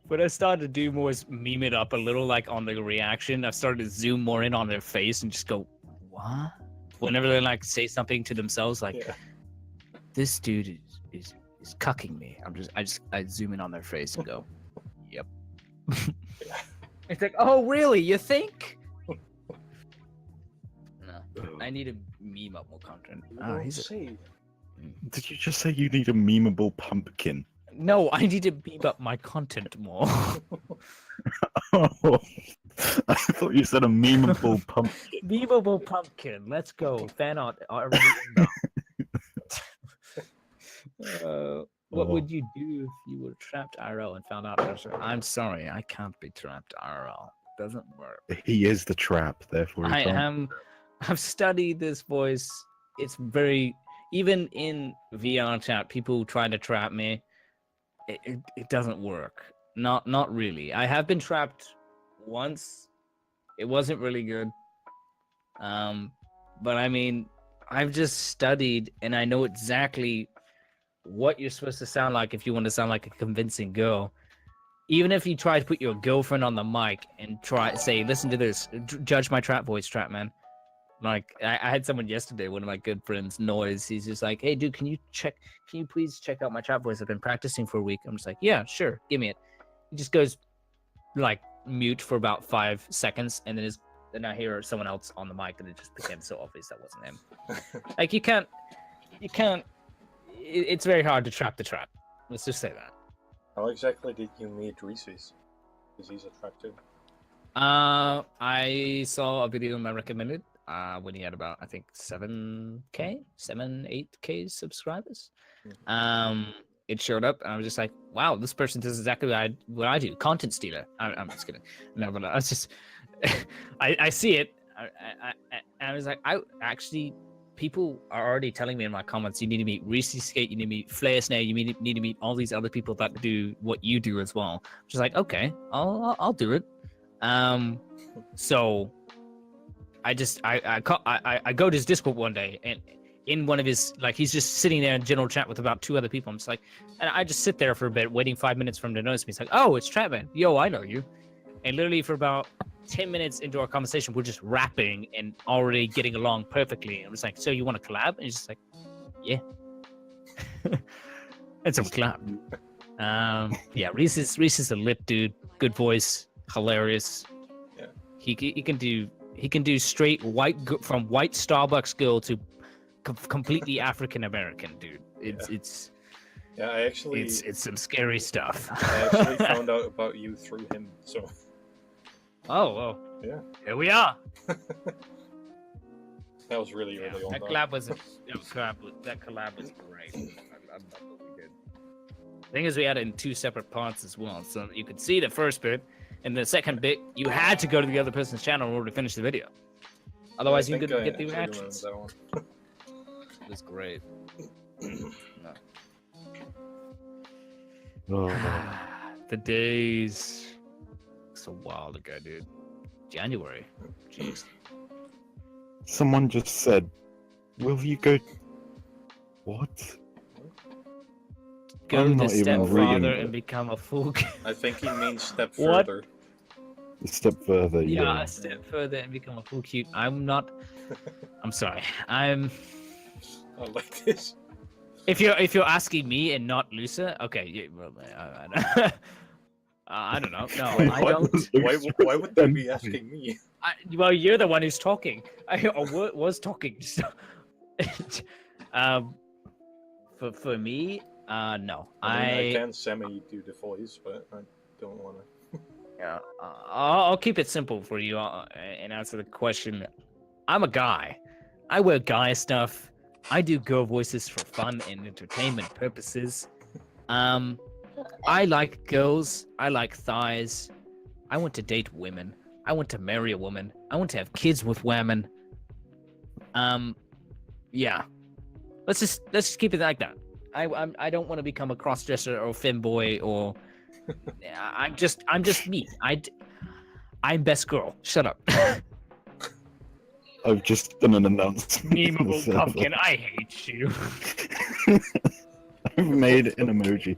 What I started to do more is meme it up a little, like on the reaction. I've started to zoom more in on their face and just go, what? Whenever they like say something to themselves, like, this dude is cucking me. I zoom in on their face and go, yep. It's like, oh really? You think? No, I need to meme up more content. Did you just say you need a memeable pumpkin? No, I need to beef up my content more. Oh, I thought you said a memeable pumpkin. Memeable pumpkin. Let's go. Fan art already inbound. What would you do if you were trapped IRL and found out? I'm sorry, I can't be trapped IRL. Doesn't work. He is the trap, therefore. I've studied this voice. It's very, even in VRChat, people try to trap me. It doesn't work. Not really. I have been trapped once. It wasn't really good. But I mean, I've just studied and I know exactly what you're supposed to sound like if you want to sound like a convincing girl. Even if you try to put your girlfriend on the mic and say, listen to this, judge my trap voice, Trapman. Like, I had someone yesterday, one of my good friends, Noise, he's just like, hey dude, can you please check out my trap voice? I've been practicing for a week. I'm just like, yeah, sure, give me it. He just goes like mute for about 5 seconds, and then I hear someone else on the mic, and it just became so obvious that wasn't him. Like, you can't, it's very hard to trap the trap. Let's just say that. How exactly did you meet RayZay? Because he's a trap too. I saw a video I recommended when he had about, I think, 8K subscribers. It showed up, and I was just like, wow, this person does exactly what I do. Content stealer. I'm just kidding. No, but I was just, I see it. I was like, people are already telling me in my comments, you need to meet RayZay Skate, you need to meet Flare Snare, you need to meet all these other people that do what you do as well. Just like, okay, I'll do it. So I go to his Discord one day, and in one of his, like, he's just sitting there in general chat with about 2 other people. I'm just like, and I just sit there for a bit, waiting 5 minutes for him to notice me. He's like, oh, it's Trapman. Yo, I know you. And literally for about 10 minutes into our conversation, we're just rapping and already getting along perfectly. And it's like, so you want to collab? And he's just like, yeah. And so we collab. Yeah, Reese is a lit dude. Good voice, hilarious. Yeah. He can do straight from white Starbucks girl to completely African American dude. It's some scary stuff. I actually found out about you through him, so. Oh well. Yeah. Here we are. That was really early on. That collab was great. I love what we did. The thing is, we had it in 2 separate parts as well, so you could see the first bit, and the second bit, you had to go to the other person's channel in order to finish the video. Otherwise, you couldn't get the reactions. That one. It was great. The days. So wild ago, dude. January. Jeez. Someone just said, "Will you go?" What? Go I'm to not even stepfather reading and become a fool. I think he means step What? further. A step further, Yeah, yeah. a step further and become a full cute. I'm sorry. I like this. If you're asking me and not Lusa, okay. Yeah, well, I don't know. No, Wait, I what? don't. Why would they be asking me? Well, you're the one who's talking. I was talking. So, for me, no. I can semi do the voice, but I don't want to. Yeah, I'll keep it simple for you and answer the question. I'm a guy. I wear guy stuff. I do girl voices for fun and entertainment purposes. I like girls. I like thighs. I want to date women. I want to marry a woman. I want to have kids with women. Yeah. Let's just keep it like that. I don't want to become a crossdresser or femboy or. I'm just me. I'm best girl. Shut up. I've just done an announcement. Memeable pumpkin. I hate you. I've made an emoji.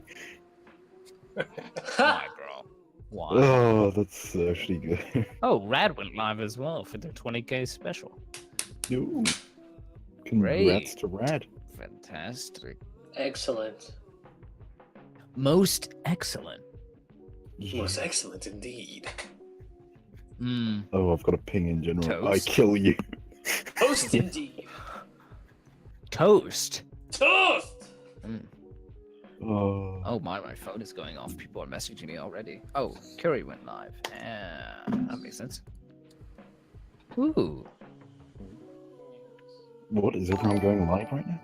Why, bro? Why? Oh, that's actually good. Oh, Rad went live as well for the 20K special. Ooh. Congrats to Rad. Fantastic. Excellent. Most excellent. Most excellent indeed. Oh, I've got a ping in general. Toast. I kill you. Toast indeed. Toast. Toast! Oh my phone is going off. People are messaging me already. Oh, Curry went live. That makes sense. Ooh. What, is everyone going live right now?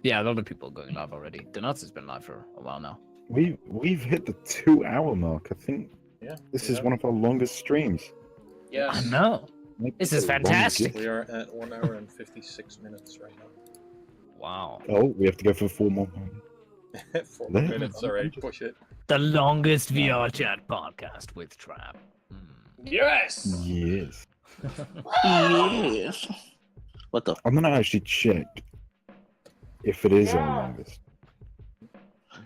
Yeah, a lot of people are going live already. Donuts has been live for a while now. We've hit the 2-hour mark, I think. Yeah. This is one of our longest streams. Yeah. I know. This is fantastic. We are at 1 hour and 56 minutes right now. Wow. Oh, we have to go for 4 more. 4 minutes, alright, push it. The longest VRChat podcast with Trap. Yes! Yes. Yes. What the? I'm gonna actually check if it is our longest.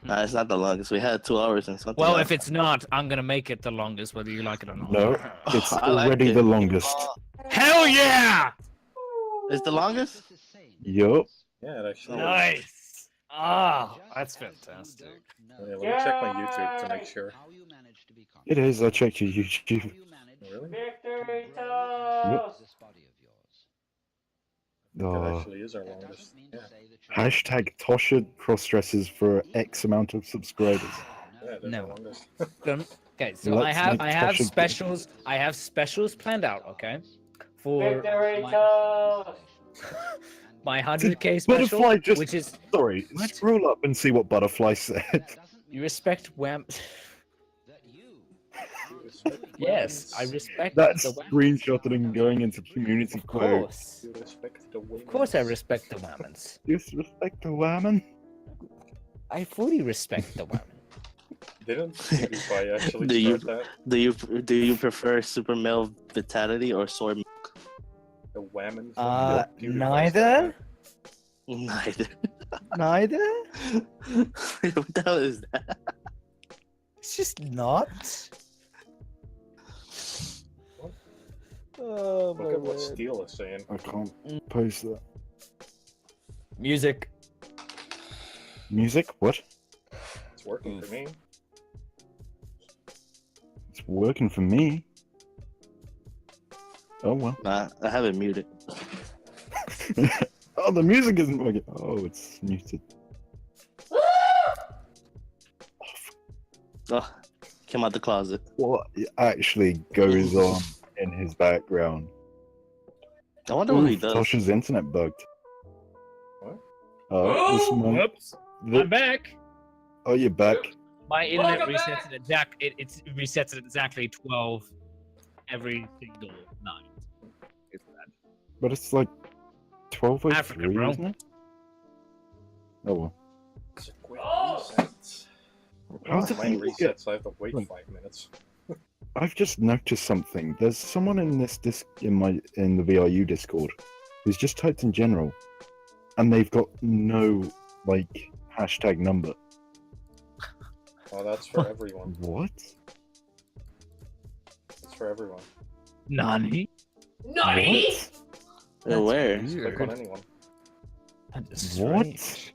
Nah, it's not the longest. We had 2 hours and something. Well, else. if it's not, I'm gonna make it the longest, whether you like it or not. No, it's I like already it. the longest. Hell yeah! It's the longest? Yup. Yeah, it actually is. Nice. Ah, that's fantastic. Yeah, let me check my YouTube to make sure. It is. I checked your YouTube. Really? Victory Yep. toast! That Oh. actually is our longest. Yeah. Hashtag Tosha crossdresses for X amount of subscribers. Yeah, that's No. the longest. Okay, so Let's make I have Tasha- specials. I have specials planned out. Okay, for Victory my, toast! my 100K special, Butterfly just- which is Sorry, What? scroll up and see what Butterfly said. you respect Wham. Yes, I respect That's the Wham. screenshotted and going into community Of quote. course, You respect the of course, I respect the Whammons. Disrespect the woman. I fully respect the Whammon. Didn't PewDiePie actually Do you- start that? Do you prefer super male vitality or soy milk? The whammon? Neither. Neither. Neither. What the hell is that? It's just not. Oh, Look at what Steel is saying. I can't post that. Music. Music? What? It's working for me. It's working for me. Oh well. Nah, I have it muted. Oh, the music isn't working. Oh, it's muted. Oh, came out the closet. What actually goes on in his background? I wonder what he does. Tosh's internet bugged. What? Oh, this one. Whoops! I'm back. Oh, you're back. My internet Welcome resets back. at it resets at exactly 12 every single night. It's bad. But it's like 12:03, Africa, bro. isn't it? Oh well. It's a quick Oh! reset. How's it Mine think you get- resets, I have to wait Look. 5 minutes. I've just noticed something. There's someone in this in the VRU Discord who's just typed in general, and they've got no hashtag number. Oh, that's for everyone. What? It's for everyone. Nani? Nani? Where? Click on anyone. That is What? strange.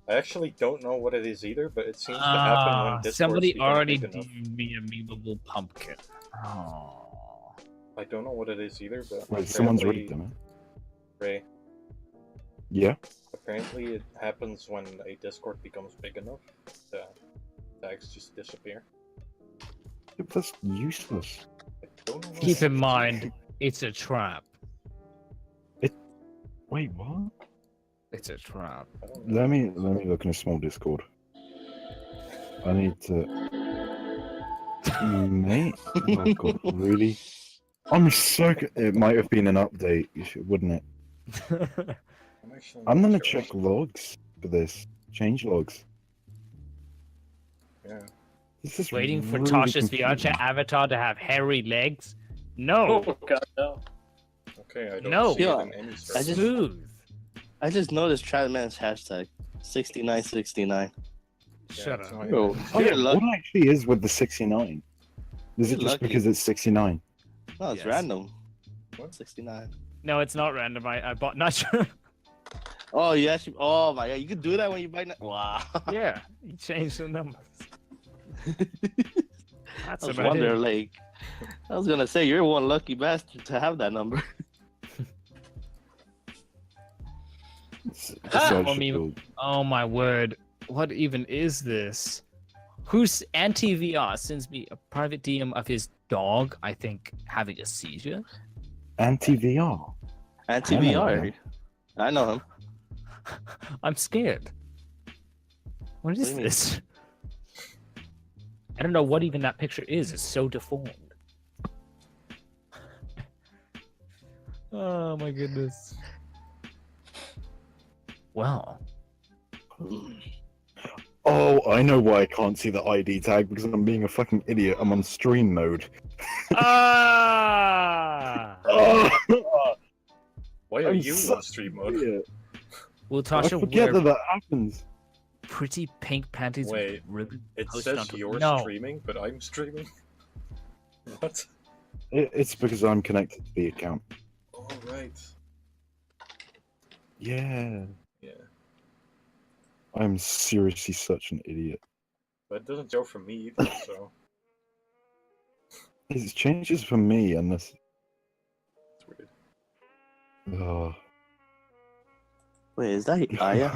I actually don't know what it is either, but it seems to happen when Discord Somebody already big enough. gave me a memeable pumpkin. Oh. I don't know what it is either, but Wait, someone's apparently- already done it. Ray, Yeah. apparently it happens when a Discord becomes big enough. The tags just disappear. Yeah, that's useless. I don't know what Keep it in is. mind, it's a trap. Wait, what? It's a trap. I don't know. Let me look in a small Discord. I need to. Mate, oh god, really? I'm so. It might have been an update, wouldn't it? Actually I'm not gonna sure. check logs for this. Change logs. Yeah. This is Waiting for really Tasha's confusing. VRChat avatar to have hairy legs? No. Oh god, no. Okay, I don't No. see Yeah, it in any I search. just- Smooth. I just noticed Trapman's hashtag 6969. Shut it's up. not Bro, even- Oh, you're yeah, lucky. what actually is with the 69? Is it You're just lucky. because it's 69? No, it's Yes. random. What? 69. No, it's not random. I bought nacho. Oh, you actually. Oh my god, you can do that when you buy. Wow. Yeah, you changed the numbers. That's I was what I did. wondering, like, I was gonna say you're one lucky bastard to have that number. It's Ah! such I mean- a- Oh my word. What even is this? Who's anti-VR sends me a private DM of his dog, I think, having a seizure? Anti-VR. Anti I know VR. him. I know him. I'm scared. What do is you mean? this? I don't know what even that picture is. It's so deformed. Oh my goodness. Well, Oh, I know why I can't see the ID tag, because I'm being a fucking idiot. I'm on stream mode. ah! Oh, Why are I'm you so on stream mode? idiot. Will I Tasha forget wear that happens. pretty pink panties Wait, with ribbon? It posted says onto- you're No. streaming, but I'm streaming. What? It's because I'm connected to the account. Oh, right. Yeah. Yeah. I'm seriously such an idiot. But it doesn't show for me either, so It changes for me unless. it's weird. Oh. Wait, is that Aya?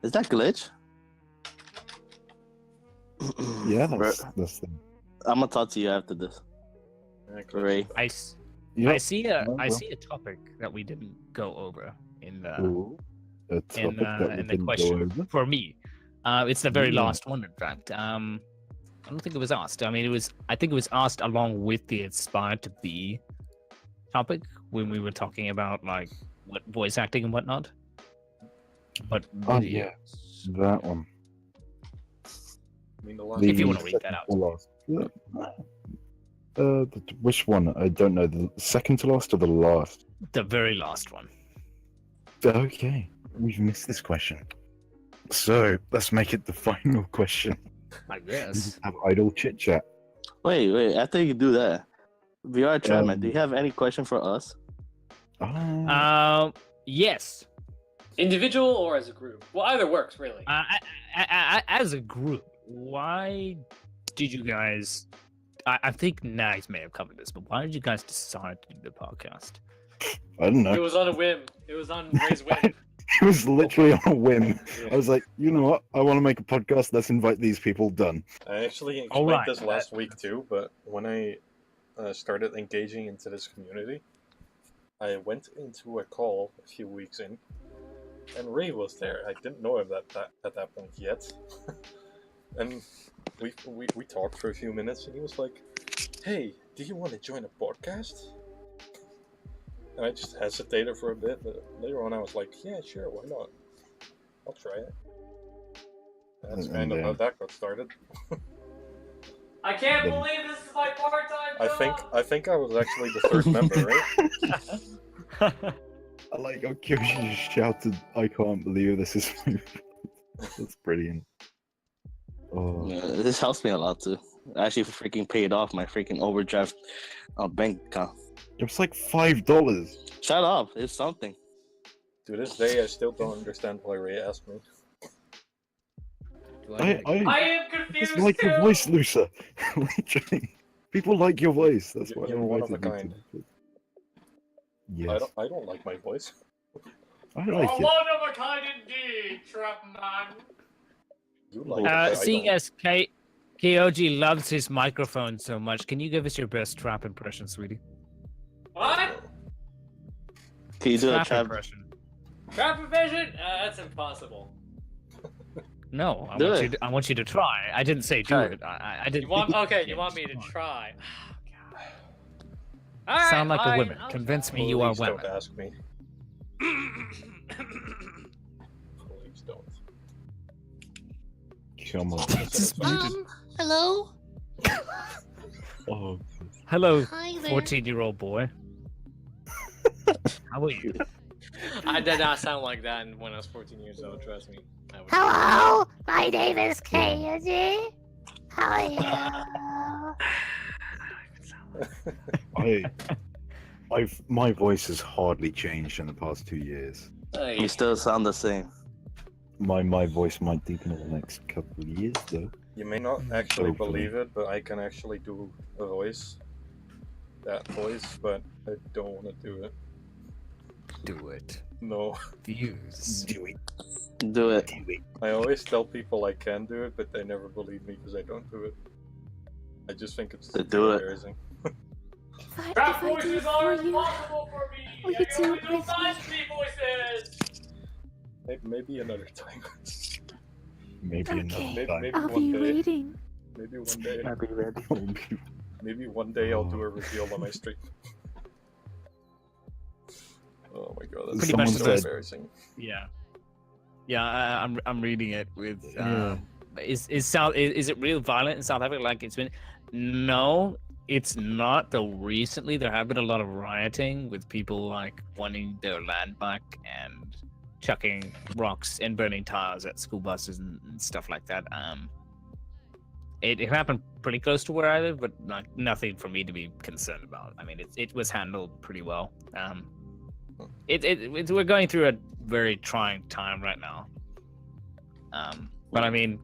Is that glitch? Yeah, Bro, that's the. I'm gonna talk to you after this. Yeah, cool. Ray. I, s- Yep. I see a Oh, I well. see a topic that we didn't go over in the Ooh, a topic that we in the didn't go question over. for me. It's the very Yeah. last one, in fact. I don't think it was asked. I mean, I think it was asked along with the aspired to be topic when we were talking about like what voice acting and whatnot. But Oh, videos. yeah. That one. I mean, the last If you one- wanna read that out. second to last. Which one? I don't know. The second to last or the last? The very last one. Okay, we've missed this question. So let's make it the final question. I guess. Have idle chit chat. Wait, after you do that, VRTrapman, do you have any question for us? Yes. Individual or as a group? Well, either works, really. As a group, why did you guys? I think Nags may have covered this, but why did you guys decide to do the podcast? I don't know. It was on a whim. It was on Ray's whim. It was literally on a whim. I was like, you know what? I want to make a podcast. Let's invite these people. Done. I actually explained this last week too, but when I started engaging into this community, I went into a call a few weeks in, and Ray was there. I didn't know him at that point yet. And we talked for a few minutes, and he was like, "Hey, do you want to join a podcast?" And I just hesitated for a bit, but later on I was like, "Yeah, sure, why not? I'll try it." That's kind of how that got started. I can't believe this is my part-time job! I think I was actually the third member, right? I like how Kyouji just shouted, "I can't believe this is my..." That's brilliant. Oh. Yeah, this helps me a lot too. I actually freaking paid off my freaking overdraft bank account. It was like $5. Shut up! It's something. To this day, I still don't understand why Ray asked me. I am confused It's like too! your voice, Lusa. Literally. People like your voice. That's why You're I one of a invited you kind. Yes. I don't like my voice. I like it. One of a kind indeed, Trapman. You like it, but I Seeing don't. as Kyouji loves his microphone so much, can you give us your best trap impression, sweetie? What? Can you do a Trap trap? impression. Trap impression? That's impossible. No, I Do want it. you. To, I want you to try. I didn't say do Try it. I didn't. You want? Okay, you Yeah, want me to come on. try? Oh, God. All right, Sound like a fine, woman. I'll Convince me Please you are don't women. ask me. try. Please don't. Come on. Hello? Oh. Hello, Hi there. 14-year-old boy. How are you? I did not sound like that when I was 14 years old, trust me. I was- Hello, my name is Kyouji. How are you? My voice has hardly changed in the past 2 years. You still sound the same. My voice might deepen in the next couple of years, though. You may not actually Hopefully. believe it, but I can actually do a voice. That voice, but I don't want to do it. Do it. No. Views. Do it. Do it. Do it. I always tell people I can do it, but they never believe me because I don't do it. I just think it's To do it. embarrassing. Trap voices are impossible for me! Will I you can do only it do with me? fancy voices! Maybe another time. Maybe Okay. another time. Maybe I'll one be day. waiting. Maybe one day. I'll be ready. Maybe one day I'll do a reveal on my stream. Oh my god, that's Pretty much so the- embarrassing. Yeah. Yeah, I'm reading it with. Yeah. Is it real violent in South Africa? Like it's been? No, it's not. Though recently there have been a lot of rioting with people like wanting their land back and chucking rocks and burning tires at school buses and stuff like that. It happened pretty close to where I live, but like nothing for me to be concerned about. I mean, it was handled pretty well. We're going through a very trying time right now. But I mean,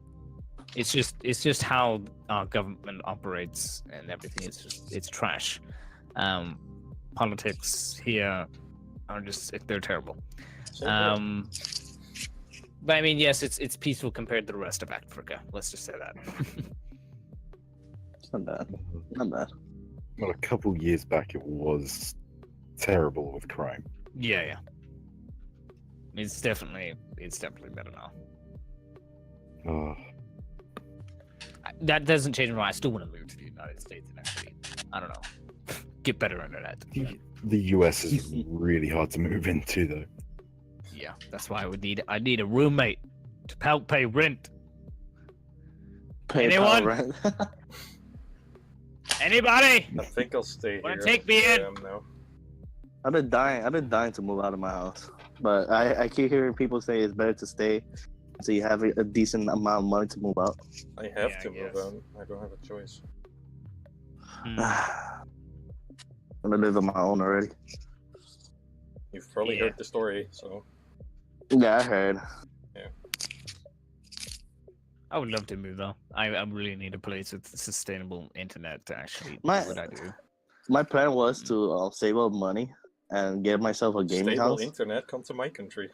it's just how our government operates and everything. It's trash. Politics here are they're terrible. But I mean, yes, it's peaceful compared to the rest of Africa. Let's just say that. It's not bad. Not bad. Well, a couple years back, it was terrible with crime. Yeah. It's definitely better now. Oh, That doesn't change my mind. I still want to move to the United States and actually, I don't know, get better internet. the US is really hard to move into, though. Yeah, that's why I need a roommate to help pay rent. Anyone? Right? Anybody? I think I'll stay Wanna here. take me where in? I am now. I've been dying to move out of my house, but I keep hearing people say it's better to stay, so you have a decent amount of money to move out. I have Yeah, to I move guess. on. I don't have a choice. I'm gonna live on my own already. You've probably heard the story, so. Yeah, I heard. Yeah. I would love to move though. I really need a place with sustainable internet to actually do My- what I do. My plan was to save up money and get myself a gaming Stable house. internet, come to my country.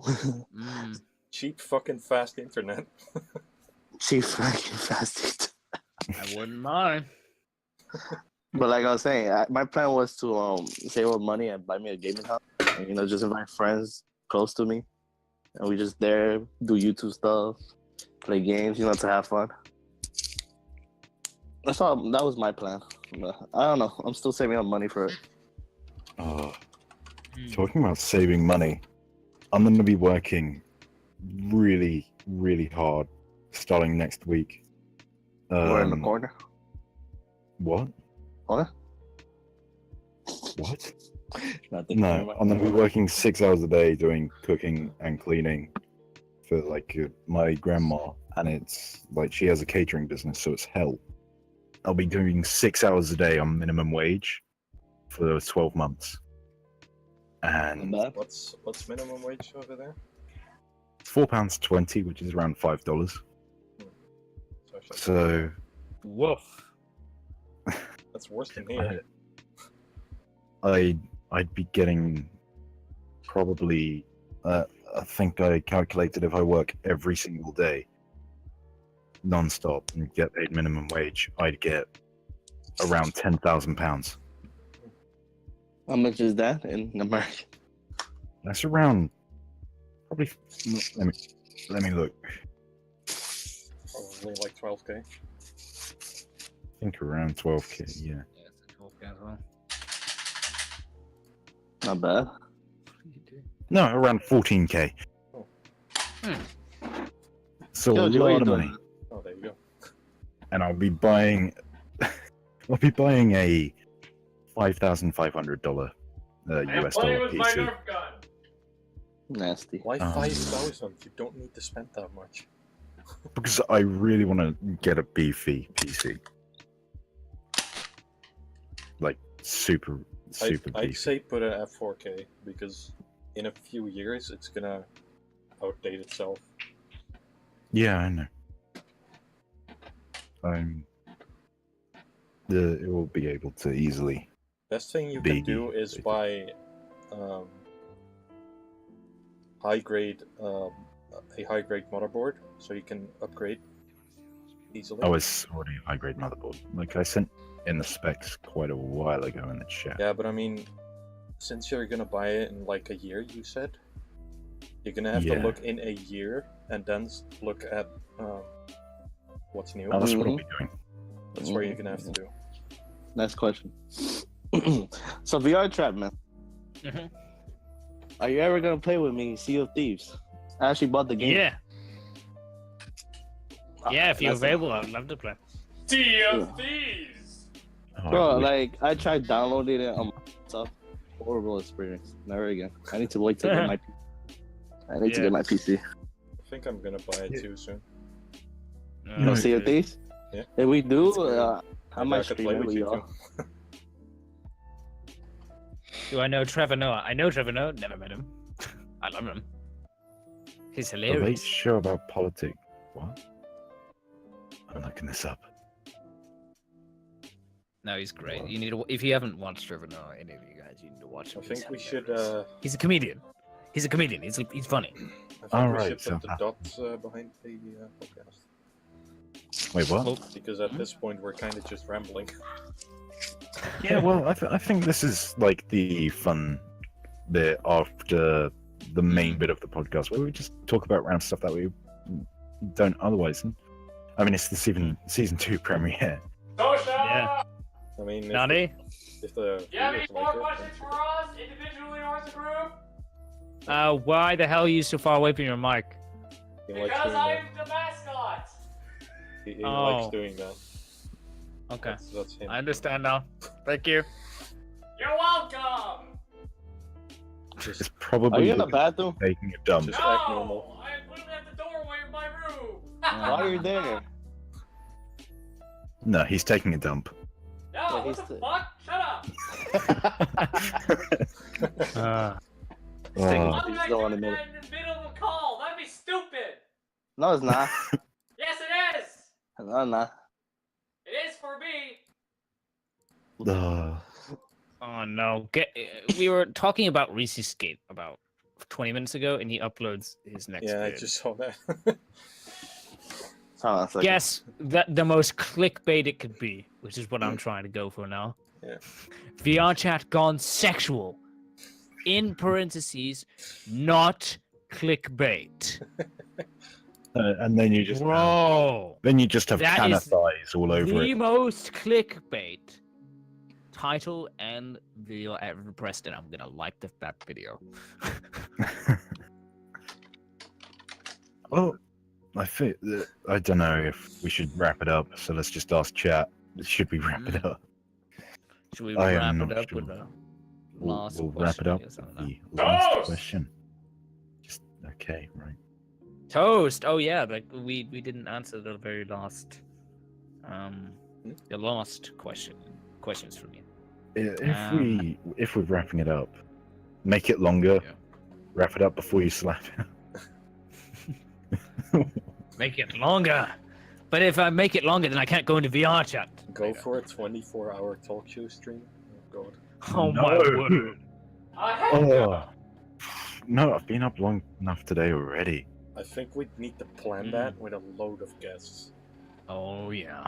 Mm. Cheap fucking fast internet. Cheap fucking fast. I wouldn't mind. But like I was saying, my plan was to save up money and buy me a gaming house. And, just invite friends close to me, and we just there do YouTube stuff, play games, to have fun. That's all. That was my plan. But I don't know. I'm still saving up money for it. Talking about saving money, I'm going to be working really, really hard starting next week. We're in the corner. What? Corner? What? Nothing. No, I'm going to be working 6 hours a day doing cooking and cleaning for my grandma, and it's like she has a catering business, so it's hell. I'll be doing 6 hours a day on minimum wage for those 12 months. And What's minimum wage over there? £4.20, which is around $5. So, woof. That's worse than here. I'd be getting probably. I think I calculated if I work every single day, non-stop, and get paid minimum wage, I'd get around £10,000. How much is that in America? That's around probably. Let me look. Probably like 12k. I think around 12k. Yeah. Yeah, it's a 12K as well. Not bad. No, around 14k. Oh. So Yo, a Joey, lot of money. Oh, there you go. And I'll be buying. I'll be buying a $5,500 US dollar PC. Nasty. Why 5,000? You don't need to spend that much. Because I really want to get a beefy PC. Like super beefy. I'd say put it at 4K because in a few years it's gonna outdate itself. Yeah, I know. It will be able to easily. Best thing you can do is buy a high grade motherboard so you can upgrade easily. Oh, it's already a high grade motherboard. Like I sent in the specs quite a while ago in the chat. Yeah, but I mean, since you're gonna buy it in like a year, you said you're gonna have to look in a year and then look at what's new. Oh, that's what I'll be doing. That's what you're gonna have to do. Next question. So VRTrapman, are you ever gonna play with me Sea of Thieves? I actually bought the game. Yeah. Yeah, if you're available, I'd love to play. Sea of Thieves! Bro, I tried downloading it on myself. Horrible experience. Never again. I need to wait to get my to get my PC. I think I'm gonna buy it too soon. Sea of Thieves? Yeah. If we do, I Maybe might could stream play it with with you y'all. too. Do I know Trevor Noah? I know Trevor Noah. Never met him. I love him. He's A late hilarious. show about politics. What? I'm looking this up. No, he's great. You need to. If you haven't watched Trevor Noah, any of you guys, you need to watch him. I think we should. He's a comedian. He's a comedian. He's funny. I think All we right, should put the dots behind the podcast. Wait, what? Because at this point we're kind of just rambling. Yeah, well, I think this is like the fun bit after the main bit of the podcast where we just talk about random stuff that we don't otherwise. I mean, it's the season 2 premiere. Yeah. I mean, Nani? if the Do you have any viewers more like it, questions for us, individually or as a group? Why the hell are you so far away from your mic? he likes Because doing I'm that. the mascot! He Oh. likes doing that. Okay. That's him. I understand now. Thank you. You're welcome! It's Are probably you in the bathroom? taking a dump. Just act normal. No! I'm literally at the doorway of my room! While you're there. No, he's taking a dump. Yo, Yeah, what he's the the- fuck? Shut up! He's taking- Why would he's I still do on the that middle. in the middle of a call? That'd be stupid! No, it's not. Yes, it is! No, it's not. It is for me! Oh no! We were talking about Reese's Skate about 20 minutes ago, and he uploads his next. Yeah, I vid. just saw that. Hold on a second. Guess that the most clickbait it could be, which is what I'm trying to go for now. Yeah. VRChat gone sexual. In parentheses, not clickbait. And then you just Bro, have that Canna is thighs all over the it. most clickbait title and video I ever pressed, and I'm gonna like that video. Well, I think I don't know if we should wrap it up. So let's just ask chat. Should we wrap it up? Should we I wrap am it not up sure. with a We'll last wrap it up question? with the last Toast! question. Just okay, right? Toast. Oh yeah, like we didn't answer the very last the last questions from you. If we're wrapping it up, make it longer. Yeah. Wrap it up before you slap it. Make it longer. But if I make it longer, then I can't go into VR chat. Go for a 24-hour talk show stream. Oh god. Oh No. my word. Oh no, I've been up long enough today already. I think we need to plan that with a load of guests. Oh yeah.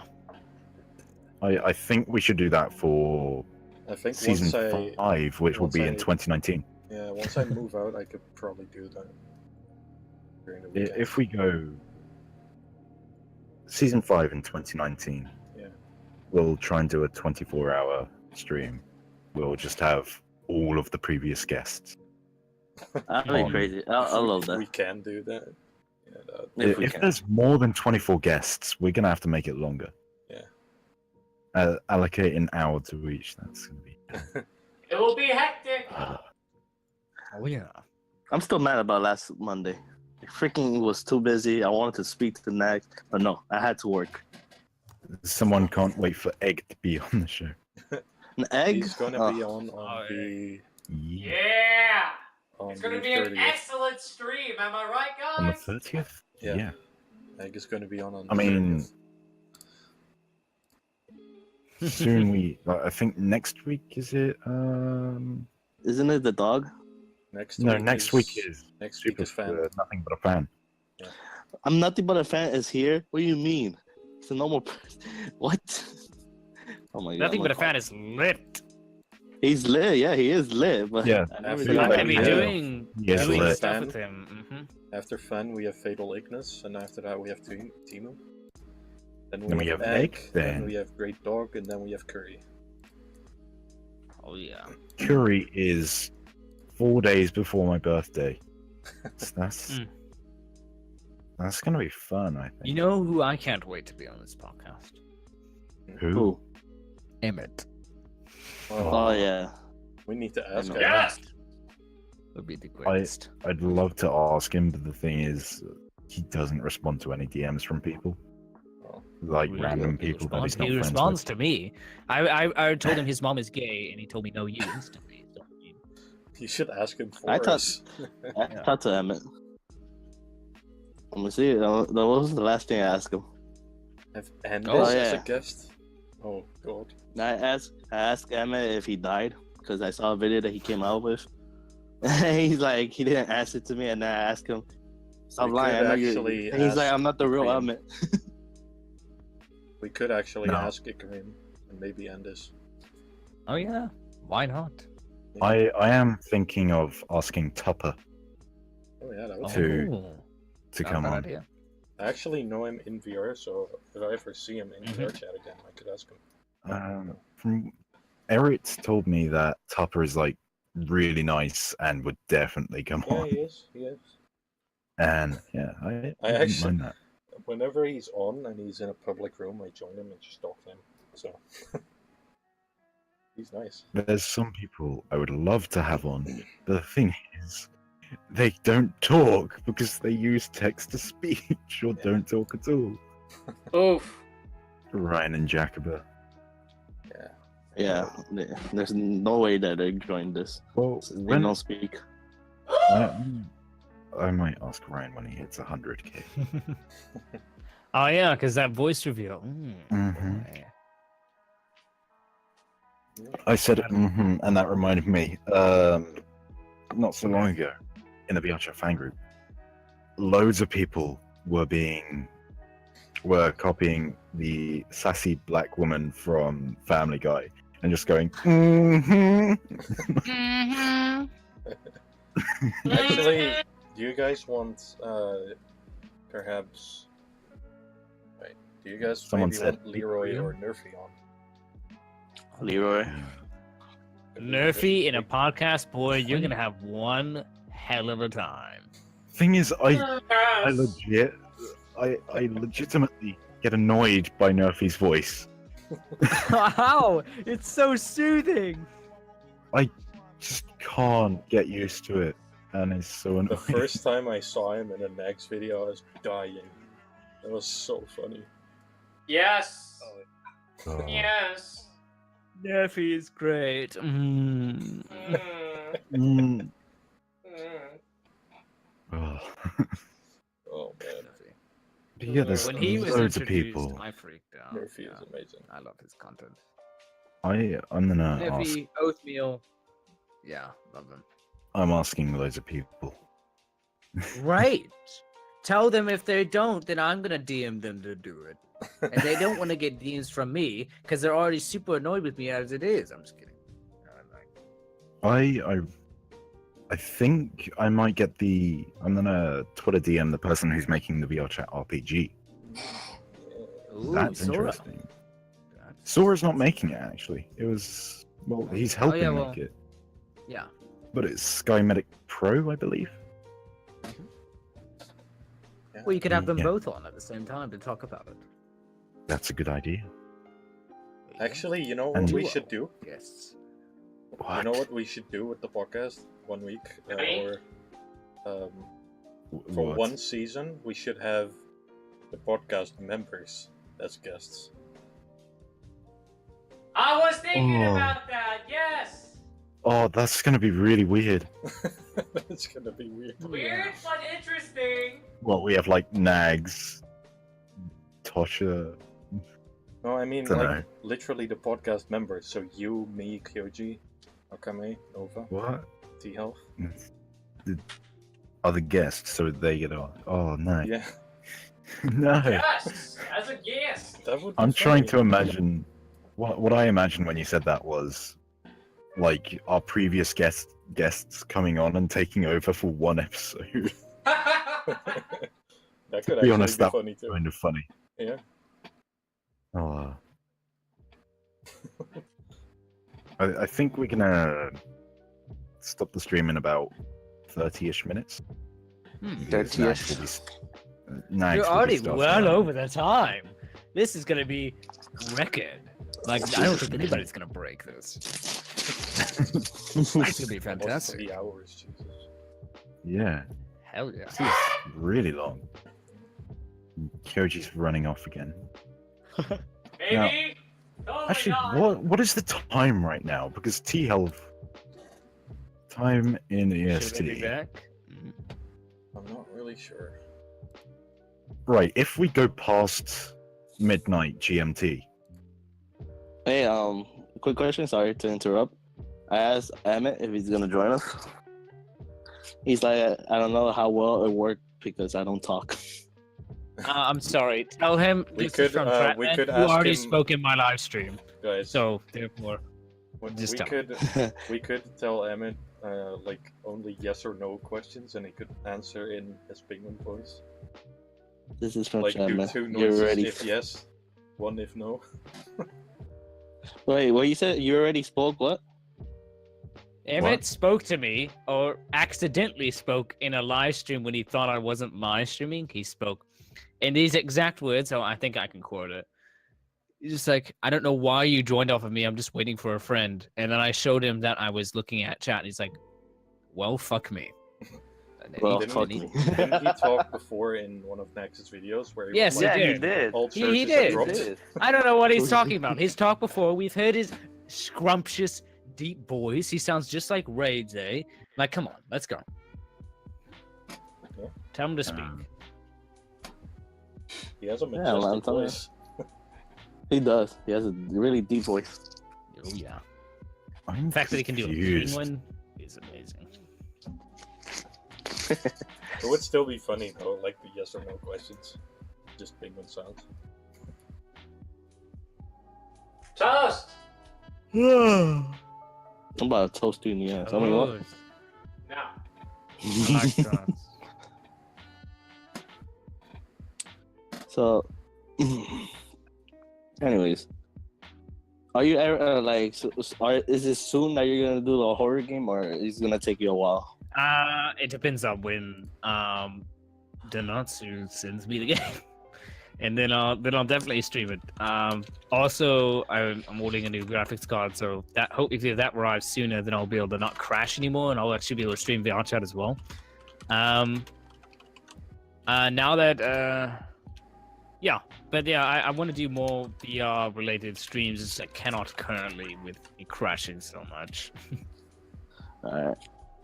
I think we should do that for I think season once 5, which will once be I- in 2019. Yeah, once I move out, I could probably do that during the weekend. If we go season 5 in 2019, Yeah. we'll try and do a 24-hour stream. We'll just have all of the previous guests. That'd be crazy. I love We that. can do that. Yeah, that If we If can. there's more than 24 guests, we're gonna have to make it longer. Yeah. Allocate an hour to each. That's gonna be. It will be hectic! Oh yeah. I'm still mad about last Monday. Freaking was too busy. I wanted to speak to the next, but no, I had to work. Someone can't wait for Egg to be on the show. An egg? He's gonna Oh. be on the Yeah. Yeah! on It's gonna the be an 30th. excellent stream, am I right, On the guys? 30th? Yeah. Egg is gonna be on the I mean, 30th. soon I think next week is it? Isn't it the dog? Next Next week is next week Super is fan. Nothing But a Fan. I'm nothing but a fan is here. What do you mean? It's a normal person. What? Oh my god. Nothing I'm but a gonna fan is lit. He's lit, yeah, he is lit, but Yeah. I never After did that, I'm that. gonna be Yeah. doing Yes, doing lit. stuff Fan. with him. After fan, we have Fatal Ignis, and after that we have Timu. Then Then we have Egg, then then- we have Great Dog, and then we have Curry. Oh yeah. Curry is 4 days before my birthday. So that's Mm. that's gonna be fun, I think. You know who I can't wait to be on this podcast? Who? Who? Emmett. Oh yeah. We need to ask know. him. Yes! Would be the greatest. I'd love to ask him, but the thing is, he doesn't respond to any DMs from people. Oh. Like Really? random He people that responds, he's not he friends responds with. to me. I told him his mom is gay, and he told me no you instantly. So, You should ask him for I thought- us. I talked to Emmett. Let me see. That was the last thing I asked him. Have Anders Oh, as yeah. a guest. Oh god. I asked Emmett if he died because I saw a video that he came out with. He's like, he didn't answer to me, and then I asked him, "Stop We lying." I could know you. actually And he's like, ask "I'm not the real Kareem. Emmett." We could actually No. ask Kareem and maybe Anders. oh yeah, why not? I am thinking of asking Tupper Oh yeah, that would To- be Oh, to not a come bad on. idea. I actually know him in VR, so if I ever see him in Mhm. VRChat again, I could ask him. From Eric told me that Tupper is like really nice and would definitely come Yeah, on. he is. He is. And yeah, I I wouldn't actually- mind that. Whenever he's on and he's in a public room, I join him and just talk to him. So he's nice. There's some people I would love to have on, but the thing is, they don't talk because they use text to speech or don't talk at all. Oof. Ryan and Jacoba. Yeah. Yeah, there's no way that they joined this. Well, They when don't speak. I might ask Ryan when he hits 100k. Oh yeah, because that voice reveal. Mhm. Boy. I said and that reminded me. Not so long ago, in the VRChat fan group, loads of people were copying the sassy black woman from Family Guy and just going. Actually, do you guys want perhaps? Wait, do you guys Someone maybe said want Leroy or Nerfy on? Leroy. Nerfy in a podcast, boy, you're gonna have one hell of a time. Thing is, I legitimately get annoyed by Nerfy's voice. How? It's so soothing. I just can't get used to it, and it's so annoying. The first time I saw him in a Nags video, I was dying. That was so funny. Yes. Oh. Yes. Nerfy is great. Mm. Mm. Mm. Oh. Oh man, But yeah, there's When he was loads of introduced, people. I freaked out. Nerfy Yeah, is amazing. I love his content. I'm gonna ask. Nerfy, oatmeal. Yeah, love them. I'm asking loads of people. Right. Tell them if they don't, then I'm gonna DM them to do it. And they don't want to get DMs from me because they're already super annoyed with me as it is. I'm just kidding. I think I might get I'm gonna Twitter DM the person who's making the VRChat RPG. Ooh, That's Sora. interesting. Sora's not making it actually. It was he's helping make it. Yeah. But it's Sky Medic Pro, I believe. Well, you could have them Yeah. both on at the same time to talk about it. That's a good idea. Actually, you know what And- we should do? Yes. You know what we should do with the podcast 1 week or for What? one season? We should have the podcast members as guests. I was thinking Oh. about that. Yes. Oh, that's gonna be really weird. It's gonna be weird. Weird but interesting. Well, we have like Nags, Tosha. No, I mean Dunno. like literally the podcast members. So you, me, Kyouji, Akame, Nova, What? Thelv. The other guests, so they get on. Oh no. Yeah, No. Yes, as a guest. that would. Be I'm trying to funny. imagine what I imagined when you said that was like our previous guests coming on and taking over for one episode. That could To be actually honest, be that funny was too. kind of funny. Yeah. Oh. I think we're gonna stop the stream in about 30-ish minutes. Because 30-ish. Nags will be Nags You're will be already starting well up. over the time. This is gonna be record. Like I don't think anybody's gonna break this. It's gonna be Almost fantastic. 3 hours, Jesus. Yeah, Hell yeah. this is really long. Kyoji's running off again. Maybe. Totally Actually, not. what is the time right now? Because Thelv time in Should they be EST. back? I'm not really sure. Right, if we go past midnight GMT, Hey, quick question. Sorry to interrupt. I asked Emmett if he's gonna join us. He's like, I don't know how well it worked because I don't talk. I'm sorry. Tell him We this could, is from we Trapman, could who ask already him- spoke in my live stream. Guys, So therefore, we just tell we could tell Emmett like only yes or no questions, and he could answer in his penguin voice. This is from Like do Chapman. 2 You're noises ready. if yes, 1 if no. Wait, what you said? You already spoke what? Emmett spoke to me, or accidentally spoke in a live stream when he thought I wasn't live streaming. He spoke in these exact words, so I think I can quote it. He's just like, I don't know why you joined off of me. I'm just waiting for a friend. And then I showed him that I was looking at chat. And he's like, well, fuck me. And then Well, he- fuck he- me. Didn't he talk before in one of Nexus videos where he Yes, was he like, did. did. all He churches did. are He dropped? did. I don't know what he's talking about. He's talked before. We've heard his scrumptious, deep voice. He sounds just like RayZay. Like, come on, let's go. Okay. Tell him to speak. He has a majestic voice. He does. He has a really deep voice. Oh yeah. I'm The fact that he can do a confused. penguin is amazing. It would still be funny though, like the yes or no questions. Just penguin sounds. Toast! I'm about to toast you in the ass. I mean, what? Now. I like that. So, anyways, are you ever like? Is it soon that you're gonna do the horror game, or is it gonna take you a while? It depends on when Denatsu sends me the game, and then I'll definitely stream it. Also, I'm ordering a new graphics card, so that if that arrives sooner, then I'll be able to not crash anymore, and I'll actually be able to stream VRChat as well. Now that yeah, but yeah, I want to do more VR related streams. It's I cannot currently with me crashing so much. Alright.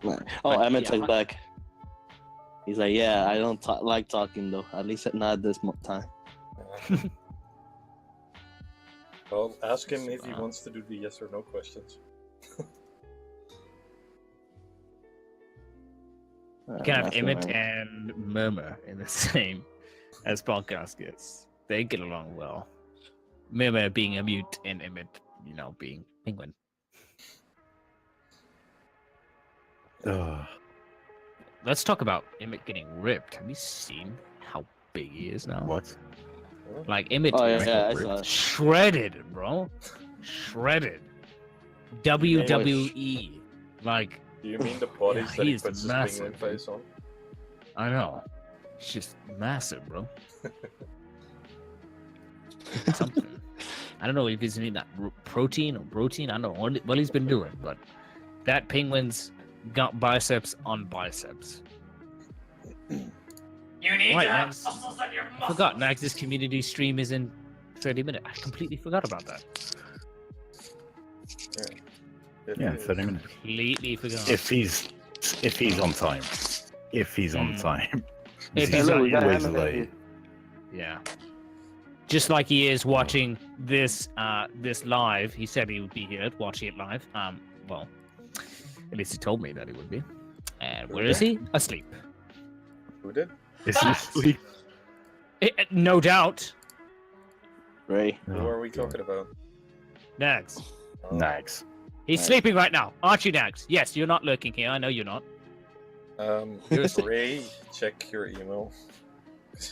Oh, But, Emmett yeah. takes back. He's like, yeah, I don't like talking though. At least not at this time. Well, ask him if he wants to do the yes or no questions. You can have Emmett and Murmur in the same as podcast guests. They get along well. Murmur being a mute and Emmett, being penguin. Let's talk about Emmett getting ripped. Have you seen how big he is now? What? Like Emmett Oh, is yeah, I saw it. shredded, bro. Shredded. WWE. Like, Do you mean the bodies Yeah, that he he's puts his massive, penguin face on? I know. It's just massive, bro. Something. I don't know if he's eating that protein or protein. I don't know what he's been doing, but that penguin's got biceps on biceps. You need Right, to have Max. muscles on your I muscles. forgot Max's community stream is in 30 minutes. I completely forgot about that. Yeah, 30 minutes. Completely forgot. If he's on time. If he's on time. If He's he's on always time. late. Yeah. Just like he is watching this live. He said he would be here watching it live. Well, at least he told me that he would be. And where is he? Asleep. Who did? Is he asleep? No doubt. Ray. Who are we talking about? Nags. Nags. He's sleeping right now. Aren't you, Nags? Yes, you're not lurking here. I know you're not. Here's Ray. Check your email.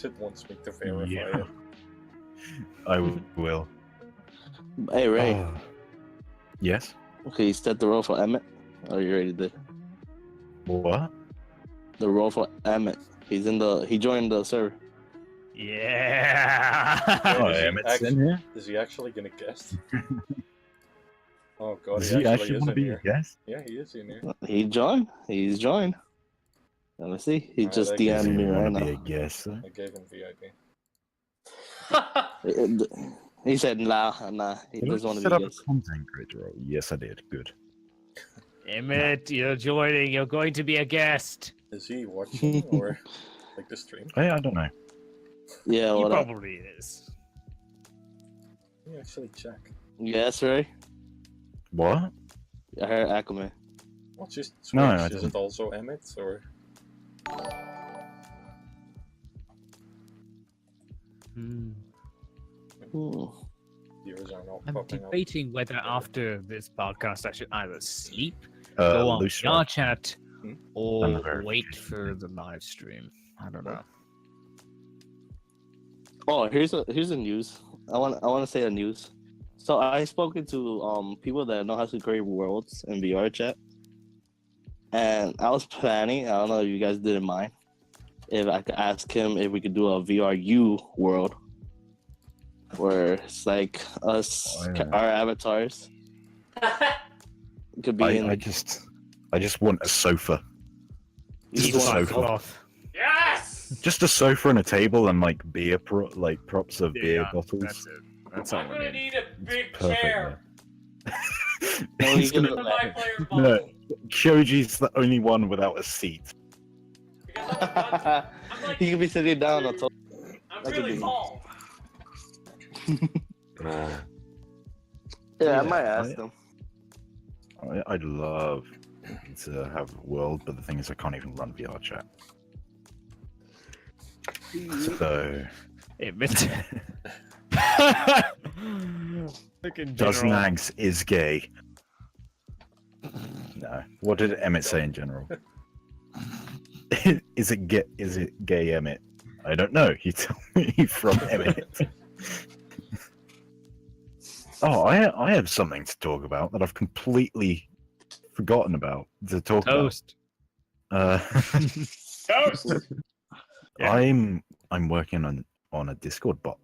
It wants me to verify Yeah. it. I will. Hey, Ray. Yes? Okay, you set the role for Emmett? Oh, you already did. What? The role for Emmett. He joined the server. Yeah. Oh, Is he Emmett's in here? Is he actually gonna guest? Oh god, Does he he actually is want to in be here. a guest? Yeah, he is in here. He joined. He's joined. Let me see. He Alright, just I guess DM'd me Does he right want to be a now. guest? I gave him VIP. He said, nah. He Did I doesn't want to set be up a a guest. content creator role? Yes, I did. Good. Emmett, you're joining. You're going to be a guest. Is he watching or like the stream? I don't know. Yeah, He what up? probably is. Let me actually check. Yes, Ray? What? I heard Aquaman. What's just switch? No, I Is it didn't. also Emmett or? Viewers are not I'm popping up. debating whether after this podcast I should either sleep, Uh, go on Lusa. VRChat, Hmm? or Another wait for the live stream. I don't know. Oh, here's the news. I want to say the news. So I spoken to people that know how to create worlds in VRChat, and I was planning. I don't know if you guys didn't mind if I could ask him if we could do a VRYou world, where it's like us, Oh, yeah. our avatars. Could be in. I just want a sofa. You Just a just want- sofa. Yes! Just a sofa and a table and like props of beer Yeah, bottles. That's it. That's all I'm we gonna need. need a big Perfect, chair. No, He's he can gonna- look My like player No, bubble. Kyoji's the only one without a seat. Because I'm like, he can be sitting down on top. I'm like a really big- tall. Yeah, I Yeah, might ask him. I'd love to have a world, but the thing is, I can't even run VRChat. So, does Nags is gay? No. What did Emmett say in general? Is it gay, Emmett? I don't know. You tell me from Emmett. Oh, I have something to talk about that I've completely forgotten about to talk Toast. about. Toast. Yeah. I'm working on a Discord bot.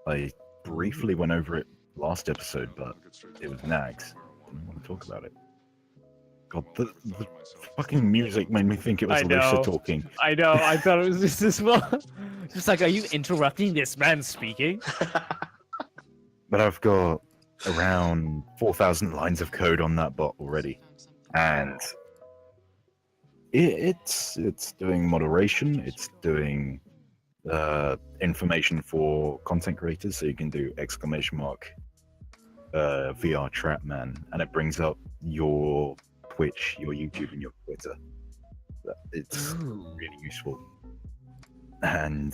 I briefly went over it last episode, but it was Nags. I didn't want to talk about it. God, the fucking music made me think it was I know. Lusa talking. I know. I thought it was just this one. Just like, are you interrupting this man speaking? But I've got around 4,000 lines of code on that bot already, and it's doing moderation. It's doing information for content creators, so you can do ! VRTrapman, and it brings up your Twitch, your YouTube, and your Twitter. It's really useful, and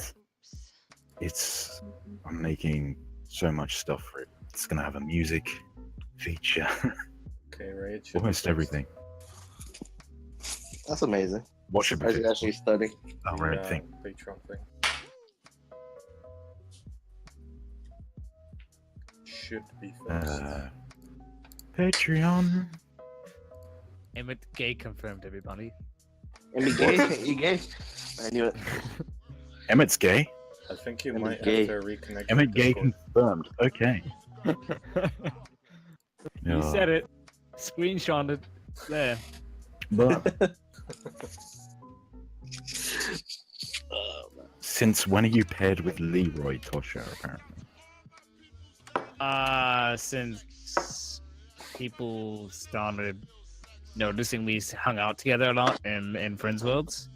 I'm making so much stuff for it. It's gonna have a music feature, Okay, right. almost everything. That's amazing. What should I be should actually study. the right thing? Patreon thing. Should be fixed. Patreon. Emmett gay confirmed, everybody. And he gay? He gay? I knew it. Emmett's gay. I think you Emmett might gay. have to reconnect. Emmett with gay Discord. confirmed. Okay. You said it. Screenshot it. There. But since when are you paired with Leroy Tosha, apparently? Since people started noticing we hung out together a lot in Friends Worlds.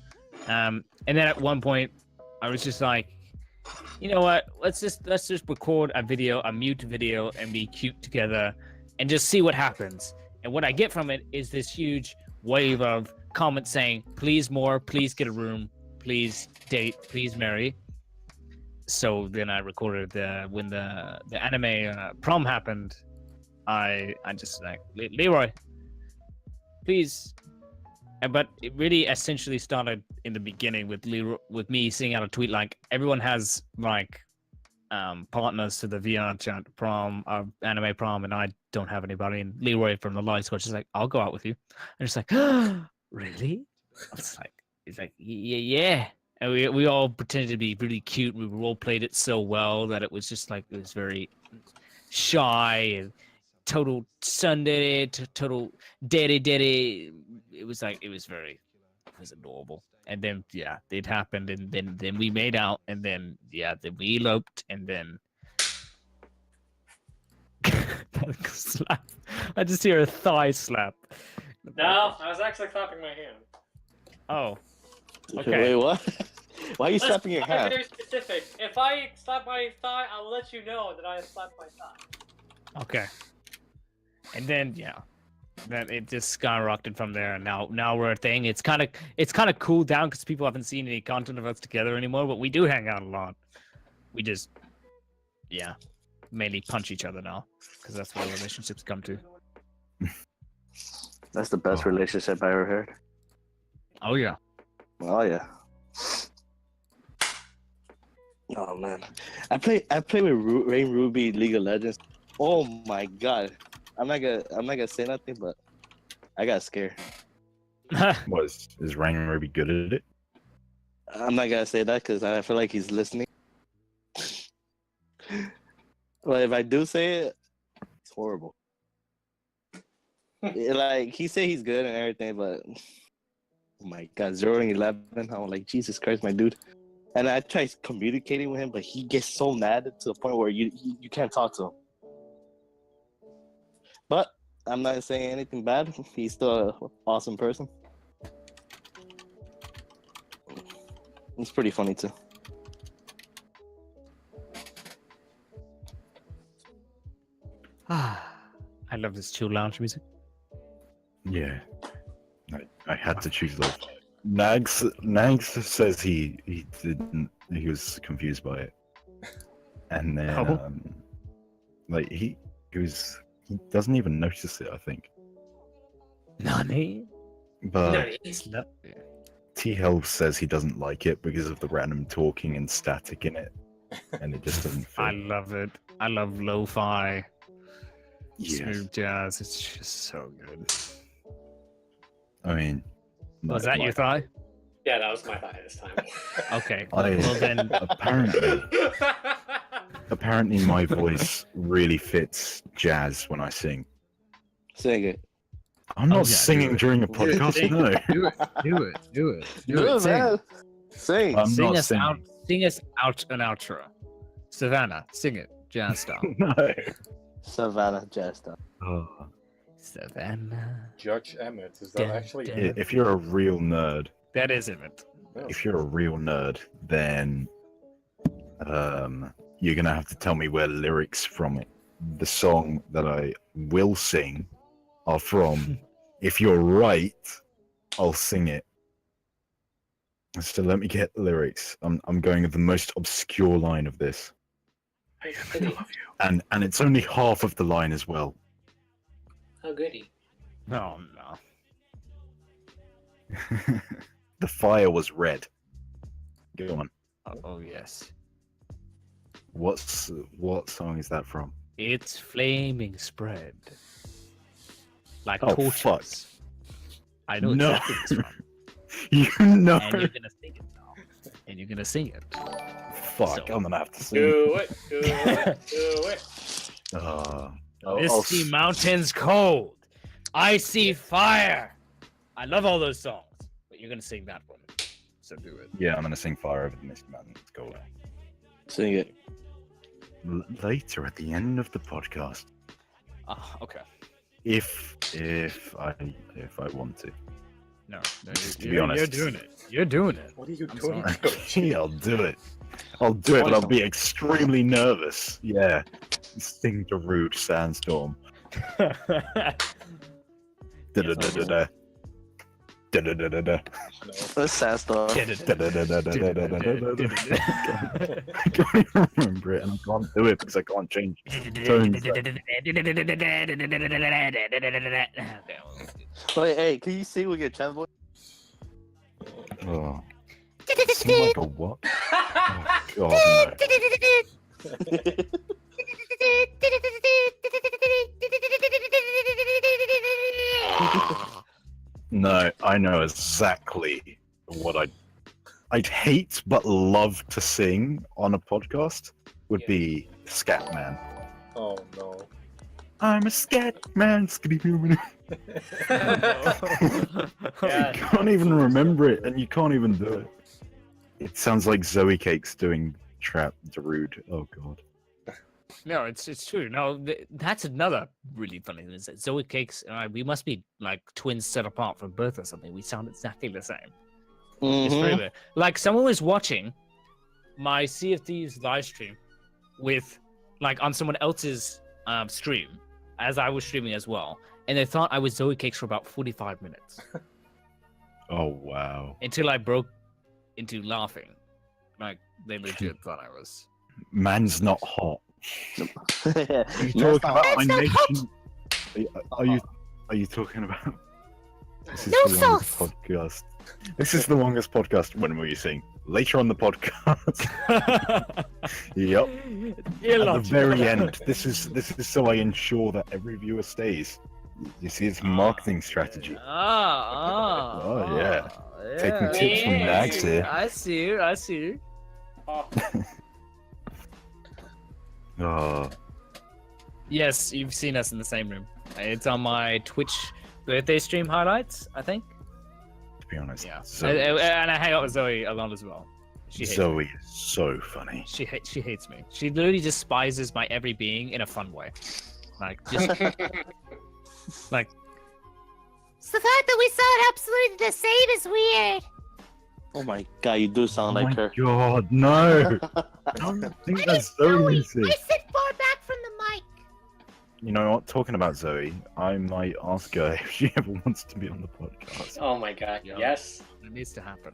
And then at one point I was just like, you know what, let's just record a mute video and be cute together and just see what happens. And what I get from it is this huge wave of comments saying, please more, please get a room, please date, please marry. So then I recorded when the anime prom happened, I just like, Leroy, please. But it really essentially started in the beginning with Leroy, with me seeing out a tweet like, everyone has like partners to the VRChat prom, anime prom, and I don't have anybody. And Leroy from the Light Squad is like, I'll go out with you. And it's like, really? I was like, he's like, yeah. And we all pretended to be really cute. We role played it so well that it was just like, it was very shy and total tsundere, total daddy. It was like, it was adorable. And then it happened, and then we made out, and then then we eloped, and then slap. I just hear a thigh slap. No, I was actually clapping my hand. Oh. Okay. Wait, what? Why are you Let's slapping your be hand? very specific. If I slap my thigh, I will let you know that I slapped my thigh. Okay. And then then it just skyrocketed from there, and now we're a thing. It's kind of cooled down because people haven't seen any content of us together anymore, but we do hang out a lot. We just mainly punch each other now because that's what relationships come to. That's the best relationship I ever heard. Oh yeah. Oh yeah. Oh man, I play with Rain Ruby League of Legends. Oh my god, I'm not gonna say nothing, but I got scared. Is Rain Ruby good at it? I'm not gonna say that because I feel like he's listening. But if I do say it, it's horrible. Like he say he's good and everything, but oh my god, 0-11. I'm like, Jesus Christ, my dude. And I try communicating with him, but he gets so mad to the point where you can't talk to him. But I'm not saying anything bad. He's still an awesome person. It's pretty funny too. I love this chill lounge music. Yeah, I had to choose those. Nags says he was confused by it, and then like he doesn't even notice it. I think. Nani? But Thelv says he doesn't like it because of the random talking and static in it, and it just doesn't fit. I love it. I love lo-fi. Yes. Smooth jazz. It's just so good. I mean, Was that your thigh? Yeah, that was my thigh this time. Okay. I- Well then, apparently my voice really fits jazz when I sing. Sing it. I'm not yeah, singing during a podcast. No, Do it. Do it, man. Sing. I'm sing not us singing. out. Sing us out an outro. Savannah, sing it, jazz style. No. Savannah jazz stuff. Oh. Savannah. Judge Emmett, is that actually it? If you're a real nerd, That is it. if you're a real nerd, then you're gonna have to tell me where lyrics from it, the song that I will sing, are from. If you're right, I'll sing it. So let me get lyrics. I'm going with the most obscure line of this, How goody. and it's only half of the line as well. How goody. No, no. The fire was red. Go on. Oh yes. What song is that from? It's flaming spread. Like Oh, torches. fuck. I know No. exactly what's from. You know. And you're gonna sing it now. And you're gonna sing it. Fuck, So- I'm gonna have to sing. Do it, do it, do it. Misty mountains cold. I see fire. I love all those songs. But you're gonna sing that one. So do it. Yeah, I'm gonna sing Fire Over the Misty Mountain. Let's go. Sing it. Later at the end of the podcast, Okay. if I want to. No, To be honest. you're doing it. You're doing it. What are you I'm doing? sorry. Gee, I'll do it. I'll do it, but I'll be extremely nervous. Yeah. Sing the rude sandstorm. Da-da-da-da-da. Da-da-da-da-da. That's sad stuff. Da-da-da-da-da-da-da-da-da. I can't even remember it, and I can't do it because I can't change tones. Wait, hey, can you sing with your chest voice? Oh. Sing like a what? Oh, God, no. No, I know exactly what I'd hate but love to sing on a podcast would be Scatman. Oh no. I'm a scat man. You can't even remember it, and you can't even do it. It sounds like Zoe Cakes doing Trap Darude. Oh god. No, it's true. No, that's another really funny thing. Is that Zoe Cakes and I, we must be like twins set apart from birth or something. We sound exactly the same. It's very weird. Like someone was watching my Sea of Thieves live stream with like on someone else's stream as I was streaming as well, and they thought I was Zoe Cakes for about 45 minutes. Oh wow. Until I broke into laughing. Like they legit thought I was. Man's not hot. You talking about my nation? Are you talking about? This is No the sauce. longest podcast. This is the longest podcast. When were you saying? Later on the podcast. Yep. At the very end. This is so I ensure that every viewer stays. You see, it's a marketing strategy. Oh, yeah. Taking tips from Nags here. I see you. I see you. Oh. Yes, you've seen us in the same room. It's on my Twitch birthday stream highlights, I think. To be honest, Yeah. Zoe, And I hang out with Zoe a lot as well. She hates me. Zoe is so funny. She hates me. She literally despises my every being in a fun way. Like just Like, So the fact that we sound absolutely the same is weird. Oh my god, you do sound Oh like my her. god, no! I don't think What that's is Zoe. Zoe? Is it? I sit far back from the mic. You know what? Talking about Zoe, I might ask her if she ever wants to be on the podcast. Oh my god, Yeah. yes. it needs to happen.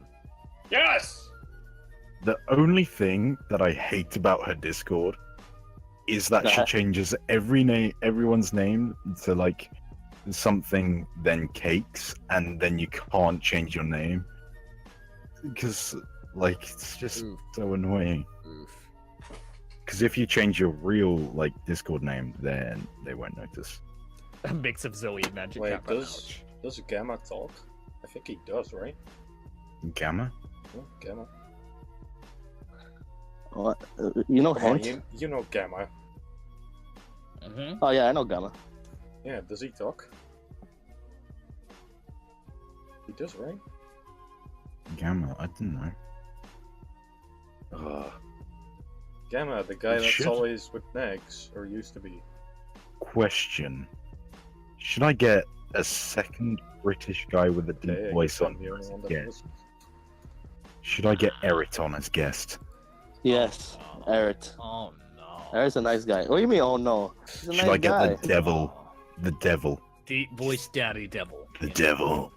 Yes! The only thing that I hate about her Discord is that she changes everyone's name to like something, then cakes, and then you can't change your name because like it's just Oof. so annoying. Oof. Because if you change your real like Discord name, then they won't notice. A mix of Zoe and Magic Wait, Captain. does Gamma talk? I think he does, right? Gamma? Yeah, Gamma. What? You know Come on, Hint? you know Gamma. Mm-hmm. Oh yeah, I know Gamma. Yeah, does he talk? He does, right? Gamma? I didn't know. Gamma, the guy It that's should. always with Negs, or used to be. Question: should I get a second British guy with a deep Yeah, voice he's on? the only one that Yeah. listens. Should I get Erit on as guest? Yes, Erit. Oh no. Erit's a nice guy. What do you mean? Oh no, he's a Should nice I get guy. the devil? The devil. Deep voice daddy devil. The devil.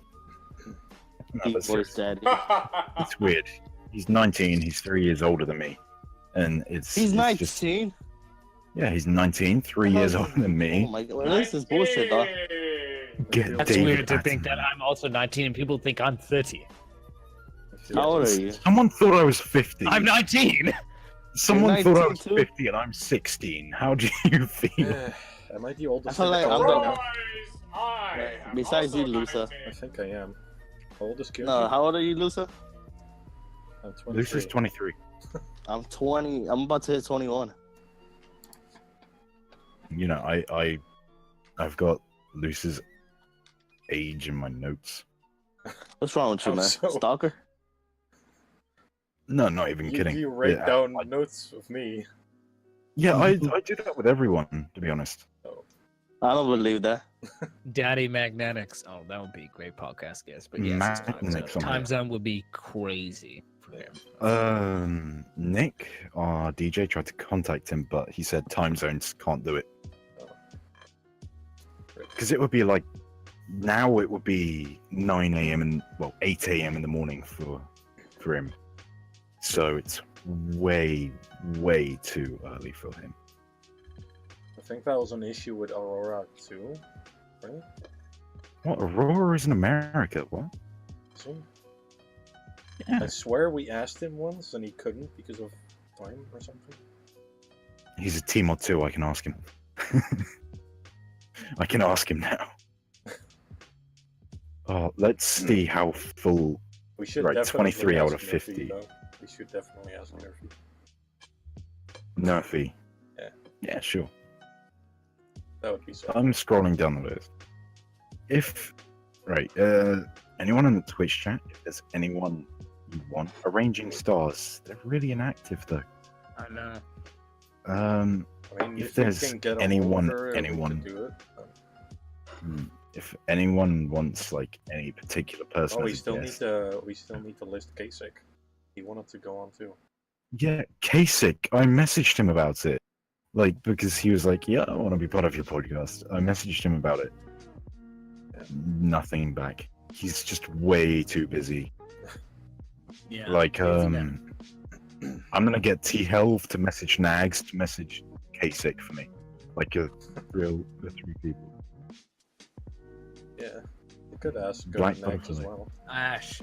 No, Deep but voice seriously, daddy. it's weird. He's 19. He's 3 years older than me, and it's He's it's just- 19. yeah, he's 19, 3 years older than Oh me. my god, well, this is bullshit, dog. Get That's David weird to think that Attenborough. I'm also 19 and people think I'm 30. How old are you? Someone thought I was 50. I'm 19! Someone thought I 19 was too? 50 and I'm 16. How do you feel? Am I the oldest? I feel in the like I'm company the- now? Besides you, Lusa. I think I am. How old is Kyouji? No, how old are you, Lusa? I'm 23. Lucy's 23. I'm 20. I'm about to hit 21. You know, I've got Lucy's age in my notes. What's wrong with you, How man? so? Stalker? No, not even kidding. You write Yeah, down I- notes of me. Yeah, I do that with everyone, to be honest. I don't believe that. Daddy Magnetics. Oh, that would be a great podcast guest. But yes, it's time zone. Magnetics on Time it. zone would be crazy for him. Nick, our DJ, tried to contact him, but he said time zones can't do it. Because it would be like, now it would be 9 a.m. and, well, 8 a.m. in the morning for him. So it's way, way too early for him. I think that was an issue with Aurora too, right? What? Aurora is in America? What? So, Yeah. I swear we asked him once and he couldn't because of time or something. He's a team or two. I can ask him. I can ask him now. Oh, let's see how full. We should Right, definitely 23 out ask of Nerfy, 50. though. We should definitely ask Nerfy. Nerfy. Yeah. Yeah, sure. That would be so. I'm scrolling down the list. If anyone in the Twitch chat, if there's anyone you want, arranging stars, they're really inactive though. I know. I mean, if you there's can get a anyone, holder, we anyone, could do it. if anyone wants like any particular person, Oh, as we a still guest- need to list Kasich. He wanted to go on too. Yeah, Kasich. I messaged him about it, like because he was like, "Yeah, I want to be part of your podcast." I messaged him about it. Nothing back. He's just way too busy. Yeah. Like, busy man. I'm gonna get Thelv to message Nags to message Kasich for me, like the three people. Yeah, you could ask Black Next as Butterfly. well. Ash.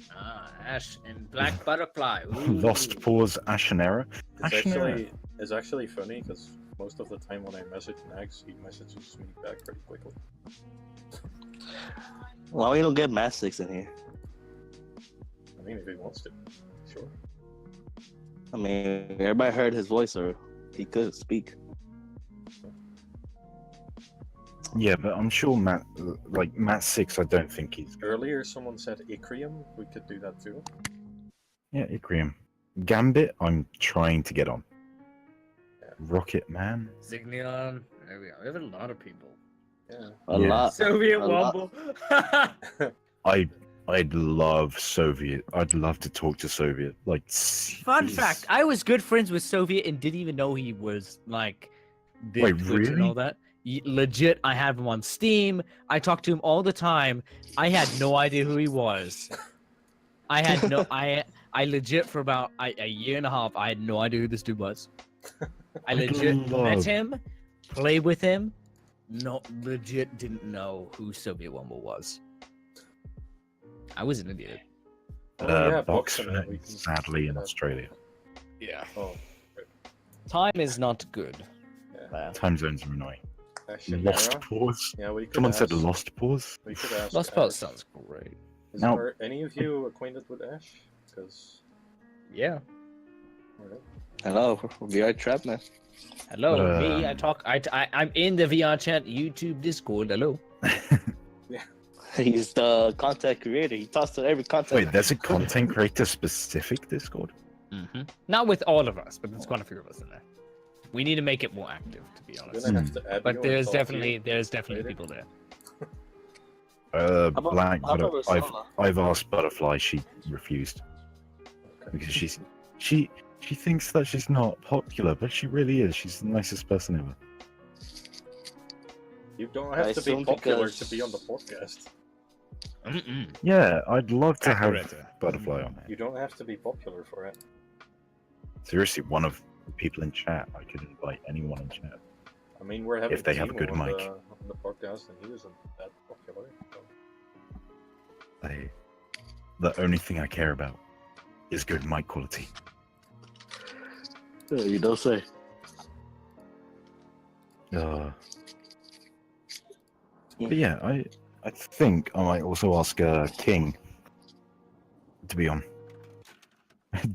Ash and Black Butterfly. Ooh. Lost Pause Ashenera. It's actually funny because most of the time when I message Nags, he messages me back pretty quickly. Why we don't get Matt 6 in here? I mean, if he wants to, sure. I mean, everybody heard his voice, or he could speak. Yeah, but I'm sure Matt 6. I don't think he's. Earlier, someone said Icrium. We could do that too. Yeah, Ikriam. Gambit. I'm trying to get on. Rocket Man. Zigneon. There we go. We have a lot of people. Yeah. A Yeah. lot. Soviet a lot. Womble. I'd love Soviet. I'd love to talk to Soviet. Like, Fun fact: I was good friends with Soviet and didn't even know he was like did Wait, Twitch and really? all that. Legit, I have him on Steam. I talk to him all the time. I had no idea who he was. I had no. I legit for about a year and a half. I had no idea who this dude was. I legit met him, played with him. No, legit didn't know who Soviet Womble was. I was an idiot. Box Boxing, we can- sadly in Australia. Yeah. Oh, Time is not good. yeah. Time zones are annoying. Actually, Lost Mara, pause. yeah, we could Someone ask, said lost pause. We could ask Lost Ash. Pause sounds great. No. Are any of you acquainted with Ash? Because Yeah. Hello, VRTrapman. Hello, me. I'm in the VRChat YouTube Discord. Hello. He's the content creator. He talks to every content. Wait, there's a content creator specific Discord? Mm-hmm. Not with all of us, but there's quite a few of us in there. We need to make it more active, to be I'm honest. gonna have to add you But and there's talk to definitely you later. people there. about- Black, how about but I've Rosella? I've asked Butterfly. She refused because she thinks that she's not popular, but she really is. She's the nicest person ever. You don't have I to be assume popular because- to be on the podcast. Mm-mm. Yeah, I'd love to have Accurate. Butterfly on there. You don't have to be popular for it. Seriously, one of the people in chat, I could invite anyone in chat. I mean, we're having If they have a Timo good on mic. on the podcast, and he isn't that popular. So. The only thing I care about is good mic quality. You don't say. But yeah, I think I might also ask King to be on.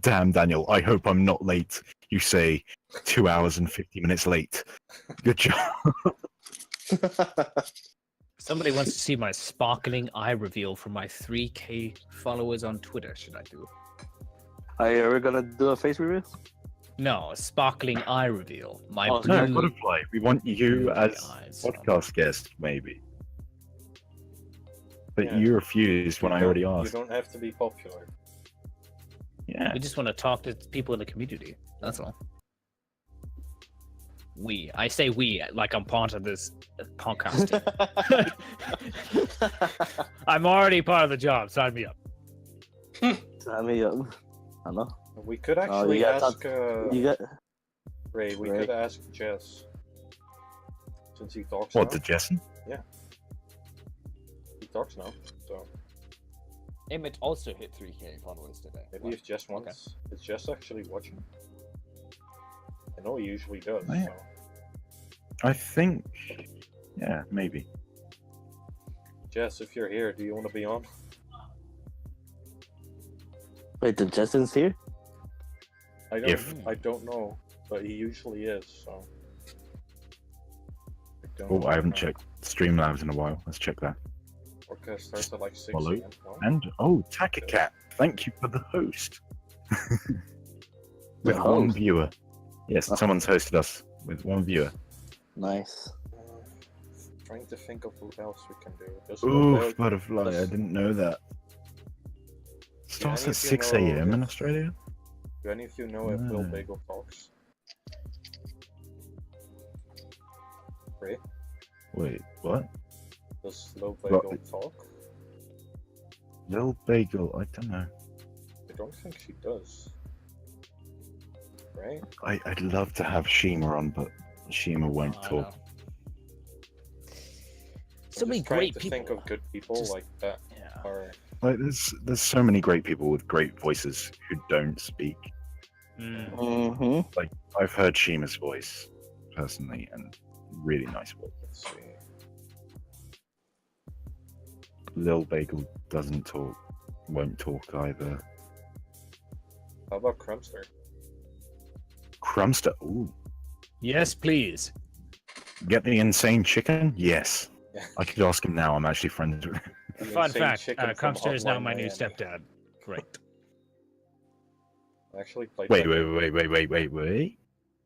Damn, Daniel, I hope I'm not late. You say 2 hours and 50 minutes late. Good job. Somebody wants to see my sparkling eye reveal for my 3K followers on Twitter. Should I do it? Are you ever gonna do a face reveal? No, a sparkling eye reveal. My Oh, No, blue Butterfly, we want you as eyes. podcast guest, maybe. But Yeah. you refused when I already You asked. don't have to be popular. Yeah. We just want to talk to people in the community. That's all. I say we like I'm part of this podcast. I'm already part of the job. Sign me up. Sign me up. I know. We could you actually gotta ask You got Ray. We Ray. could ask Jess, since he talks What, now. to Jessen? He talks now, so Emmett also hit 3K followers today. maybe if Jess wants, is Jess actually watching? I know he usually does. Oh, yeah. So. I think. Yeah, maybe. Jess, if you're here, do you want to be on? Wait, the Justin's here? I don't know, but he usually is. So. Oh, I haven't checked Streamlabs in a while. Let's check that. Podcast starts at like 6 Follow. a.m. No? And Takacat, thank you for the host. With The one host? viewer. Yes, someone's hosted us with one viewer. Nice. Trying to think of what else we can do. Does Ooh, Lil Beg- Butterfly, I does- didn't know that. Starts any at of you 6 know a.m. in if- Australia? Do any of you know if Lil No. Bagel talks? Ray, Wait, what? does Lil Well, Bagel talk? Lil Bagel, I don't know. I don't think she does. Right? I'd love to have Shima on, but Shima won't I talk. know. So I'm many just trying great to people. think of good people Just- like that Yeah. are. Like, there's so many great people with great voices who don't speak. Mm. Mm-hmm. Like, I've heard Shima's voice personally, and really nice voice. Let's see. Lil Bagel doesn't talk, won't talk either. How about Crumbster? Crumster, ooh. Yes, please. Get the insane chicken? Yes. Yeah. I could ask him now, I'm actually friends with him. The Fun insane fact: chicken from Crumpster is now Hotline my new Miami. stepdad. Great. I actually played. Wait, that game. wait.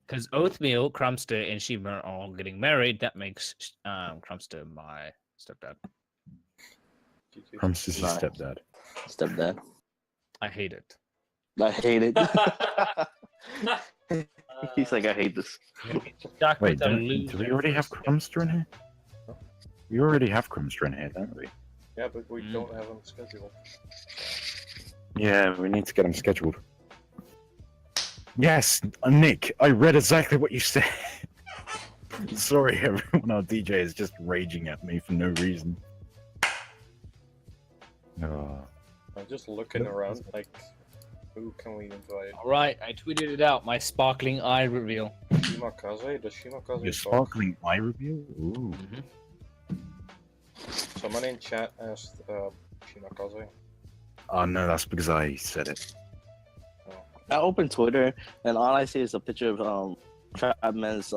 Because Oatmeal, Crumpster, and Shima are all getting married. That makes Crumpster my stepdad. Crumpster's your Nice. stepdad. Stepdad. I hate it. I hate it. He's like, I hate this. Stuck Wait, with a do loser we already have first. Crumpster in here? We already have Crumpster in here, don't we? Yeah, but we don't have him scheduled. Yeah, we need to get him scheduled. Yes, Nick, I read exactly what you said. Sorry, everyone. Our DJ is just raging at me for no reason. I'm just looking around, like, who can we invite? All right, I tweeted it out. My sparkling eye reveal. Shimakaze? Does Shimakaze Your talk? sparkling eye review? Ooh. Someone in chat asked Shimakaze. Oh no, that's because I said it. I opened Twitter and all I see is a picture of Trapman's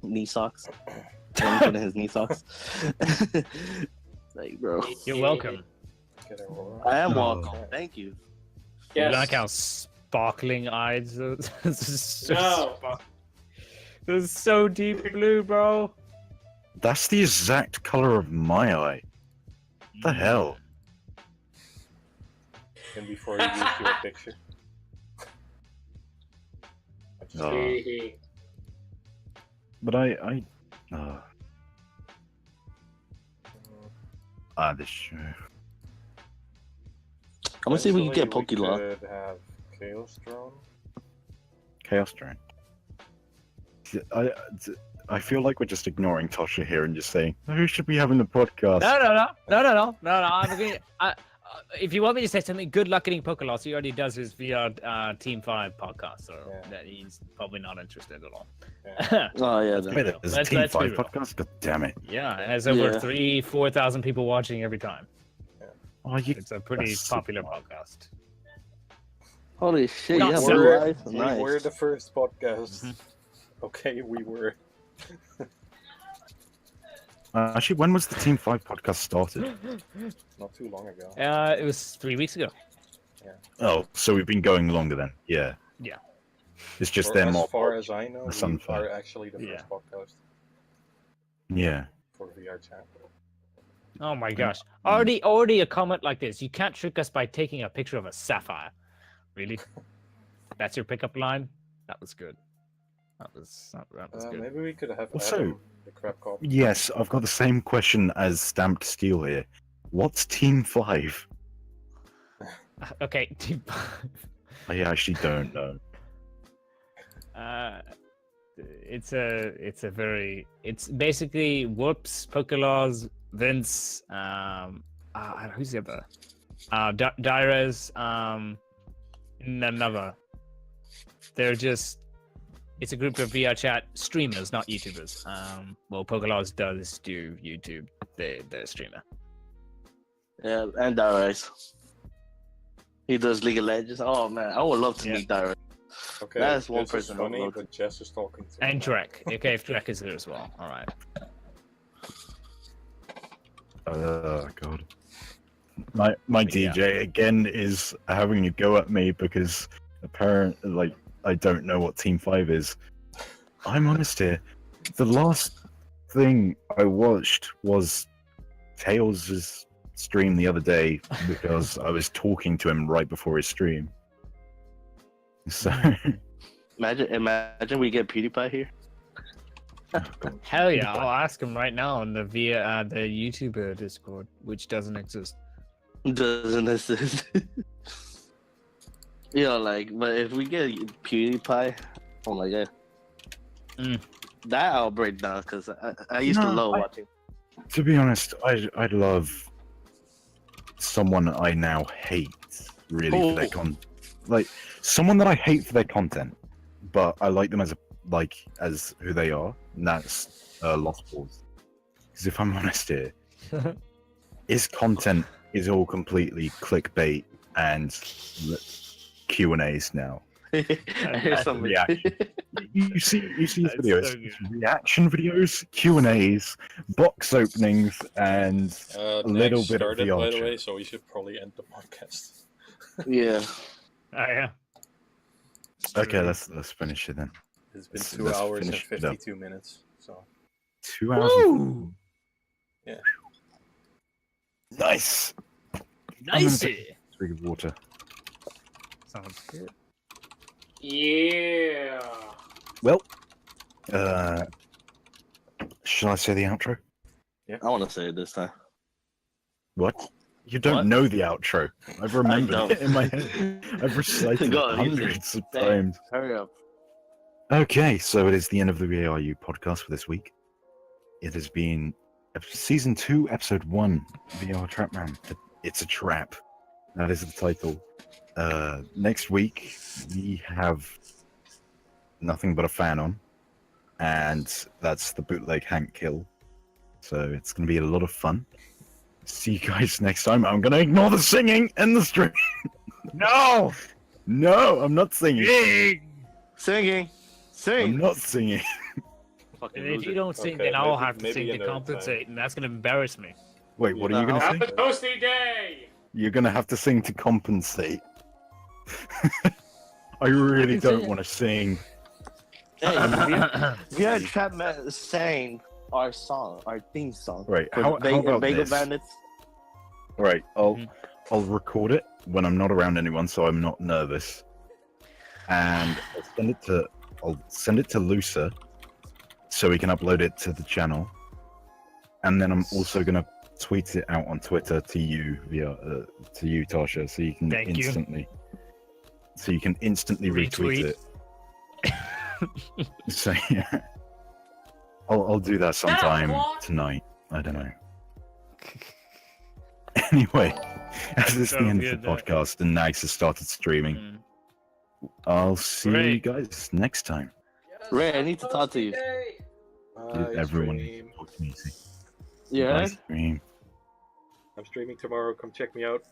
knee socks. Him putting his knee socks. Like, bro. You're welcome. I am No. welcome. Thank you. You Yes. like how sparkling eyes are so No. They're so deep blue, bro. That's the exact color of my eye. What the hell? And before you use your picture. But this show. I'm gonna see if we can get Eventually, Pokélog. We could have Chaos Drone. Chaos Drone. I feel like we're just ignoring Tasha here and just saying, who should we have in the podcast? No. I'm agreeing. If you want me to say something, good luck getting Pokeloss. He already does his VR Team 5 podcast, so that he's probably not interested at all. Oh yeah. Wait, there's a Team 5 podcast? God damn it. Yeah, it has over 4,000 people watching every time. Oh, It's a pretty that's popular podcast. Holy shit! Not You have so- blue eyes. We Nice. were the first podcast. Okay, we were. Actually, when was the Team 5 podcast started? Not too long ago. It was 3 weeks ago. Oh, so we've been going longer then. Yeah. Yeah. It's just Or them as all. far as I know, the we Sunfire. are actually the first podcast Yeah. for VRChat. Oh my gosh. Already a comment like this. You can't trick us by taking a picture of a sapphire. Really? That's your pickup line? That was good. That was good. Maybe we could have Also- Adam, the crab cop. Yes, I've got the same question as Stamped Steel here. What's Team 5? Okay. I actually don't know. It's basically Whoops, Pokelaws, Vince, who's the other? Dyrez, another. They're just, it's a group of VRChat streamers, not YouTubers. Well, Pokelaws does do YouTube. They're a streamer. Yeah, and Dyrez. He does League of Legends. Oh man, I would love to meet Dyrez. Okay, That's one this person is I would funny, love to. but Jess is talking to And me. Drek. Okay, if Drek is there as well. All right. Oh god. My DJ again is having a go at me because apparently, like, I don't know what Team 5 is. I'm honest here. The last thing I watched was Tails' stream the other day because I was talking to him right before his stream. So Imagine we get PewDiePie here. Hell yeah, I'll ask him right now on the the YouTuber Discord, which doesn't exist. Doesn't exist. But if we get PewDiePie, oh my god. That I'll break down because I used to love watching. to be honest, I'd love someone I now hate really for their like someone that I hate for their content, but I like them as who they are, and that's Lost Balls. Because if I'm honest here, his content is all completely clickbait and Q&As now. Here's some reaction. You see his videos, so it's reaction videos, Q&As, box openings, and a little Next bit of started, the by odd the way, shit. so we should probably end the podcast. Yeah. Oh yeah. Okay, let's finish it then. It's been Let's- 2 let's hours and finish it up. 52 minutes. So 2 hours. Woo! yeah. Nice. Nice. Drink of water. Sounds good. Yeah. Well, shall I say the outro? I want to say it this time. What? You don't What? know the outro. I've remembered don't. it in my head. I've recited Go it on, use it. hundreds of Dang. times. Hurry up. Okay, so it is the end of the VRYou podcast for this week. It has been season 2, episode 1, VRTrapman. It's a trap. That is the title. Next week we have nothing but a fan on, and that's the bootleg Hank kill. So it's going to be a lot of fun. See you guys next time. I'm going to ignore the singing and the stream. No! No, I'm not singing. Singing. I'm Sing. not singing. Fucking And if loser. you don't sing, Okay, then I'll maybe- have to maybe sing to another compensate, and that's gonna embarrass me. Wait, what are you going to Have sing? a toasty day. You're going to have to sing to compensate. I really can don't sing. want to sing. Hey, VRTrapman sang our song, our theme song. Right, For how about Bagel this? Bandits. Right, Mhm. I'll record it when I'm not around anyone, so I'm not nervous, and I'll send it to Lusa, so we can upload it to the channel, and then I'm also gonna tweet it out on Twitter to you to you, Tasha, so you can Thank you. instantly retweet it. So yeah, I'll do that sometime tonight. I don't know. Anyway, as this is the So end weird of the that- podcast and Nags has started streaming, Mm. I'll see you Great. guys next time. Ray, I need to talk to you. Everyone stream. talk to me. Yeah. Bye, stream. I'm streaming tomorrow. Come check me out.